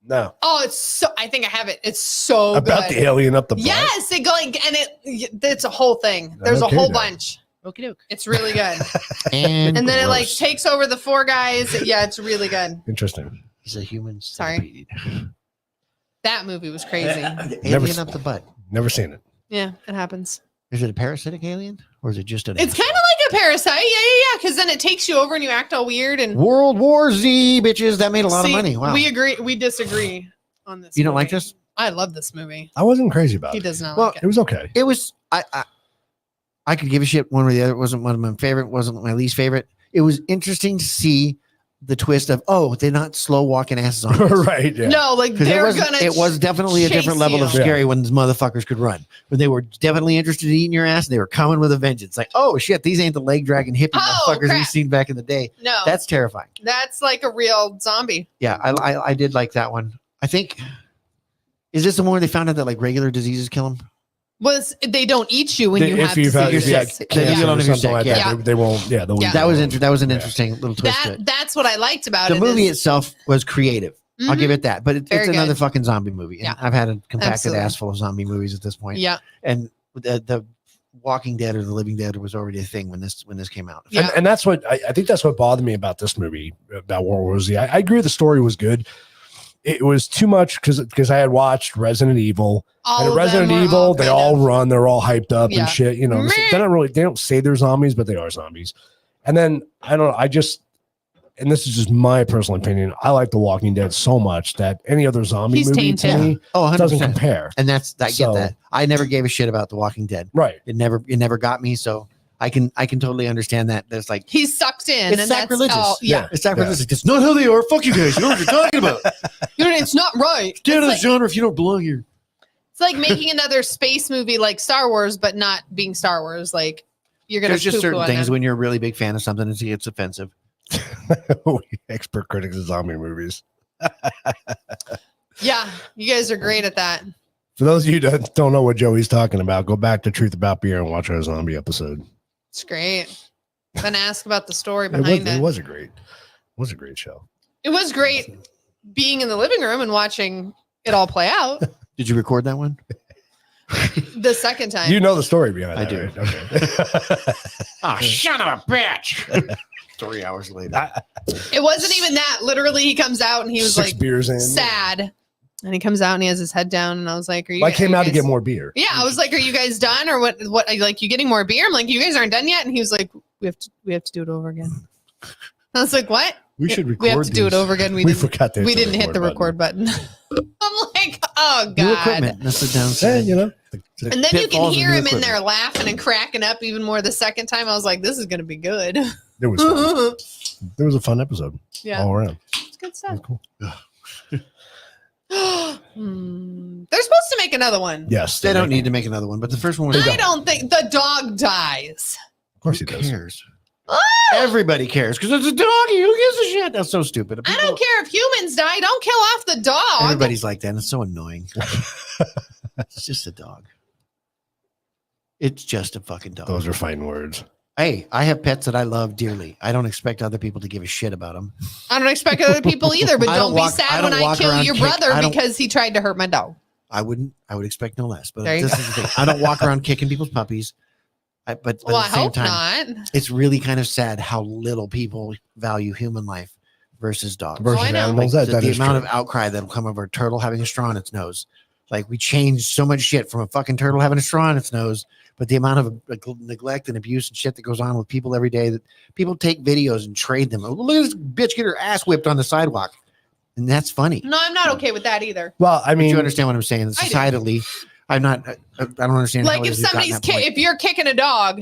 Speaker 4: No.
Speaker 1: Oh, it's so. I think I have it. It's so
Speaker 4: About
Speaker 1: good.
Speaker 4: the alien up the butt?
Speaker 1: Yes, it going and it's a whole thing. There's
Speaker 4: Okay,
Speaker 1: a whole
Speaker 4: then.
Speaker 1: bunch.
Speaker 3: Okie doke.
Speaker 1: It's really good.
Speaker 5: And,
Speaker 1: And then it like
Speaker 5: gross.
Speaker 1: takes over the four guys. Yeah, it's really good.
Speaker 4: Interesting.
Speaker 3: He's a human.
Speaker 1: Sorry. That movie was crazy.
Speaker 3: Never
Speaker 4: Never
Speaker 3: alien up the butt.
Speaker 4: Never seen it.
Speaker 1: Yeah, it happens.
Speaker 3: Is it a parasitic alien or is it just an?
Speaker 1: It's kind of like a parasite. Yeah. Because then it takes you over and you act all weird and
Speaker 3: World War Z, bitches. That made a lot
Speaker 1: See,
Speaker 3: of money. Wow.
Speaker 1: We agree. We disagree on this.
Speaker 3: You don't
Speaker 1: movie.
Speaker 3: like this?
Speaker 1: I love this movie.
Speaker 4: I wasn't crazy about
Speaker 1: He
Speaker 4: it.
Speaker 1: does not
Speaker 3: Well,
Speaker 1: like
Speaker 4: It
Speaker 1: it.
Speaker 4: was okay.
Speaker 3: It was. I could give a shit one or the other. It wasn't one of my favorite. Wasn't my least favorite. It was interesting to see the twist of they're not slow walking asses on.
Speaker 4: Right. Yeah.
Speaker 1: No, like
Speaker 3: Because
Speaker 1: they're gonna.
Speaker 3: it was definitely a
Speaker 1: chase
Speaker 3: different level of
Speaker 1: you.
Speaker 4: Yeah.
Speaker 3: scary when these motherfuckers could run. When they were definitely interested in eating your ass, and they were coming with a vengeance. Like, oh shit, these ain't the leg dragging hippie
Speaker 1: Oh,
Speaker 3: motherfuckers
Speaker 1: crap.
Speaker 3: we've seen back in the day.
Speaker 1: No,
Speaker 3: That's terrifying.
Speaker 1: that's like a real zombie.
Speaker 3: Yeah, I did like that one. I think is this the one where they found out that like regular diseases kill them?
Speaker 1: Was they don't eat you when you have
Speaker 4: if had
Speaker 1: diseases.
Speaker 3: sick.
Speaker 4: cancer
Speaker 3: Yeah.
Speaker 4: or something like that,
Speaker 1: Yeah.
Speaker 4: they won't. Yeah, they'll
Speaker 1: Yeah.
Speaker 4: eat
Speaker 3: That was
Speaker 4: you.
Speaker 3: that was an
Speaker 4: Yeah.
Speaker 3: interesting little twist to it.
Speaker 1: That's what I liked about
Speaker 3: The
Speaker 1: it.
Speaker 3: movie
Speaker 1: is-
Speaker 3: itself was creative. I'll
Speaker 1: Mhm.
Speaker 3: give it that. But
Speaker 1: Very
Speaker 3: it's another
Speaker 1: good.
Speaker 3: fucking zombie movie. And
Speaker 1: Yeah.
Speaker 3: I've had a compacted
Speaker 1: Absolutely.
Speaker 3: ass full of zombie movies at this point.
Speaker 1: Yeah,
Speaker 3: And the Walking Dead or the Living Dead was already a thing when this came out.
Speaker 1: Yeah.
Speaker 4: And that's what I think that's what bothered me about this movie, about World War Z. I agree the story was good. It was too much because I had watched Resident Evil.
Speaker 1: all
Speaker 4: And
Speaker 1: of
Speaker 4: in Resident
Speaker 1: them were
Speaker 4: Evil, they
Speaker 1: kind
Speaker 4: all
Speaker 1: of-
Speaker 4: run, they're all hyped up
Speaker 1: Yeah.
Speaker 4: and shit. You know,
Speaker 1: Meh.
Speaker 4: they don't say they're zombies, but they are zombies. And then I don't know, and this is just my personal opinion, I like The Walking Dead so much that any other zombie
Speaker 1: He's
Speaker 4: movie to
Speaker 1: tainted.
Speaker 4: me
Speaker 3: Oh, 100%.
Speaker 4: doesn't compare.
Speaker 3: And I get
Speaker 4: So-
Speaker 3: that. I never gave a shit about The Walking Dead.
Speaker 4: Right.
Speaker 3: It never got me. So I can totally understand that. There's like
Speaker 1: He's sucked in.
Speaker 3: It's
Speaker 1: and
Speaker 3: sacrilegious.
Speaker 1: That's all, yeah.
Speaker 3: it's sacrilegious. It's not how they are. Fuck you guys. You know what you're talking about.
Speaker 1: It's not right.
Speaker 3: Get out of the
Speaker 1: It's
Speaker 3: genre if you don't belong here.
Speaker 1: like making another space movie like Star Wars, but not being Star Wars. Like you're gonna.
Speaker 3: There's just
Speaker 1: poo-poo
Speaker 3: certain
Speaker 1: on
Speaker 3: things
Speaker 1: them.
Speaker 3: when you're a really big fan of something, it's offensive.
Speaker 4: Expert critics of zombie movies.
Speaker 1: Yeah, you guys are great at that.
Speaker 4: For those of you that don't know what Joey's talking about, go back to Truth About Beer and watch our zombie episode.
Speaker 1: It's great. Then ask about the story
Speaker 4: It
Speaker 1: behind it.
Speaker 4: was a great show.
Speaker 1: It was great being in the living room and watching it all play out
Speaker 3: Did you record that one?
Speaker 1: the second time.
Speaker 4: You know the story behind
Speaker 3: I
Speaker 4: that,
Speaker 3: do.
Speaker 4: right? Okay.
Speaker 5: Oh, son of a bitch.
Speaker 3: 3 hours later.
Speaker 1: It wasn't even that. Literally, he comes out and he was
Speaker 4: 6
Speaker 1: like
Speaker 4: beers in.
Speaker 1: sad. And he comes out and he has his head down. And I was like, "Are you?"
Speaker 4: I came
Speaker 1: are
Speaker 4: out to
Speaker 1: you
Speaker 4: get
Speaker 1: guys-
Speaker 4: more beer.
Speaker 1: Yeah, I was like, "Are you guys done or what? What? Like, you getting more beer?" I'm like, "You guys aren't done yet." And he was like, "We have to do it over again." I was like, "What?
Speaker 4: We should record
Speaker 1: We have to do it
Speaker 4: these.
Speaker 1: over again."
Speaker 4: We forgot that
Speaker 1: We didn't hit the record button. I'm like, "Oh
Speaker 3: New
Speaker 1: god."
Speaker 3: equipment. That's the
Speaker 4: Yeah,
Speaker 3: downside.
Speaker 4: you know.
Speaker 3: The
Speaker 1: And then you can
Speaker 3: pitfalls of
Speaker 1: hear
Speaker 3: new
Speaker 1: him in
Speaker 3: equipment.
Speaker 1: there laughing and cracking up even more the second time. I was like, "This is gonna be good."
Speaker 4: It was fun. It was a fun episode
Speaker 1: Yeah,
Speaker 4: all around.
Speaker 1: it's good
Speaker 4: It was
Speaker 1: stuff.
Speaker 4: cool.
Speaker 1: They're supposed to make another one.
Speaker 4: Yes.
Speaker 3: They don't need to make another one, but the first one was
Speaker 1: I don't think the dog dies.
Speaker 4: Of course
Speaker 3: Who
Speaker 4: he does.
Speaker 3: cares? Everybody cares because it's a doggy. Who gives a shit? That's so stupid.
Speaker 1: I don't care if humans die. Don't kill off the dog.
Speaker 3: Everybody's like that. And it's so annoying. It's just a dog. It's just a fucking dog.
Speaker 4: Those are fine words.
Speaker 3: Hey, I have pets that I love dearly. I don't expect other people to give a shit about them.
Speaker 1: I don't expect other people either, but
Speaker 3: I
Speaker 1: don't
Speaker 3: don't
Speaker 1: be
Speaker 3: walk- I
Speaker 1: sad
Speaker 3: don't
Speaker 1: when I
Speaker 3: walk
Speaker 1: kill
Speaker 3: around
Speaker 1: your
Speaker 3: kick-
Speaker 1: brother
Speaker 3: I don't-
Speaker 1: because he tried to hurt my dog.
Speaker 3: I would expect no less. But
Speaker 1: There you
Speaker 3: this is the thing. I don't walk around kicking people's puppies. But
Speaker 1: Well, I
Speaker 3: at the same
Speaker 1: hope
Speaker 3: time,
Speaker 1: not.
Speaker 3: it's really kind of sad how little people value human life versus dogs.
Speaker 4: Versus
Speaker 1: I know.
Speaker 4: animals.
Speaker 3: Like,
Speaker 4: That
Speaker 3: the
Speaker 4: is
Speaker 3: amount
Speaker 4: true.
Speaker 3: of outcry that'll come over a turtle having a straw in its nose. Like we changed so much shit from a fucking turtle having a straw in its nose, but the amount of neglect and abuse and shit that goes on with people every day that people take videos and trade them. Oh, look at this bitch get her ass whipped on the sidewalk. And that's funny.
Speaker 1: No, I'm not okay with that either.
Speaker 4: Well, I
Speaker 3: But
Speaker 4: mean,
Speaker 3: you understand what I'm saying?
Speaker 1: I do.
Speaker 3: Societally, I'm not. I don't understand. how
Speaker 1: Like
Speaker 3: it
Speaker 1: if
Speaker 3: is we've gotten
Speaker 1: somebody's
Speaker 3: that point.
Speaker 1: if you're kicking a dog,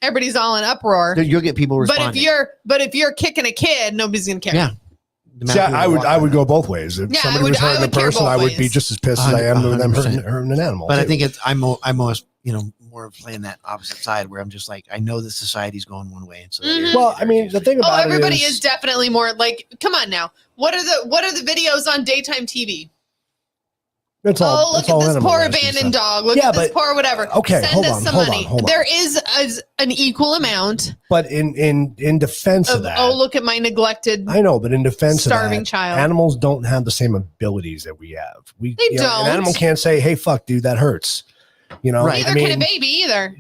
Speaker 1: everybody's all in uproar.
Speaker 3: You'll get people
Speaker 1: But
Speaker 3: responding.
Speaker 1: if you're kicking a kid, nobody's gonna care.
Speaker 3: Yeah. The
Speaker 4: See,
Speaker 3: amount of people
Speaker 4: I would
Speaker 3: walk
Speaker 4: go both ways. If
Speaker 1: Yeah,
Speaker 4: somebody
Speaker 1: I
Speaker 4: was hurting a
Speaker 1: would care
Speaker 4: person,
Speaker 1: both
Speaker 4: I would be
Speaker 1: ways.
Speaker 4: just as pissed as I am with them
Speaker 3: 100%.
Speaker 4: hurting an animal.
Speaker 3: But I
Speaker 4: too.
Speaker 3: think I'm almost more of playing that opposite side where I'm just like I know that society's going one way, and so that
Speaker 1: Mhm.
Speaker 4: well, I mean, the thing
Speaker 1: Oh,
Speaker 4: about
Speaker 1: everybody
Speaker 4: it
Speaker 1: is definitely more like. Come on now. What are the videos on daytime TV?
Speaker 4: it's all,
Speaker 1: Oh,
Speaker 4: it's
Speaker 1: look
Speaker 4: all
Speaker 1: at this
Speaker 4: animal
Speaker 1: poor
Speaker 4: rescue
Speaker 1: abandoned
Speaker 4: stuff.
Speaker 1: dog. Look
Speaker 4: Yeah,
Speaker 1: at this
Speaker 4: but-
Speaker 1: poor whatever.
Speaker 4: okay,
Speaker 1: Send
Speaker 4: hold
Speaker 1: us
Speaker 4: on,
Speaker 1: some
Speaker 4: hold on,
Speaker 1: money.
Speaker 4: hold on.
Speaker 1: There is an equal amount
Speaker 4: But in defense of
Speaker 1: of
Speaker 4: that,
Speaker 1: look at my neglected
Speaker 4: I know, but in defense
Speaker 1: starving
Speaker 4: of that,
Speaker 1: child.
Speaker 4: animals don't have the same abilities that we have.
Speaker 1: They
Speaker 4: An
Speaker 1: don't.
Speaker 4: animal can't say, "Hey, fuck, dude, that hurts." You know,
Speaker 3: Right.
Speaker 1: Neither
Speaker 4: I
Speaker 1: can a
Speaker 4: mean,
Speaker 1: baby either.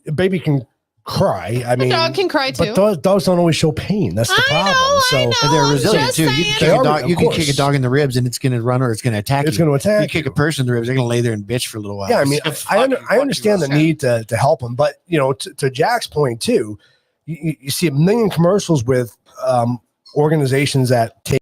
Speaker 4: a baby can cry. I
Speaker 1: A
Speaker 4: mean,
Speaker 1: dog can cry too.
Speaker 4: but dogs don't always show pain. That's the
Speaker 1: I
Speaker 4: problem.
Speaker 1: know,
Speaker 4: so
Speaker 1: I know.
Speaker 3: And they're
Speaker 1: I'm
Speaker 3: resilient
Speaker 1: just
Speaker 3: too. You
Speaker 1: saying.
Speaker 3: can kick
Speaker 4: They
Speaker 3: a
Speaker 4: are,
Speaker 3: dog.
Speaker 4: of
Speaker 3: You can kick a
Speaker 4: course.
Speaker 3: dog in the ribs, and it's going to run or it's going to attack
Speaker 4: it's
Speaker 3: you.
Speaker 4: going to attack.
Speaker 3: You kick a person in the ribs, they're going to lay there and bitch for a little while.
Speaker 4: Yeah, I mean,
Speaker 3: It's
Speaker 4: I
Speaker 3: fucking
Speaker 4: understand the
Speaker 3: fucking
Speaker 4: need to help them, but to Jack's point too, you see a million commercials with organizations that take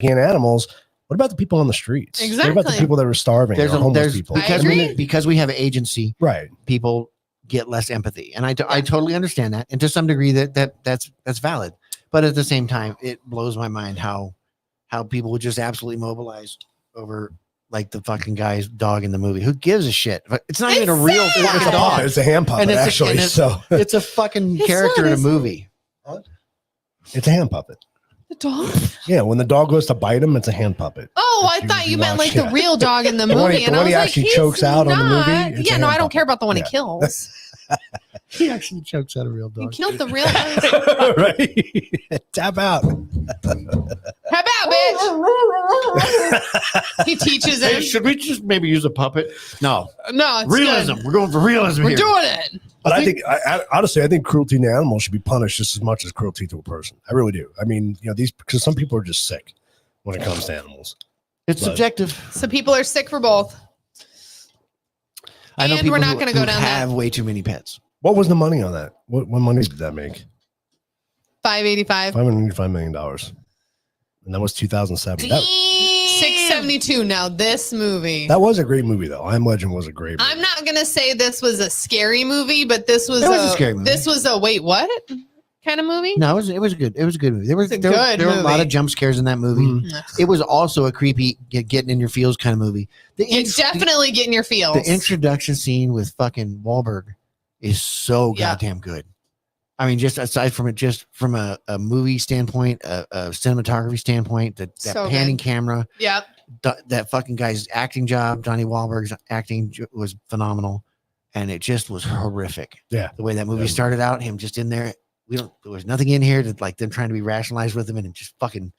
Speaker 4: in animals. What about the people on the streets? What about the
Speaker 1: Exactly.
Speaker 4: people that are starving or homeless people?
Speaker 3: because
Speaker 1: I agree.
Speaker 3: because we have agency,
Speaker 4: Right.
Speaker 3: people get less empathy, and I totally understand that, and to some degree that's valid. But at the same time, it blows my mind how people would just absolutely mobilize over like the fucking guy's dog in the movie. Who gives a shit? It's not even a real
Speaker 1: It's sad.
Speaker 3: fucking
Speaker 4: It's a
Speaker 3: dog.
Speaker 4: puppet. It's a hand puppet,
Speaker 3: And it's a-
Speaker 4: actually.
Speaker 3: and it's-
Speaker 4: So
Speaker 3: It's a fucking
Speaker 1: It's
Speaker 3: character
Speaker 1: not,
Speaker 3: in a
Speaker 1: it's-
Speaker 3: movie.
Speaker 4: it's a hand puppet.
Speaker 1: The dog?
Speaker 4: Yeah, when the dog goes to bite him, it's a hand puppet.
Speaker 1: Oh,
Speaker 4: If
Speaker 1: I thought you meant
Speaker 4: watch,
Speaker 1: like
Speaker 4: yeah.
Speaker 1: the real dog in the
Speaker 4: The
Speaker 1: movie.
Speaker 4: one he-
Speaker 1: and
Speaker 4: the
Speaker 1: I
Speaker 4: one
Speaker 1: was
Speaker 4: he
Speaker 1: like,
Speaker 4: actually
Speaker 1: he's
Speaker 4: chokes out on the
Speaker 1: not.
Speaker 4: movie, it's a
Speaker 1: Yeah, no,
Speaker 4: hand
Speaker 1: I don't
Speaker 4: puppet.
Speaker 1: care about the one
Speaker 4: Yeah.
Speaker 1: he kills.
Speaker 3: He actually chokes out a real
Speaker 1: He
Speaker 3: dog.
Speaker 1: killed the real dog.
Speaker 4: Right? Tap out.
Speaker 1: How about, bitch? He teaches him.
Speaker 3: should we just maybe use a puppet? No,
Speaker 1: No, it's
Speaker 3: realism.
Speaker 1: good.
Speaker 3: We're going for realism
Speaker 1: We're
Speaker 3: here.
Speaker 1: doing it.
Speaker 4: But I think, honestly, I think cruelty to animals should be punished just as much as cruelty to a person. I really do. I mean, because some people are just sick when it comes to animals.
Speaker 3: It's
Speaker 4: But-
Speaker 3: subjective.
Speaker 1: So people are sick for both.
Speaker 3: I know
Speaker 1: And
Speaker 3: people
Speaker 1: we're not
Speaker 3: who-
Speaker 1: gonna go
Speaker 3: who
Speaker 1: down that.
Speaker 3: have way too many pets.
Speaker 4: What was the money on that? What money did that make?
Speaker 1: 585.
Speaker 4: $585 million. And that was 2007.
Speaker 1: 672. Now this movie.
Speaker 4: That was a great movie, though. I Am Legend was a great movie.
Speaker 1: I'm not gonna say this was a scary movie, but this was,
Speaker 3: It was a scary movie.
Speaker 1: This was a wait, what kind of movie?
Speaker 3: No, it was a good movie. There were
Speaker 1: It's a
Speaker 3: there
Speaker 1: good
Speaker 3: were a lot
Speaker 1: movie.
Speaker 3: of jump scares in that movie.
Speaker 4: Mhm.
Speaker 3: It was also a creepy getting in your feels kind of movie.
Speaker 1: It's definitely getting your feels.
Speaker 3: the introduction scene with fucking Wahlberg is so
Speaker 1: Yeah.
Speaker 3: goddamn good. I mean, just aside from it, just from a movie standpoint, a cinematography standpoint, that
Speaker 1: So
Speaker 3: panning
Speaker 1: good.
Speaker 3: camera,
Speaker 1: Yep.
Speaker 3: that fucking guy's acting job, Johnny Wahlberg's acting was phenomenal, and it just was horrific.
Speaker 4: Yeah.
Speaker 3: The way that movie
Speaker 4: Yeah.
Speaker 3: started out, him just in there, there was nothing in here to like them trying to be rationalized with him, and it just fucking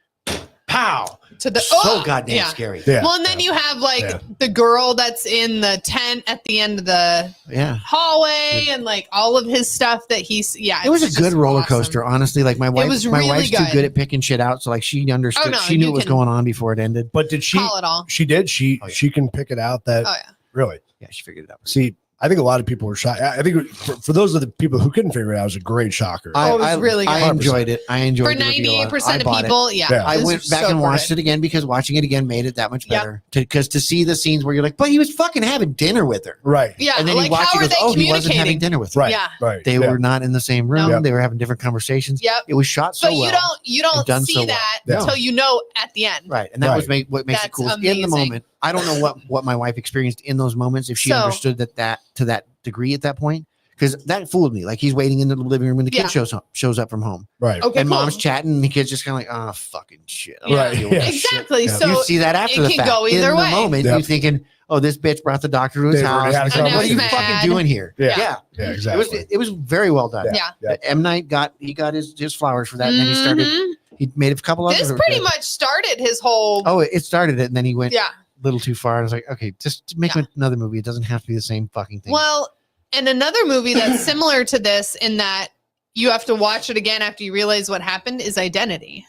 Speaker 3: pow,
Speaker 1: To the
Speaker 3: so goddamn
Speaker 1: yeah.
Speaker 3: scary.
Speaker 4: Yeah.
Speaker 1: Well, and then you have like
Speaker 4: Yeah.
Speaker 1: the girl that's in the tent at the end of the
Speaker 3: Yeah.
Speaker 1: hallway, and like all of his stuff that he's
Speaker 3: It was a
Speaker 1: it's
Speaker 3: good
Speaker 1: just
Speaker 3: roller
Speaker 1: awesome.
Speaker 3: coaster, honestly. Like my wife,
Speaker 1: was
Speaker 3: my
Speaker 1: really
Speaker 3: wife's too
Speaker 1: good.
Speaker 3: good at picking shit out, so like she understood,
Speaker 1: Oh, no,
Speaker 3: she knew
Speaker 1: you
Speaker 3: what was
Speaker 1: can-
Speaker 3: going on before it ended.
Speaker 4: But did she?
Speaker 1: Call it all.
Speaker 4: She did. She
Speaker 3: Oh, yeah.
Speaker 4: she can pick it out. That
Speaker 1: Oh yeah.
Speaker 4: really.
Speaker 3: Yeah, she figured it out.
Speaker 4: See, I think a lot of people were shocked. I think for those of the people who couldn't figure it out, it was a great shocker.
Speaker 1: Oh, it was really
Speaker 3: I
Speaker 1: good.
Speaker 3: enjoyed it. I enjoyed
Speaker 1: For
Speaker 3: the reveal.
Speaker 1: 98%
Speaker 3: I
Speaker 1: of
Speaker 3: bought it.
Speaker 1: people, yeah.
Speaker 4: Yeah.
Speaker 3: I
Speaker 1: this
Speaker 3: went
Speaker 1: was
Speaker 3: back
Speaker 1: so
Speaker 3: and watched
Speaker 1: good.
Speaker 3: it again because watching it again made it that much
Speaker 1: Yep.
Speaker 3: better. Because to see the scenes where you're like, but he was fucking having dinner with her.
Speaker 4: right.
Speaker 1: Yeah,
Speaker 3: And then
Speaker 1: like
Speaker 3: you watch
Speaker 1: how
Speaker 3: it
Speaker 1: are
Speaker 3: and
Speaker 1: they
Speaker 3: goes, oh, he wasn't having
Speaker 1: communicating?
Speaker 3: dinner with her.
Speaker 4: Right.
Speaker 1: Yeah.
Speaker 4: Right.
Speaker 3: They
Speaker 4: yeah.
Speaker 3: were not in the same room.
Speaker 1: No.
Speaker 3: They were having different conversations.
Speaker 1: Yep.
Speaker 3: It was shot so
Speaker 1: But
Speaker 3: well.
Speaker 1: you don't
Speaker 3: done
Speaker 1: see
Speaker 3: so well.
Speaker 1: that
Speaker 4: Yeah.
Speaker 1: until you know at the end.
Speaker 3: Right. And that was what makes it
Speaker 1: That's
Speaker 3: cool. In the
Speaker 1: amazing.
Speaker 3: moment, I don't know what my wife experienced in those moments, if she
Speaker 1: So-
Speaker 3: understood that to that degree at that point. Because that fooled me. Like he's waiting in the living room when the kid
Speaker 1: Yeah.
Speaker 3: shows up from home.
Speaker 4: Right.
Speaker 1: Okay,
Speaker 3: And
Speaker 1: cool.
Speaker 3: mom's chatting and the kid's just kind of like, oh, fucking shit. I don't
Speaker 1: Yeah.
Speaker 3: wanna deal with
Speaker 4: Yeah.
Speaker 3: this shit."
Speaker 1: Exactly.
Speaker 4: Yeah.
Speaker 1: So
Speaker 3: You see that after
Speaker 1: it
Speaker 3: the
Speaker 1: can
Speaker 3: fact.
Speaker 1: go either
Speaker 3: in
Speaker 1: way.
Speaker 3: the moment,
Speaker 4: Yep.
Speaker 3: you're thinking, oh, this bitch brought the doctor to his
Speaker 4: They've already
Speaker 3: house.
Speaker 4: had a
Speaker 3: What are you
Speaker 1: conversation.
Speaker 3: fucking doing here?
Speaker 4: Yeah.
Speaker 3: Yeah.
Speaker 4: Yeah.
Speaker 3: It
Speaker 4: Exactly.
Speaker 3: was very well done.
Speaker 1: yeah.
Speaker 4: Yeah.
Speaker 3: M. Night got his flowers for that, and then he started.
Speaker 1: Mhm.
Speaker 3: He made a couple others.
Speaker 1: This
Speaker 3: that were
Speaker 1: pretty
Speaker 3: good.
Speaker 1: much started his whole.
Speaker 3: Oh, it started it, and then he went
Speaker 1: yeah.
Speaker 3: a little too far. And I was like, okay, just make
Speaker 1: Yeah.
Speaker 3: another movie. It doesn't have to be the same fucking thing.
Speaker 1: Well, and another movie that's similar to this in that you have to watch it again after you realize what happened is Identity.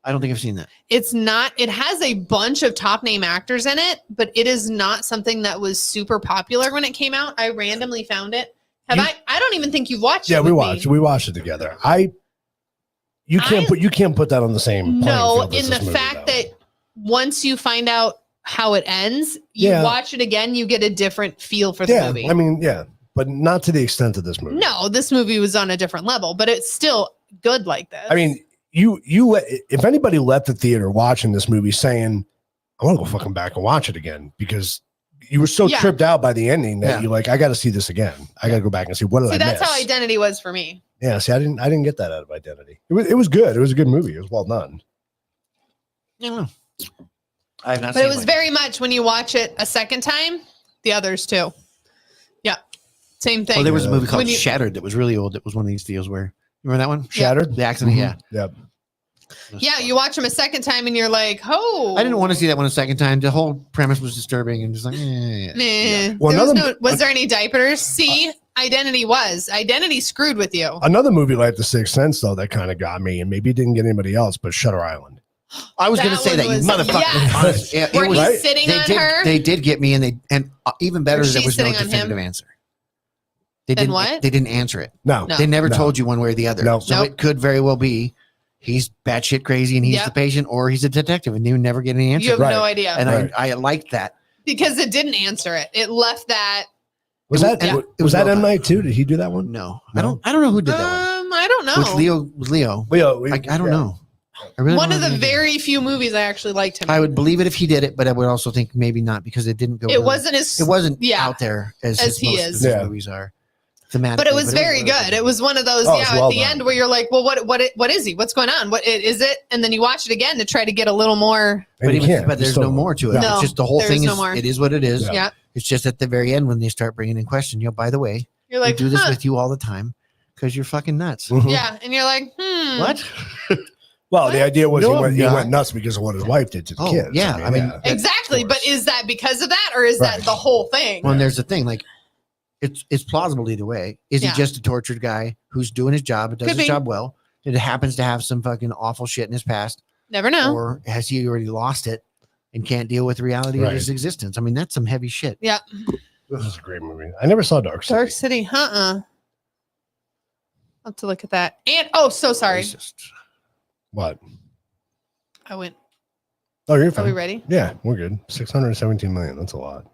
Speaker 3: I don't think I've seen that.
Speaker 1: It's not, it has a bunch of top name actors in it, but it is not something that was super popular when it came out. I randomly found it. I don't even think you've watched it.
Speaker 4: Yeah, we
Speaker 1: with
Speaker 4: watched.
Speaker 1: me.
Speaker 4: We watched it together. You can't put that on the same.
Speaker 1: No,
Speaker 4: playing field as
Speaker 1: in the
Speaker 4: this movie,
Speaker 1: fact
Speaker 4: though.
Speaker 1: that once you find out how it ends, you
Speaker 4: Yeah.
Speaker 1: watch it again, you get a different feel for the
Speaker 4: Yeah,
Speaker 1: movie.
Speaker 4: I mean, yeah, but not to the extent of this movie.
Speaker 1: No, this movie was on a different level, but it's still good like this.
Speaker 4: I mean, you if anybody left the theater watching this movie saying, I want to go fucking back and watch it again because you were so
Speaker 1: Yeah.
Speaker 4: tripped out by the ending that
Speaker 3: Yeah.
Speaker 4: you're like, I got to see this again. I got to go back and see what did
Speaker 1: see,
Speaker 4: I
Speaker 1: that's
Speaker 4: miss?
Speaker 1: how Identity was for me.
Speaker 4: Yeah, see, I didn't get that out of Identity. It was good. It was a good movie. It was well done.
Speaker 3: Yeah. I have not
Speaker 1: But
Speaker 3: seen
Speaker 1: it was very much when you watch it a second time, the others too. Yeah. Same thing.
Speaker 3: Well, there was a movie called
Speaker 1: When you-
Speaker 3: Shattered that was really old. That was one of these deals where, remember that one?
Speaker 4: Shattered.
Speaker 3: The accident,
Speaker 4: Mhm.
Speaker 3: yeah.
Speaker 4: Yep.
Speaker 1: yeah, you watch them a second time and you're like, oh.
Speaker 3: I didn't want to see that one a second time. The whole premise was disturbing and just like,
Speaker 1: Nah.
Speaker 3: yeah.
Speaker 4: Well,
Speaker 1: There was,
Speaker 4: another-
Speaker 1: was there any diapers? See, Identity screwed with you.
Speaker 4: Another movie like The Sixth Sense, though, that kind of got me, and maybe it didn't get anybody else, but Shutter Island.
Speaker 3: I was going to
Speaker 1: That
Speaker 3: say
Speaker 1: one
Speaker 3: that, you
Speaker 1: was-
Speaker 3: motherfucker.
Speaker 1: yes.
Speaker 3: Honest, yeah, it
Speaker 1: Where
Speaker 3: was-
Speaker 1: he's
Speaker 4: right?
Speaker 1: sitting on
Speaker 3: did,
Speaker 1: her.
Speaker 3: They did get me, and even better
Speaker 1: Or
Speaker 3: is there
Speaker 1: she's
Speaker 3: was no
Speaker 1: sitting on him?
Speaker 3: definitive answer. They
Speaker 1: Then
Speaker 3: didn't.
Speaker 1: what?
Speaker 3: They didn't answer it.
Speaker 4: No.
Speaker 1: No.
Speaker 3: They never
Speaker 4: No.
Speaker 3: told you one way or the other.
Speaker 4: No.
Speaker 3: So
Speaker 1: Nope.
Speaker 3: it could very well be he's batshit crazy and he's
Speaker 1: Yep.
Speaker 3: the patient, or he's a detective, and you never get any answer.
Speaker 1: You have
Speaker 4: Right.
Speaker 1: no idea.
Speaker 3: And
Speaker 4: Right.
Speaker 3: I liked that.
Speaker 1: Because it didn't answer it. It left that.
Speaker 4: Was
Speaker 3: It
Speaker 4: that
Speaker 3: was-
Speaker 1: yeah.
Speaker 3: it
Speaker 4: was
Speaker 3: was
Speaker 4: that
Speaker 3: well
Speaker 4: M
Speaker 3: done.
Speaker 4: Night too? Did he do that one?
Speaker 3: No,
Speaker 4: No?
Speaker 3: I don't know who did that one.
Speaker 1: I don't know.
Speaker 3: Was Leo?
Speaker 4: Leo,
Speaker 3: I don't know. I really
Speaker 1: One
Speaker 3: don't
Speaker 1: of
Speaker 3: know
Speaker 1: the
Speaker 3: who did it.
Speaker 1: very few movies I actually liked him.
Speaker 3: I
Speaker 1: in.
Speaker 3: would believe it if he did it, but I would also think maybe not because it didn't go.
Speaker 1: It wasn't as.
Speaker 3: It wasn't
Speaker 1: yeah.
Speaker 3: out there as
Speaker 1: As
Speaker 3: his
Speaker 1: he
Speaker 3: most
Speaker 1: is.
Speaker 3: of his
Speaker 4: Yeah.
Speaker 3: movies are. Thematically,
Speaker 1: But it was very
Speaker 3: really
Speaker 1: good. It was one of those,
Speaker 4: Oh, it's
Speaker 1: yeah,
Speaker 4: well
Speaker 1: at the
Speaker 4: done.
Speaker 1: end where you're like, well, what is he? What's going on? What is it? And then you watch it again to try to get a little more.
Speaker 3: But,
Speaker 4: you can't.
Speaker 3: but there's
Speaker 4: Still-
Speaker 3: no more to it.
Speaker 4: No.
Speaker 3: It's just the whole
Speaker 1: There's
Speaker 3: thing
Speaker 1: no
Speaker 3: is
Speaker 1: more.
Speaker 3: it is what it is.
Speaker 4: Yeah.
Speaker 1: Yeah.
Speaker 3: It's just at the very end when they start bringing in question. By the way,
Speaker 1: You're like,
Speaker 3: we do this
Speaker 1: huh.
Speaker 3: with you all the time because you're fucking nuts.
Speaker 4: Mhm.
Speaker 1: Yeah. And you're like,
Speaker 3: What?
Speaker 4: Well, the idea was
Speaker 3: No,
Speaker 4: he
Speaker 3: I'm
Speaker 4: went
Speaker 3: not.
Speaker 4: nuts because of what his wife did to the
Speaker 3: Oh,
Speaker 4: kids.
Speaker 3: yeah, I mean,
Speaker 1: Exactly.
Speaker 4: of
Speaker 1: But
Speaker 4: course.
Speaker 1: is that because of that or is that
Speaker 4: Right.
Speaker 1: the whole thing?
Speaker 3: Well, and there's the thing, like it's plausible either way. Is
Speaker 1: Yeah.
Speaker 3: he just a tortured guy who's doing his job, does
Speaker 1: Could
Speaker 3: his
Speaker 1: be.
Speaker 3: job well? It happens to have some fucking awful shit in his past,
Speaker 1: Never know.
Speaker 3: or has he already lost it and can't deal with the reality of
Speaker 4: Right.
Speaker 3: his existence? I mean, that's some heavy shit.
Speaker 1: Yeah.
Speaker 4: This is a great movie. I never saw Dark City.
Speaker 1: Dark City. I'll have to look at that. And so sorry.
Speaker 3: Racist.
Speaker 4: What?
Speaker 1: I went.
Speaker 4: Oh, you're
Speaker 1: Are
Speaker 4: fine.
Speaker 1: we ready?
Speaker 4: Yeah, we're good. 617 million. That's a lot.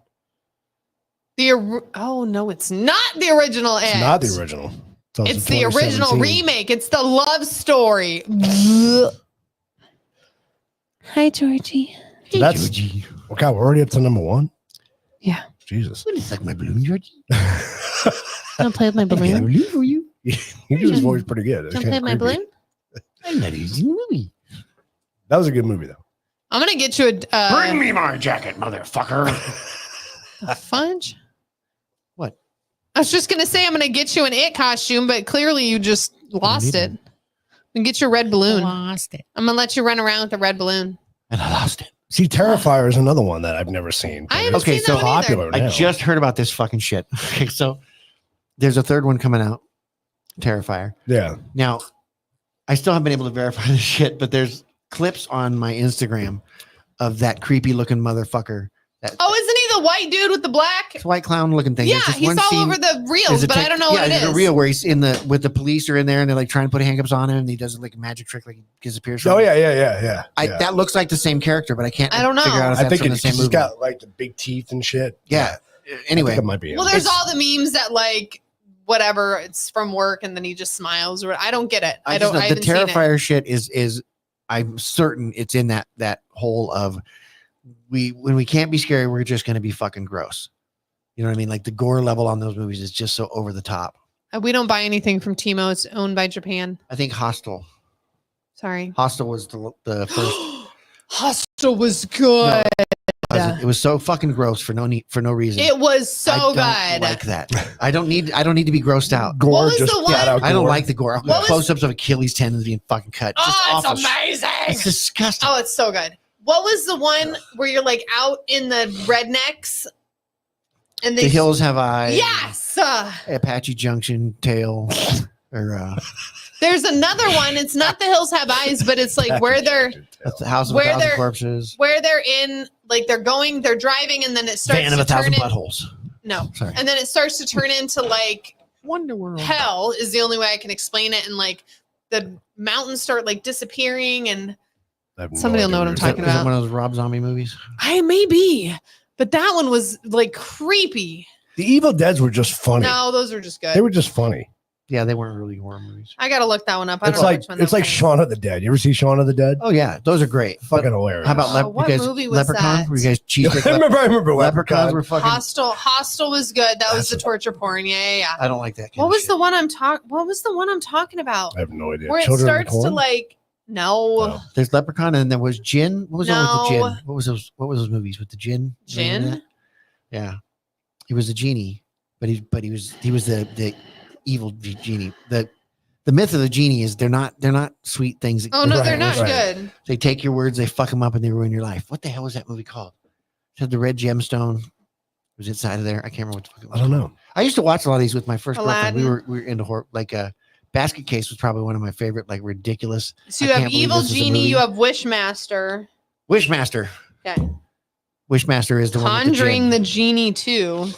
Speaker 1: Oh no, it's not the original.
Speaker 4: It's
Speaker 1: It.
Speaker 4: not the original.
Speaker 1: It's the original
Speaker 4: 2017.
Speaker 1: remake. It's the love story. Hi, Georgie.
Speaker 4: So that's
Speaker 3: Georgie.
Speaker 4: okay. We're already up to number one.
Speaker 1: Yeah.
Speaker 4: Jesus.
Speaker 3: What is like my balloon, Georgie?
Speaker 1: Want to play with my
Speaker 3: I got a balloon for you.
Speaker 4: You do his voice pretty good. It's
Speaker 1: Want to play
Speaker 4: kinda
Speaker 1: with my
Speaker 4: creepy.
Speaker 1: balloon?
Speaker 3: I'm not using the movie.
Speaker 4: That was a good movie, though.
Speaker 1: I'm gonna get you a
Speaker 5: Bring me my jacket, motherfucker.
Speaker 1: a fudge.
Speaker 3: What?
Speaker 1: I was just gonna say I'm gonna get you an It costume, but clearly you just lost
Speaker 3: need
Speaker 1: it. And get your red balloon.
Speaker 5: Lost it.
Speaker 1: I'm gonna let you run around with the red balloon.
Speaker 3: And I lost it.
Speaker 4: See, Terrifier is another one that I've never seen.
Speaker 1: I
Speaker 4: but
Speaker 1: haven't
Speaker 4: it's
Speaker 3: Okay,
Speaker 1: seen
Speaker 3: so
Speaker 1: that one either.
Speaker 4: popular now.
Speaker 3: I just heard about this fucking shit. Okay, so there's a third one coming out, Terrifier.
Speaker 4: Yeah.
Speaker 3: Now, I still haven't been able to verify this shit, but there's clips on my Instagram of that creepy looking motherfucker. That
Speaker 1: Oh, isn't he the white dude with the black?
Speaker 3: white clown looking thing.
Speaker 1: Yeah,
Speaker 3: There's this
Speaker 1: he's
Speaker 3: one
Speaker 1: all
Speaker 3: scene-
Speaker 1: over the
Speaker 3: there's
Speaker 1: reels,
Speaker 3: a
Speaker 1: but I don't know
Speaker 3: yeah,
Speaker 1: what it
Speaker 3: there's
Speaker 1: is.
Speaker 3: a reel where he's in the with the police are in there and they're like trying to put handcuffs on him and he does like a magic trick like he disappears. from
Speaker 4: Oh,
Speaker 3: him.
Speaker 4: yeah. Yeah.
Speaker 3: That looks like the same character, but I can't.
Speaker 1: I don't know.
Speaker 3: Figure out if
Speaker 4: I
Speaker 3: that's
Speaker 4: think
Speaker 3: from the
Speaker 4: it's
Speaker 3: same
Speaker 4: he's
Speaker 3: movie.
Speaker 4: got like the big teeth and shit.
Speaker 3: Yeah.
Speaker 4: I think
Speaker 3: Anyway,
Speaker 4: it might be him.
Speaker 1: Well, there's
Speaker 3: It's-
Speaker 1: all the memes that like whatever it's from work, and then he just smiles. Or I don't get it. I
Speaker 3: just
Speaker 1: don't.
Speaker 3: know
Speaker 1: I
Speaker 3: the
Speaker 1: haven't seen it.
Speaker 3: Terrifier shit is I'm certain it's in that hole of when we can't be scary, we're just gonna be fucking gross. You know what I mean? Like the gore level on those movies is just so over the top.
Speaker 1: We don't buy anything from Timo. It's owned by Japan.
Speaker 3: I think Hostel
Speaker 1: Sorry.
Speaker 3: was the first.
Speaker 1: Hostel was good.
Speaker 3: It was so fucking gross for no reason.
Speaker 1: It was so
Speaker 3: I don't
Speaker 1: good.
Speaker 3: like that. I don't need to be grossed out.
Speaker 4: Gore,
Speaker 1: What was
Speaker 4: just
Speaker 1: the one-
Speaker 4: flat out
Speaker 3: I don't
Speaker 4: gore.
Speaker 3: like the gore.
Speaker 1: What was-
Speaker 3: Close-ups of Achilles tendons being fucking cut. Just
Speaker 1: Oh,
Speaker 3: awful
Speaker 1: it's
Speaker 3: shit.
Speaker 1: amazing.
Speaker 3: It's disgusting.
Speaker 1: Oh, it's so good. What was the one where you're like out in the rednecks and they
Speaker 3: The hills have eyes.
Speaker 1: Yes.
Speaker 3: Apache Junction tail. Or
Speaker 1: There's another one. It's not the hills have eyes, but it's like where they're
Speaker 3: that's the House of
Speaker 1: Where
Speaker 3: a Thousand
Speaker 1: they're-
Speaker 3: Corpses.
Speaker 1: in like they're driving and then it starts
Speaker 3: Van of
Speaker 1: to
Speaker 3: a Thousand
Speaker 1: turn in,
Speaker 3: Buttholes.
Speaker 1: no.
Speaker 3: Sorry.
Speaker 1: And then it starts to turn into like
Speaker 3: Wonder World.
Speaker 1: hell is the only way I can explain it. And like the mountains start like disappearing and
Speaker 4: I have no
Speaker 1: Somebody will
Speaker 4: idea
Speaker 1: know what I'm
Speaker 3: Is
Speaker 1: talking
Speaker 3: that
Speaker 1: about.
Speaker 3: one of those Rob Zombie movies?
Speaker 1: I may be, but that one was like creepy.
Speaker 4: The Evil Deads were just funny.
Speaker 1: No, those were just
Speaker 4: They
Speaker 1: good.
Speaker 4: were just funny.
Speaker 3: Yeah, they weren't really horror movies.
Speaker 1: I gotta look that one up. I
Speaker 4: It's
Speaker 1: don't know
Speaker 4: like
Speaker 1: which one
Speaker 4: it's
Speaker 1: that
Speaker 4: like
Speaker 1: was.
Speaker 4: Shaun of the Dead. You ever see Shaun of the Dead?
Speaker 3: Oh yeah, those are great. But
Speaker 4: Fucking hilarious.
Speaker 3: how about
Speaker 1: Oh, what
Speaker 3: you guys?
Speaker 1: movie was
Speaker 3: Leprechaun?
Speaker 1: that?
Speaker 3: Were you guys cheesecake?
Speaker 4: I remember
Speaker 3: Leprechauns were fucking.
Speaker 1: Hostel was good. That was
Speaker 4: That's
Speaker 1: the
Speaker 4: a-
Speaker 1: torture porn. Yeah.
Speaker 3: I don't like that. Kind
Speaker 1: What
Speaker 3: of
Speaker 1: was
Speaker 3: shit.
Speaker 1: the one I'm talking about?
Speaker 4: I have no idea.
Speaker 1: Where it
Speaker 4: Children of the
Speaker 1: starts to
Speaker 4: Corn?
Speaker 1: like no.
Speaker 4: Oh.
Speaker 3: There's Leprechaun, and there was Jin. What was that with the
Speaker 1: No.
Speaker 3: Jin? What was those movies with the Jin? Remember
Speaker 1: Jin?
Speaker 3: that? Yeah, he was a genie, but he was the evil genie. The myth of the genie is they're not sweet things.
Speaker 1: Oh no, they're
Speaker 4: Right,
Speaker 1: not
Speaker 4: right.
Speaker 1: good.
Speaker 3: They take your words, they fuck them up, and they ruin your life. What the hell was that movie called? It had the red gemstone. Was inside of there? I can't remember what the fuck it was.
Speaker 4: I don't know.
Speaker 3: I used to watch a lot of these with my first girlfriend. We
Speaker 1: Aladdin.
Speaker 3: were into horror. Like Basket Case was probably one of my favorite, like ridiculous.
Speaker 1: So
Speaker 3: I
Speaker 1: you have
Speaker 3: can't believe
Speaker 1: Evil
Speaker 3: this is a
Speaker 1: Genie,
Speaker 3: movie.
Speaker 1: you have Wishmaster,
Speaker 3: Wishmaster.
Speaker 1: Okay.
Speaker 3: Wishmaster is the one.
Speaker 1: Conjuring
Speaker 3: with
Speaker 1: the Genie too.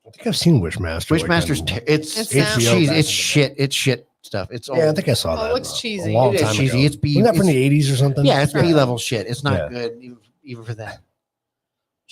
Speaker 4: I think I've seen Wishmaster.
Speaker 3: Wishmaster's. It's
Speaker 1: It
Speaker 3: it's
Speaker 1: sounds-
Speaker 3: cheese.
Speaker 4: HBO
Speaker 3: It's
Speaker 4: back
Speaker 3: shit. It's shit stuff. It's all.
Speaker 4: Yeah, I think I saw
Speaker 1: Oh,
Speaker 4: that.
Speaker 1: it looks
Speaker 4: a
Speaker 1: cheesy.
Speaker 4: long
Speaker 3: it is
Speaker 4: time
Speaker 3: cheesy.
Speaker 4: ago.
Speaker 3: It's B.
Speaker 4: Wasn't that from
Speaker 3: it's-
Speaker 4: the 80s or something?
Speaker 3: Yeah, it's
Speaker 1: Right.
Speaker 3: B level shit. It's not
Speaker 4: Yeah.
Speaker 3: good even for that.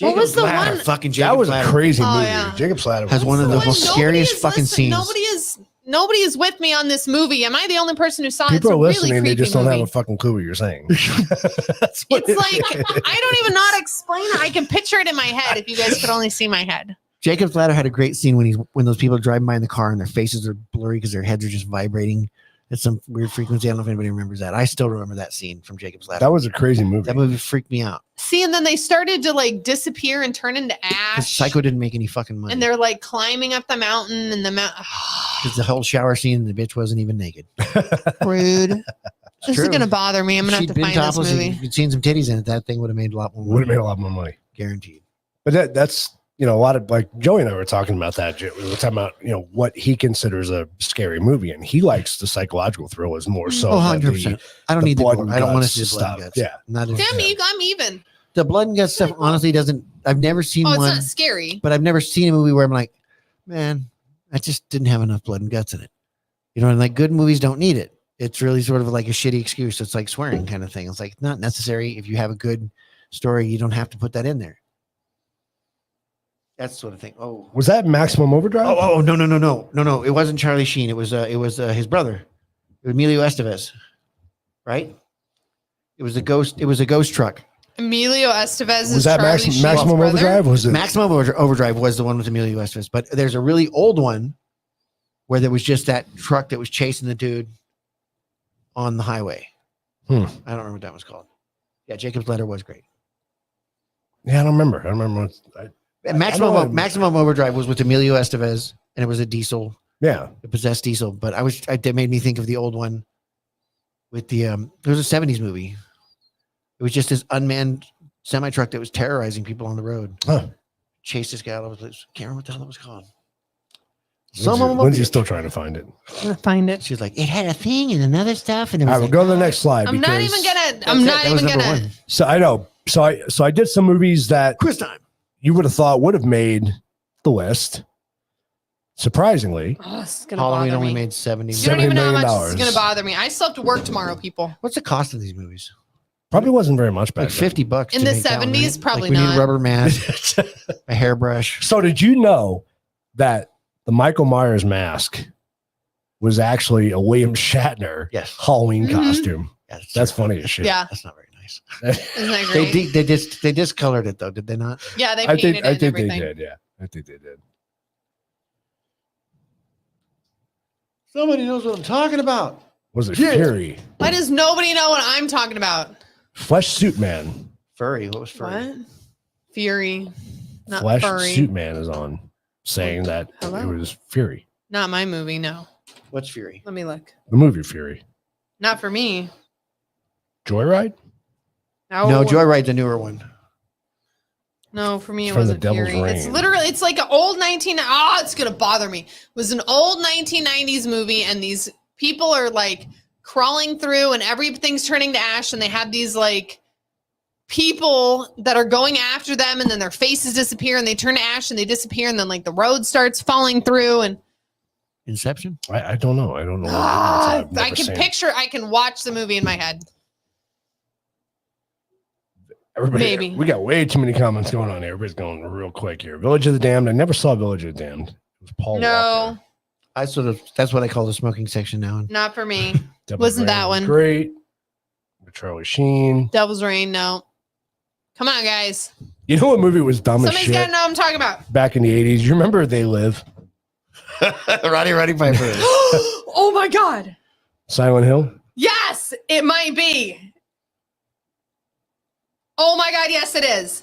Speaker 1: What was the
Speaker 3: Blatter,
Speaker 1: one-
Speaker 3: fucking
Speaker 4: That
Speaker 3: Jacob
Speaker 4: was a
Speaker 3: Blatter.
Speaker 4: crazy
Speaker 1: Oh,
Speaker 4: movie.
Speaker 1: yeah.
Speaker 4: Jacob Slatter
Speaker 3: Has one of the
Speaker 1: When
Speaker 3: most
Speaker 1: nobody
Speaker 3: scariest
Speaker 1: is
Speaker 3: fucking
Speaker 1: listening-
Speaker 3: scenes.
Speaker 1: Nobody is with me on this movie. Am I the only person who saw it?
Speaker 4: People
Speaker 1: It's
Speaker 4: are
Speaker 1: a really
Speaker 4: listening. They
Speaker 1: creepy
Speaker 4: just don't
Speaker 1: movie.
Speaker 4: have a fucking clue what you're saying. That's what
Speaker 1: It's like I don't even know how to explain it. I can picture it in my head. If you guys could only see my head.
Speaker 3: Jacob Blatter had a great scene when those people are driving by in the car and their faces are blurry because their heads are just vibrating at some weird frequency. I don't know if anybody remembers that. I still remember that scene from Jacob's Ladder.
Speaker 4: That was a crazy movie.
Speaker 3: That movie freaked me out.
Speaker 1: See, and then they started to like disappear and turn into
Speaker 3: 'Cause
Speaker 1: ash.
Speaker 3: Psycho didn't make any fucking money.
Speaker 1: And they're like climbing up the mountain, and the mountain.
Speaker 3: Because the whole shower scene, the bitch wasn't even naked.
Speaker 1: Rude. This
Speaker 3: true.
Speaker 1: is gonna bother me. I'm gonna
Speaker 3: She'd
Speaker 1: have to
Speaker 3: been
Speaker 1: find this
Speaker 3: topless and
Speaker 1: movie.
Speaker 3: you'd seen some titties in it. That thing would have made a lot more
Speaker 4: Would have
Speaker 3: money.
Speaker 4: made a lot more money.
Speaker 3: Guaranteed.
Speaker 4: But that's a lot of like Joey and I were talking about that. We were talking about what he considers a scary movie, and he likes the psychological thrillers more so.
Speaker 3: Oh,
Speaker 4: than
Speaker 3: 100%. I don't
Speaker 4: the
Speaker 3: need the
Speaker 4: blood
Speaker 3: gore.
Speaker 4: and
Speaker 3: I don't want to
Speaker 4: guts
Speaker 3: see the blood and
Speaker 4: stuff.
Speaker 3: guts.
Speaker 4: Yeah.
Speaker 3: Not in-
Speaker 1: Damn, I'm even.
Speaker 3: The blood and guts stuff honestly doesn't. I've never seen
Speaker 1: Oh, it's
Speaker 3: one,
Speaker 1: not scary.
Speaker 3: but I've never seen a movie where I'm like, man, I just didn't have enough blood and guts in it. And like good movies don't need it. It's really sort of like a shitty excuse. It's like swearing kind of thing. It's like not necessary. If you have a good story, you don't have to put that in there. That's the sort of thing. Oh,
Speaker 4: Was that Maximum Overdrive?
Speaker 3: no. It wasn't Charlie Sheen. It was his brother. It was Emilio Estevez, right? It was a ghost. It was a ghost truck.
Speaker 1: Emilio Estevez is
Speaker 4: Was that
Speaker 1: Charlie Sheen's
Speaker 4: Maximum
Speaker 1: brother?
Speaker 4: Overdrive? Was it?
Speaker 3: Maximum Overdrive was the one with Emilio Estevez, but there's a really old one where there was just that truck that was chasing the dude on the highway. I don't remember what that was called. Yeah, Jacob's Ladder was great.
Speaker 4: Yeah, I don't remember. I remember.
Speaker 3: And Maximum Overdrive was with Emilio Estevez, and it was a diesel,
Speaker 4: Yeah.
Speaker 3: a possessed diesel. But that made me think of the old one with the it was a 70s movie. It was just this unmanned semi truck that was terrorizing people on the road.
Speaker 4: Huh.
Speaker 3: Chased this guy all over the place. Can't remember what the hell it was called.
Speaker 4: Lindsay's still trying to find it.
Speaker 1: I'm gonna find it.
Speaker 3: She's like, it had a thing and another stuff, and it
Speaker 4: All
Speaker 3: was
Speaker 4: right, we'll
Speaker 3: like,
Speaker 4: go to the next slide.
Speaker 1: I'm not even gonna. I'm not even gonna.
Speaker 4: So I know. So I did some movies that
Speaker 3: quiz time.
Speaker 4: you would have thought would have made the list. Surprisingly,
Speaker 1: Oh, this is gonna
Speaker 3: Halloween
Speaker 1: bother
Speaker 3: only
Speaker 1: me.
Speaker 3: made 70
Speaker 1: You don't even know how much
Speaker 4: $70
Speaker 1: this is gonna bother me. I still have to work tomorrow, people.
Speaker 3: What's the cost of these movies?
Speaker 4: probably wasn't very much back
Speaker 3: Like $50
Speaker 1: In
Speaker 3: to
Speaker 1: the
Speaker 3: make that one,
Speaker 1: 70s,
Speaker 3: right?
Speaker 1: probably
Speaker 3: like we need
Speaker 1: not.
Speaker 3: a rubber mask, a hairbrush.
Speaker 4: So did you know that the Michael Myers mask was actually a William Shatner
Speaker 3: Yes,
Speaker 4: Halloween
Speaker 1: Mhm.
Speaker 4: costume?
Speaker 3: yeah,
Speaker 4: That's funny as shit.
Speaker 1: Yeah,
Speaker 3: That's not very nice.
Speaker 1: isn't that great?
Speaker 3: They discolored it though, did they not?
Speaker 1: Yeah, they
Speaker 4: I
Speaker 1: painted
Speaker 4: think
Speaker 1: it and
Speaker 4: they
Speaker 1: everything.
Speaker 4: did. Yeah, I think they did.
Speaker 3: Somebody knows what I'm talking about.
Speaker 4: Was it
Speaker 3: Yeah.
Speaker 4: Fury?
Speaker 1: Why does nobody know what I'm talking about?
Speaker 4: Flesh Suit Man.
Speaker 3: Furry. What was furry?
Speaker 1: What? Fury, not
Speaker 4: Flesh
Speaker 1: furry.
Speaker 4: Suit Man is on saying that
Speaker 1: Hello?
Speaker 4: it was Fury.
Speaker 1: Not my movie. No.
Speaker 3: What's Fury?
Speaker 1: Let me look.
Speaker 4: The movie Fury.
Speaker 1: Not for me.
Speaker 4: Joyride?
Speaker 3: No, Joyride's a newer one.
Speaker 1: No, for me it
Speaker 4: From the
Speaker 1: wasn't
Speaker 4: Devil's
Speaker 1: Fury. It's
Speaker 4: Reign.
Speaker 1: literally it's like an old 19. Ah, it's gonna bother me. It was an old 1990s movie, and these people are like crawling through, and everything's turning to ash, and they have these like people that are going after them, and then their faces disappear, and they turn to ash, and they disappear, and then like the road starts falling through, and
Speaker 3: Inception?
Speaker 4: I don't know. I don't know. What it is. I've never
Speaker 1: I can
Speaker 4: seen it.
Speaker 1: picture. I can watch the movie in my head.
Speaker 4: Everybody,
Speaker 1: Maybe.
Speaker 4: we got way too many comments going on here. Everybody's going real quick here. Village of the Damned. I never saw Village of the Damned. It was Paul
Speaker 1: No,
Speaker 4: Walker.
Speaker 3: That's what I call the smoking section now.
Speaker 1: not for me.
Speaker 4: Devil's
Speaker 1: Wasn't
Speaker 4: Rain
Speaker 1: that
Speaker 4: was
Speaker 1: one.
Speaker 4: great? With Charlie Sheen.
Speaker 1: Devil's Rain, no. Come on, guys.
Speaker 4: You know what movie was dumb as
Speaker 1: Somebody's
Speaker 4: shit
Speaker 1: got to know what I'm talking about.
Speaker 4: back in the 80s? You remember They Live?
Speaker 3: Roddy Piper.
Speaker 1: Oh my God.
Speaker 4: Silent Hill?
Speaker 1: Yes, it might be. Oh my God, yes, it is.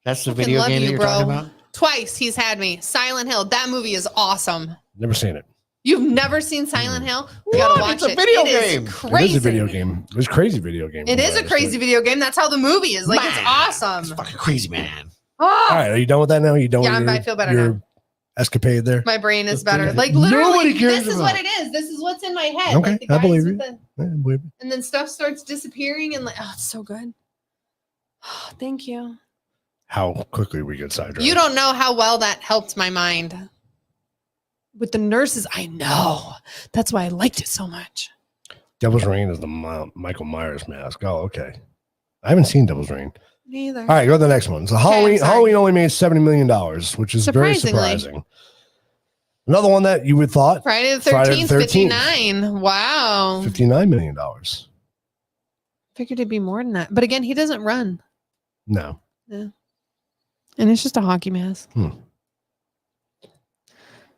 Speaker 3: That's the
Speaker 1: Fucking
Speaker 3: video
Speaker 1: love
Speaker 3: game that
Speaker 1: you,
Speaker 3: you're
Speaker 1: bro.
Speaker 3: talking about.
Speaker 1: Twice he's had me. Silent Hill. That movie is awesome.
Speaker 4: Never seen it.
Speaker 1: You've never seen Silent Hill? You gotta
Speaker 3: What?
Speaker 1: watch
Speaker 3: It's a
Speaker 1: it.
Speaker 3: video
Speaker 1: It is
Speaker 3: game.
Speaker 1: Crazy.
Speaker 4: It is a video game. It was a crazy video game.
Speaker 1: It is a crazy video game. That's how the movie is. Like, it's
Speaker 3: Man,
Speaker 1: awesome.
Speaker 3: It's fucking crazy, man.
Speaker 1: Oh,
Speaker 4: All right, are you done with that now? You done
Speaker 1: Yeah,
Speaker 4: with
Speaker 1: I feel better
Speaker 4: your
Speaker 1: now.
Speaker 4: escapade there?
Speaker 1: my brain is
Speaker 3: That's
Speaker 1: better.
Speaker 3: good.
Speaker 1: Like, literally,
Speaker 3: Nobody cares
Speaker 1: this is
Speaker 3: about
Speaker 1: what it is. This is what's in my head.
Speaker 4: Okay,
Speaker 1: Like, the
Speaker 4: I
Speaker 1: guys
Speaker 4: believe
Speaker 1: with
Speaker 4: you.
Speaker 1: the,
Speaker 4: Yeah, I believe it.
Speaker 1: and then stuff starts disappearing, and like, oh, it's so good. Thank you.
Speaker 4: How quickly we get sidetracked.
Speaker 1: You don't know how well that helped my mind. With the nurses, I know. That's why I liked it so much.
Speaker 4: Devil's Rain is the Michael Myers mask. Oh, okay. I haven't seen Devil's Rain.
Speaker 1: Neither.
Speaker 4: All right, go to the next one. So
Speaker 1: I'm
Speaker 4: Halloween,
Speaker 1: sorry.
Speaker 4: Halloween only made $70 million, which is very
Speaker 1: Surprisingly.
Speaker 4: surprising. Another one that you would thought
Speaker 1: Friday the
Speaker 4: Friday the
Speaker 1: 13th,
Speaker 4: 13th.
Speaker 1: 59. Wow.
Speaker 4: $59 million.
Speaker 1: Figured it'd be more than that. But again, he doesn't run.
Speaker 4: No.
Speaker 1: And it's just a hockey mask.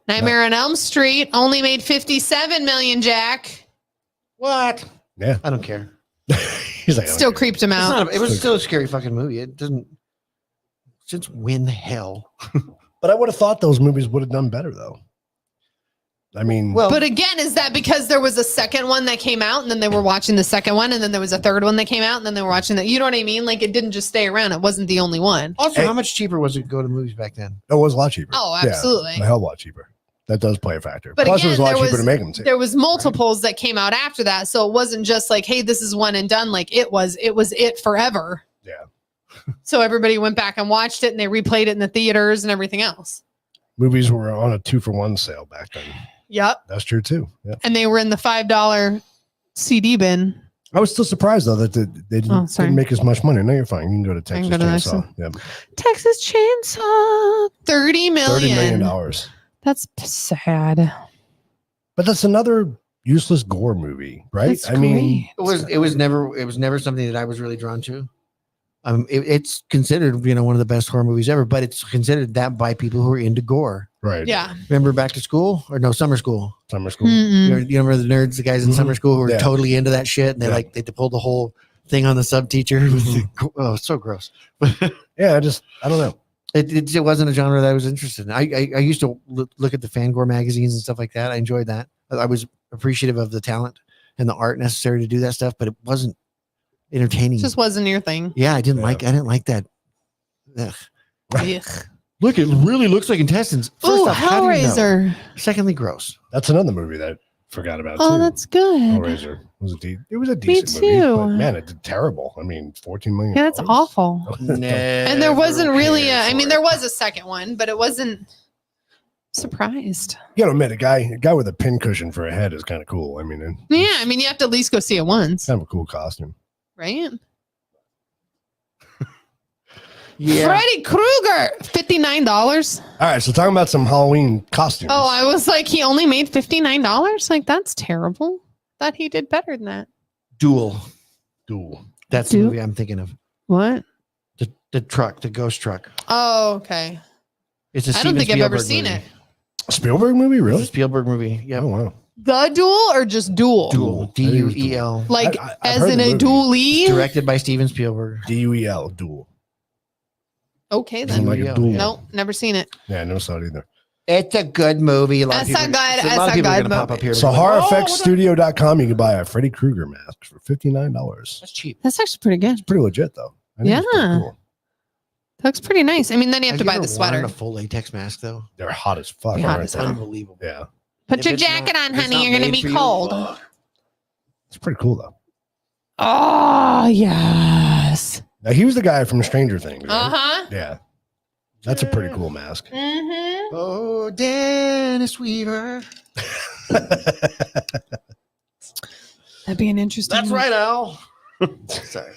Speaker 1: Nightmare on Elm Street only made 57 million, Jack.
Speaker 3: What?
Speaker 4: Yeah.
Speaker 3: I don't care.
Speaker 4: He's like,
Speaker 1: Still
Speaker 4: okay.
Speaker 1: creeped him
Speaker 3: It's
Speaker 1: out.
Speaker 3: not it was still a scary fucking movie. It doesn't. Since when the hell?
Speaker 4: But I would have thought those movies would have done better, though. I mean,
Speaker 3: Well,
Speaker 1: But again, is that because there was a second one that came out and then they were watching the second one and then there was a third one that came out and then they were watching that? You know what I mean? Like, it didn't just stay around. It wasn't the only one.
Speaker 3: also,
Speaker 4: Hey.
Speaker 3: how much cheaper was it to go to movies back then?
Speaker 4: it was a lot cheaper.
Speaker 1: Oh,
Speaker 4: Yeah,
Speaker 1: absolutely.
Speaker 4: a hell of a lot cheaper. That does play a factor.
Speaker 1: But
Speaker 4: Plus,
Speaker 1: again,
Speaker 4: it was a lot
Speaker 1: there
Speaker 4: cheaper
Speaker 1: was-
Speaker 4: to make them, too.
Speaker 1: There was multiples that came out after that. So it wasn't just like, hey, this is one and done. Like it was it forever.
Speaker 4: Yeah.
Speaker 1: So everybody went back and watched it and they replayed it in the theaters and everything else.
Speaker 4: Movies were on a 2-for-1 sale back then.
Speaker 1: Yep.
Speaker 4: That's true, too. Yeah.
Speaker 1: And they were in the $5 CD bin.
Speaker 4: I was still surprised, though, that they
Speaker 1: Oh, sorry.
Speaker 4: didn't make as much money. No, you're fine. You can go to Texas
Speaker 1: go to the next
Speaker 4: Chainsaw. Yeah.
Speaker 1: Texas Chainsaw, $30 million.
Speaker 4: $30 million.
Speaker 1: That's sad.
Speaker 4: But that's another useless gore movie, right?
Speaker 1: That's
Speaker 4: I mean,
Speaker 1: great.
Speaker 3: It was never something that I was really drawn to. It's considered one of the best horror movies ever, but it's considered that by people who are into gore.
Speaker 4: right.
Speaker 1: Yeah.
Speaker 3: Remember Back to School or no Summer School?
Speaker 4: Summer school.
Speaker 1: Mm-mm.
Speaker 3: You remember the nerds, the guys in
Speaker 4: Mhm.
Speaker 3: summer school who were
Speaker 4: Yeah.
Speaker 3: totally into that shit, and they
Speaker 4: Yeah.
Speaker 3: they pulled the whole thing on the sub teacher. Oh, it's so gross.
Speaker 4: Yeah, I don't know.
Speaker 3: It wasn't a genre that I was interested in. I used to look at the Fangore magazines and stuff like that. I enjoyed that. I was appreciative of the talent and the art necessary to do that stuff, but it wasn't entertaining.
Speaker 1: It just wasn't your thing.
Speaker 3: Yeah, I didn't
Speaker 4: Yeah.
Speaker 3: like that. Ugh.
Speaker 1: Ugh.
Speaker 3: Look, it really looks like intestines. First
Speaker 1: Ooh,
Speaker 3: off, how do you know?
Speaker 1: Hellraiser.
Speaker 3: Secondly, gross.
Speaker 4: That's another movie that I forgot about,
Speaker 1: Oh,
Speaker 4: too.
Speaker 1: that's good.
Speaker 4: Hellraiser. It was a decent movie,
Speaker 1: too.
Speaker 4: but man, it did terrible. I mean, $14 million.
Speaker 1: Yeah, that's awful. And there wasn't really there was a second one, but it wasn't surprised.
Speaker 4: You gotta admit, a guy with a pincushion for a head is kind of cool. I mean, it's
Speaker 1: Yeah, I mean, you have to at least go see it once,
Speaker 4: kind of a cool costume.
Speaker 1: right?
Speaker 3: Yeah.
Speaker 1: Freddy Krueger, $59.
Speaker 4: All right, so talking about some Halloween costumes.
Speaker 1: Oh, I was like, he only made $59? Like, that's terrible. Thought he did better than that.
Speaker 3: Duel.
Speaker 4: Duel.
Speaker 3: That's the
Speaker 1: Duel?
Speaker 3: movie I'm thinking of.
Speaker 1: What?
Speaker 3: The truck, the ghost truck.
Speaker 1: Oh, okay.
Speaker 3: It's a
Speaker 1: I don't
Speaker 3: Steven
Speaker 1: think I've ever
Speaker 3: Spielberg
Speaker 1: seen
Speaker 3: movie.
Speaker 1: it.
Speaker 4: Spielberg movie,
Speaker 3: It's a
Speaker 4: really?
Speaker 3: Spielberg movie. Yeah.
Speaker 4: Oh wow.
Speaker 1: The Duel or just Duel?
Speaker 3: Duel.
Speaker 4: I think it was
Speaker 3: Duel.
Speaker 1: Like,
Speaker 4: I've
Speaker 1: as
Speaker 4: heard
Speaker 1: in
Speaker 4: the
Speaker 1: a
Speaker 4: movie.
Speaker 1: duelie?
Speaker 3: Directed by Steven Spielberg.
Speaker 4: Duel. Duel.
Speaker 1: Okay,
Speaker 4: Isn't
Speaker 1: then.
Speaker 4: like
Speaker 3: Yeah.
Speaker 4: a duel.
Speaker 1: Nope, never seen it.
Speaker 4: Yeah, I never saw it either.
Speaker 3: It's a good movie. A lot of
Speaker 1: It's a
Speaker 3: people,
Speaker 1: good-
Speaker 3: a lot
Speaker 1: it's
Speaker 3: of
Speaker 1: a
Speaker 3: people are
Speaker 1: good
Speaker 3: gonna pop up
Speaker 1: movie.
Speaker 3: here.
Speaker 4: So
Speaker 3: and be like, "Oh,
Speaker 4: horroreffectsstudio.com, you can buy a Freddy Krueger mask for $59.
Speaker 3: That's cheap.
Speaker 1: That's actually pretty good.
Speaker 4: Pretty legit though. I think it's pretty
Speaker 1: Yeah.
Speaker 4: cool.
Speaker 1: That looks pretty nice. I mean, then you have to buy
Speaker 3: ever
Speaker 1: the sweater.
Speaker 3: worn a full latex mask though.
Speaker 4: They're hot as fuck.
Speaker 1: They're hot
Speaker 4: aren't
Speaker 1: as
Speaker 4: they?
Speaker 1: hell.
Speaker 3: Unbelievable.
Speaker 4: Yeah.
Speaker 1: Put
Speaker 3: If
Speaker 1: your
Speaker 3: it's
Speaker 1: jacket
Speaker 3: not-
Speaker 1: on,
Speaker 3: if it's
Speaker 1: honey.
Speaker 3: not
Speaker 1: You're going to
Speaker 3: made
Speaker 1: be
Speaker 3: for you,
Speaker 1: cold.
Speaker 3: ugh.
Speaker 4: It's pretty cool though.
Speaker 1: Oh, yes.
Speaker 4: Now he was the guy from Stranger Things. Right?
Speaker 1: Uh-huh.
Speaker 4: Yeah. That's a pretty cool mask.
Speaker 1: Mm-hmm.
Speaker 3: Oh, Dennis Weaver.
Speaker 1: That'd be an interesting
Speaker 3: That's
Speaker 1: one.
Speaker 3: right, Al. Sorry.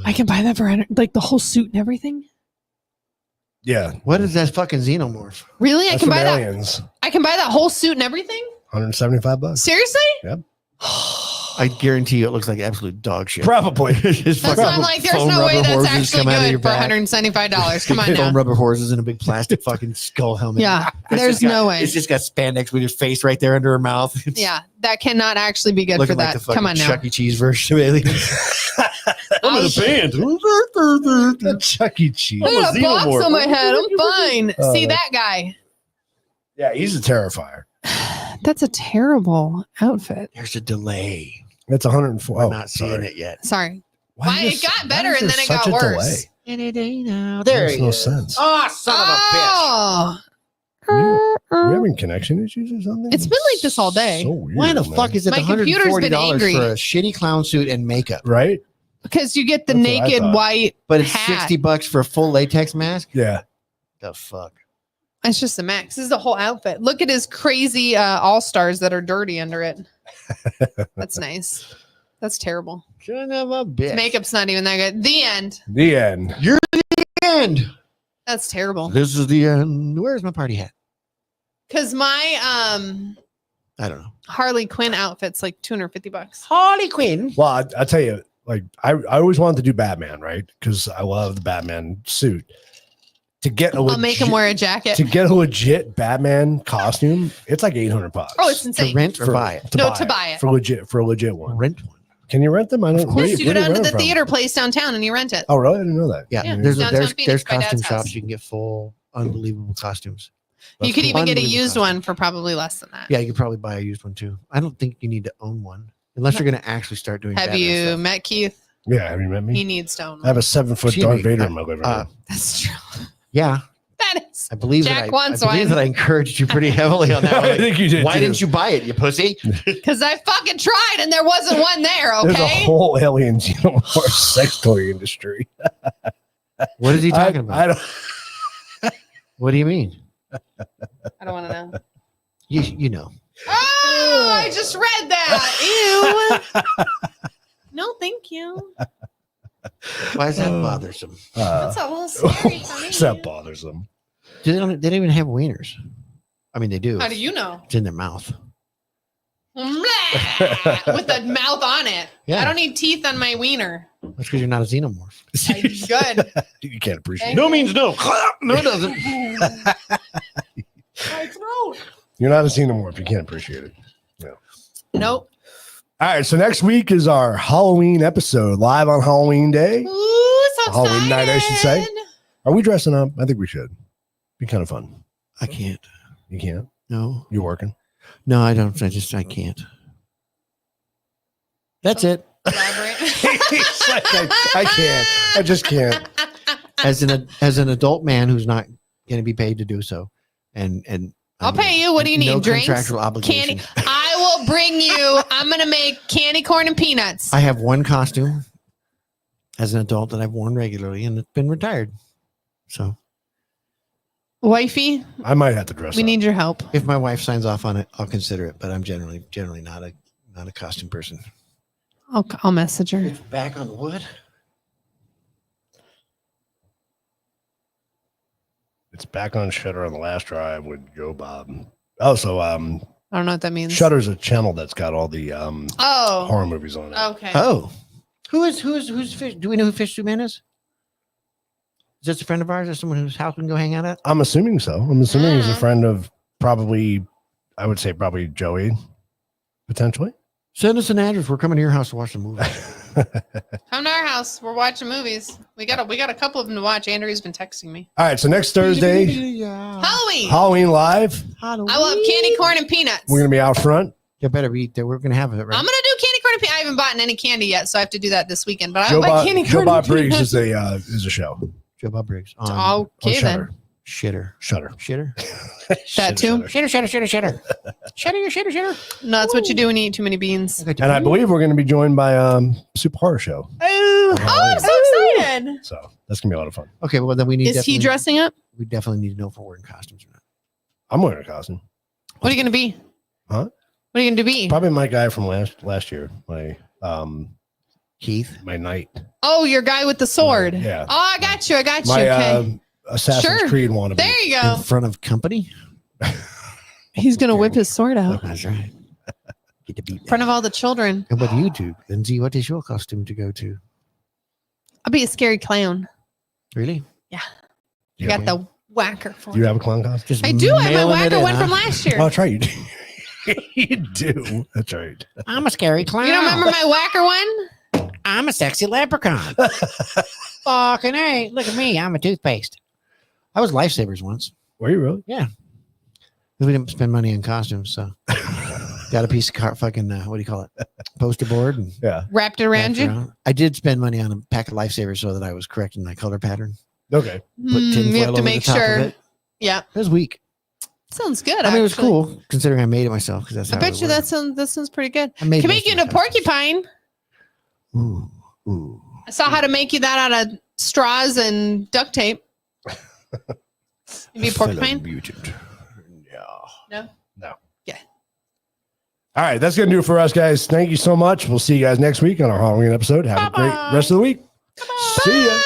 Speaker 1: I can buy that for like the whole suit and everything.
Speaker 4: Yeah.
Speaker 3: What is that fucking xenomorph?
Speaker 1: Really? I
Speaker 4: That's
Speaker 1: can
Speaker 4: from
Speaker 1: buy that.
Speaker 4: Aliens.
Speaker 1: I can buy that whole suit and everything.
Speaker 4: $175.
Speaker 1: Seriously?
Speaker 4: Yep.
Speaker 3: I guarantee you, it looks like absolute dog shit.
Speaker 4: Probably.
Speaker 3: Just
Speaker 1: That's
Speaker 3: fucking
Speaker 1: why I'm like, there's
Speaker 3: foam
Speaker 1: no way
Speaker 3: rubber
Speaker 1: that's
Speaker 3: horses
Speaker 1: actually
Speaker 3: come out of your
Speaker 1: good for
Speaker 3: back.
Speaker 1: $175. Come on
Speaker 3: Foam
Speaker 1: now.
Speaker 3: rubber horses in a big plastic fucking skull helmet.
Speaker 1: Yeah,
Speaker 3: It's
Speaker 1: there's
Speaker 3: just got-
Speaker 1: no way.
Speaker 3: It's just got spandex with your face right there under her mouth. It's
Speaker 1: Yeah, that cannot actually be good for
Speaker 3: looking like
Speaker 1: that.
Speaker 3: the fucking
Speaker 1: Come on now.
Speaker 3: Chuck E. Cheese version of Aliens.
Speaker 1: I'm in a
Speaker 3: band.
Speaker 4: The Chuck E. Cheese.
Speaker 1: I got a box on my head. I'm fine.
Speaker 4: Oh.
Speaker 1: See that guy?
Speaker 4: Yeah, he's a terrifier.
Speaker 1: That's a terrible outfit.
Speaker 3: There's a delay.
Speaker 4: That's 104.
Speaker 3: We're
Speaker 4: Oh,
Speaker 3: not seeing
Speaker 4: sorry.
Speaker 3: it yet.
Speaker 1: Sorry.
Speaker 4: Why
Speaker 1: Why
Speaker 4: is
Speaker 1: it
Speaker 4: there-
Speaker 1: got
Speaker 4: why
Speaker 1: better
Speaker 4: is
Speaker 1: and
Speaker 4: there
Speaker 1: then it
Speaker 4: such
Speaker 1: got
Speaker 4: a
Speaker 1: worse.
Speaker 4: delay?
Speaker 3: Any day now. There
Speaker 4: Makes
Speaker 3: he
Speaker 4: no
Speaker 3: is.
Speaker 4: sense.
Speaker 3: Oh, son of a bitch.
Speaker 1: Oh.
Speaker 4: You having connection issues or something?
Speaker 1: It's been like this all day.
Speaker 4: So weird,
Speaker 3: Why the
Speaker 4: man.
Speaker 3: fuck is it
Speaker 1: My computer's been
Speaker 3: $140
Speaker 1: angry.
Speaker 3: for a shitty clown suit and makeup?
Speaker 4: Right?
Speaker 1: Because you get the
Speaker 4: That's what I
Speaker 1: naked
Speaker 4: thought.
Speaker 1: white.
Speaker 3: But it's
Speaker 1: Hat.
Speaker 3: $60 for a full latex mask?
Speaker 4: Yeah.
Speaker 3: The fuck?
Speaker 1: It's just a max. This is the whole outfit. Look at his crazy all stars that are dirty under it. That's nice. That's terrible.
Speaker 3: Son of a bitch.
Speaker 1: Makeup's not even that good. The end.
Speaker 4: The end.
Speaker 3: end.
Speaker 1: That's terrible.
Speaker 3: This is the end. Where's my party hat?
Speaker 1: Because my
Speaker 3: I don't know.
Speaker 1: Harley Quinn outfit's like $250.
Speaker 3: Harley Quinn.
Speaker 4: Well, I tell you, like, I always wanted to do Batman, right? Because I love the Batman suit. To get a
Speaker 1: I'll make him wear a jacket.
Speaker 4: to get a legit Batman costume, it's like $800.
Speaker 1: Oh, it's
Speaker 3: To
Speaker 1: insane.
Speaker 3: rent or buy it?
Speaker 1: To buy it.
Speaker 4: for a legit one.
Speaker 3: Rent one.
Speaker 4: Can you rent them? I don't.
Speaker 1: Of course, you go
Speaker 4: where do
Speaker 1: down to
Speaker 4: rent
Speaker 1: the
Speaker 4: them from?
Speaker 1: theater place downtown and you rent it.
Speaker 4: Oh, really? I didn't know that.
Speaker 3: Yeah,
Speaker 1: Yeah,
Speaker 3: there's
Speaker 1: downtown Phoenix
Speaker 3: there's
Speaker 1: by
Speaker 3: costume
Speaker 1: Dad's
Speaker 3: shops.
Speaker 1: house.
Speaker 3: You can get full, unbelievable costumes.
Speaker 1: You
Speaker 4: That's
Speaker 1: could
Speaker 4: cool.
Speaker 1: even get a
Speaker 3: Unbelievable
Speaker 1: used
Speaker 3: costume.
Speaker 1: one for probably less than that.
Speaker 3: Yeah, you could probably buy a used one too. I don't think you need to own one unless you're going to actually start doing.
Speaker 1: Have
Speaker 3: Batman
Speaker 1: you
Speaker 3: stuff.
Speaker 1: met Keith?
Speaker 4: Yeah, have you met
Speaker 1: He
Speaker 4: me?
Speaker 1: needs to own
Speaker 4: I have
Speaker 1: one.
Speaker 4: a 7-foot
Speaker 3: Excuse
Speaker 4: Darth
Speaker 3: me,
Speaker 4: Vader in my living room.
Speaker 1: That's true.
Speaker 3: Yeah,
Speaker 1: That is.
Speaker 3: I believe
Speaker 1: Jack
Speaker 3: that.
Speaker 1: wants
Speaker 3: I believe
Speaker 1: one.
Speaker 3: that I encouraged you pretty heavily on that one.
Speaker 4: I think you did.
Speaker 3: Why
Speaker 4: too.
Speaker 3: didn't you buy it, you pussy?
Speaker 1: Because I fucking tried and there wasn't one there,
Speaker 4: There's a
Speaker 1: okay?
Speaker 4: whole aliens, sex toy industry.
Speaker 3: What is he talking
Speaker 4: I
Speaker 3: about?
Speaker 4: don't.
Speaker 3: What do you mean?
Speaker 1: I don't want to know.
Speaker 3: You know.
Speaker 1: Oh, I just read that. Ew. No, thank you.
Speaker 3: Why is that bothersome?
Speaker 1: That's a little scary for me.
Speaker 4: It's not bothersome.
Speaker 3: They don't even have wieners. I mean, they do.
Speaker 1: How do you know?
Speaker 3: It's in their mouth.
Speaker 1: Blah, with the mouth on it.
Speaker 3: Yeah.
Speaker 1: I don't need teeth on my wiener.
Speaker 3: That's because you're not a xenomorph.
Speaker 1: Good.
Speaker 4: You can't appreciate
Speaker 1: Thank
Speaker 4: it.
Speaker 3: No means no. No, it doesn't.
Speaker 1: My throat.
Speaker 4: You're not a xenomorph. You can't appreciate it.
Speaker 1: Nope.
Speaker 4: All right. So next week is our Halloween episode, live on Halloween Day.
Speaker 1: Ooh, so
Speaker 4: Halloween night, I should say.
Speaker 1: excited.
Speaker 4: Are we dressing up? I think we should. Be kind of fun.
Speaker 3: I can't.
Speaker 4: You can't.
Speaker 3: No.
Speaker 4: You're working.
Speaker 3: No, I don't. I can't. That's it.
Speaker 1: Elaborate.
Speaker 4: It's like, I can't. I just can't.
Speaker 3: As an adult man who's not going to be paid to do so, and
Speaker 1: I'll pay you. What do you need?
Speaker 3: No
Speaker 1: Drinks?
Speaker 3: contractual obligation.
Speaker 1: Candy. I will bring you. I'm gonna make candy corn and peanuts.
Speaker 3: I have one costume as an adult that I've worn regularly, and it's been retired. So
Speaker 1: Wifey,
Speaker 4: I might have to dress
Speaker 1: we
Speaker 4: up.
Speaker 1: need your help.
Speaker 3: if my wife signs off on it, I'll consider it. But I'm generally not a costume person.
Speaker 1: I'll message her.
Speaker 3: Back on the wood.
Speaker 4: It's back on Shutter on the last drive with Joe Bob. Oh, so
Speaker 1: I don't know what that means.
Speaker 4: Shutter's a channel that's got all the
Speaker 1: Oh.
Speaker 4: horror movies on it.
Speaker 1: Okay.
Speaker 3: Oh, who's Fish? Do we know who Fish Soup Man is? Is this a friend of ours or someone whose house we can go hang out at?
Speaker 4: I'm assuming so. I'm assuming he's a
Speaker 1: Ah.
Speaker 4: friend of probably, I would say probably Joey, potentially.
Speaker 3: Send us an address. We're coming to your house to watch the movie.
Speaker 1: Come to our house. We're watching movies. We got a couple of them to watch. Andrew's been texting me.
Speaker 4: All right, so next Thursday,
Speaker 1: Halloween.
Speaker 4: Halloween Live.
Speaker 1: I will have candy corn and peanuts.
Speaker 4: We're gonna be out front.
Speaker 3: You better be there. We're gonna have it right.
Speaker 1: I'm gonna do candy corn and peanuts. I haven't bought any candy yet, so I have to do that this weekend. But I
Speaker 4: Joe
Speaker 1: like
Speaker 4: Bob,
Speaker 1: candy
Speaker 4: Joe
Speaker 1: corn
Speaker 4: Bob
Speaker 1: and
Speaker 4: Briggs
Speaker 1: peanuts.
Speaker 4: is a show.
Speaker 3: Joe Bob Briggs. On
Speaker 1: Okay
Speaker 4: on
Speaker 1: then.
Speaker 3: Shitter.
Speaker 4: Shutter.
Speaker 3: Shitter.
Speaker 1: That too?
Speaker 3: Shitter. Shitter.
Speaker 1: No, that's what you do when you eat too many beans.
Speaker 4: And I believe we're going to be joined by Super Horror Show.
Speaker 1: Oh, I'm so excited.
Speaker 4: So that's going to be a lot of fun.
Speaker 3: Okay, well then we need.
Speaker 1: Is he
Speaker 3: definitely-
Speaker 1: dressing up?
Speaker 3: We definitely need to know if we're wearing costumes or not.
Speaker 4: I'm wearing a costume.
Speaker 1: What are you gonna be?
Speaker 4: Huh?
Speaker 1: What are you gonna be?
Speaker 4: Probably my guy from last year. My
Speaker 3: Keith.
Speaker 4: My knight.
Speaker 1: Oh, your guy with the sword.
Speaker 4: Yeah.
Speaker 1: Oh, I got you. Okay.
Speaker 4: My Assassin's
Speaker 1: Sure.
Speaker 4: Creed wannabe.
Speaker 1: There you
Speaker 3: In
Speaker 1: go.
Speaker 3: front of company.
Speaker 1: He's gonna whip his sword out
Speaker 3: That's right. Get to beat
Speaker 1: in front of all the children.
Speaker 3: And what do you do, Lindsay? What is your costume to go to?
Speaker 1: I'll be a scary clown.
Speaker 3: Really?
Speaker 1: You
Speaker 4: Yeah.
Speaker 1: got the whacker for
Speaker 4: Do you
Speaker 1: it.
Speaker 4: have a clown costume?
Speaker 3: Just
Speaker 1: I do. I have my
Speaker 3: mailing it
Speaker 1: whacker
Speaker 3: in,
Speaker 1: one
Speaker 3: huh?
Speaker 1: from last year.
Speaker 4: Oh, that's right. You do. You do. That's right.
Speaker 3: I'm a scary clown.
Speaker 1: You don't remember my whacker one?
Speaker 3: I'm a sexy leprechaun. Fucking hey, look at me. I'm a toothpaste. I was Lifesavers once.
Speaker 4: Were you really?
Speaker 3: We didn't spend money on costumes, so got a piece of fucking what do you call it? Poster board and
Speaker 4: Yeah.
Speaker 1: Wrapped it around
Speaker 3: wrapped
Speaker 1: you.
Speaker 3: around. I did spend money on a pack of Lifesavers so that I was correct in my color pattern.
Speaker 4: Okay.
Speaker 3: Put tinfoil
Speaker 1: You have to
Speaker 3: over
Speaker 1: make
Speaker 3: the top of
Speaker 1: sure.
Speaker 3: it.
Speaker 1: Yeah,
Speaker 3: It was weak.
Speaker 1: sounds good.
Speaker 3: I mean, it was
Speaker 1: actually.
Speaker 3: cool considering I made it myself because that's
Speaker 1: I
Speaker 3: how
Speaker 1: bet
Speaker 3: it
Speaker 1: you
Speaker 3: worked.
Speaker 1: that sounds pretty good.
Speaker 3: I made
Speaker 1: Can
Speaker 3: most
Speaker 1: make you
Speaker 3: of
Speaker 1: into
Speaker 3: my costumes.
Speaker 1: porcupine.
Speaker 3: Ooh.
Speaker 1: I saw how to make you that out of straws and duct tape. You be porcupine?
Speaker 4: Mutant.
Speaker 1: No.
Speaker 4: All right, that's gonna do it for us, guys. Thank you so much. We'll see you guys next week on our Halloween episode. Have a great rest of the week. See ya.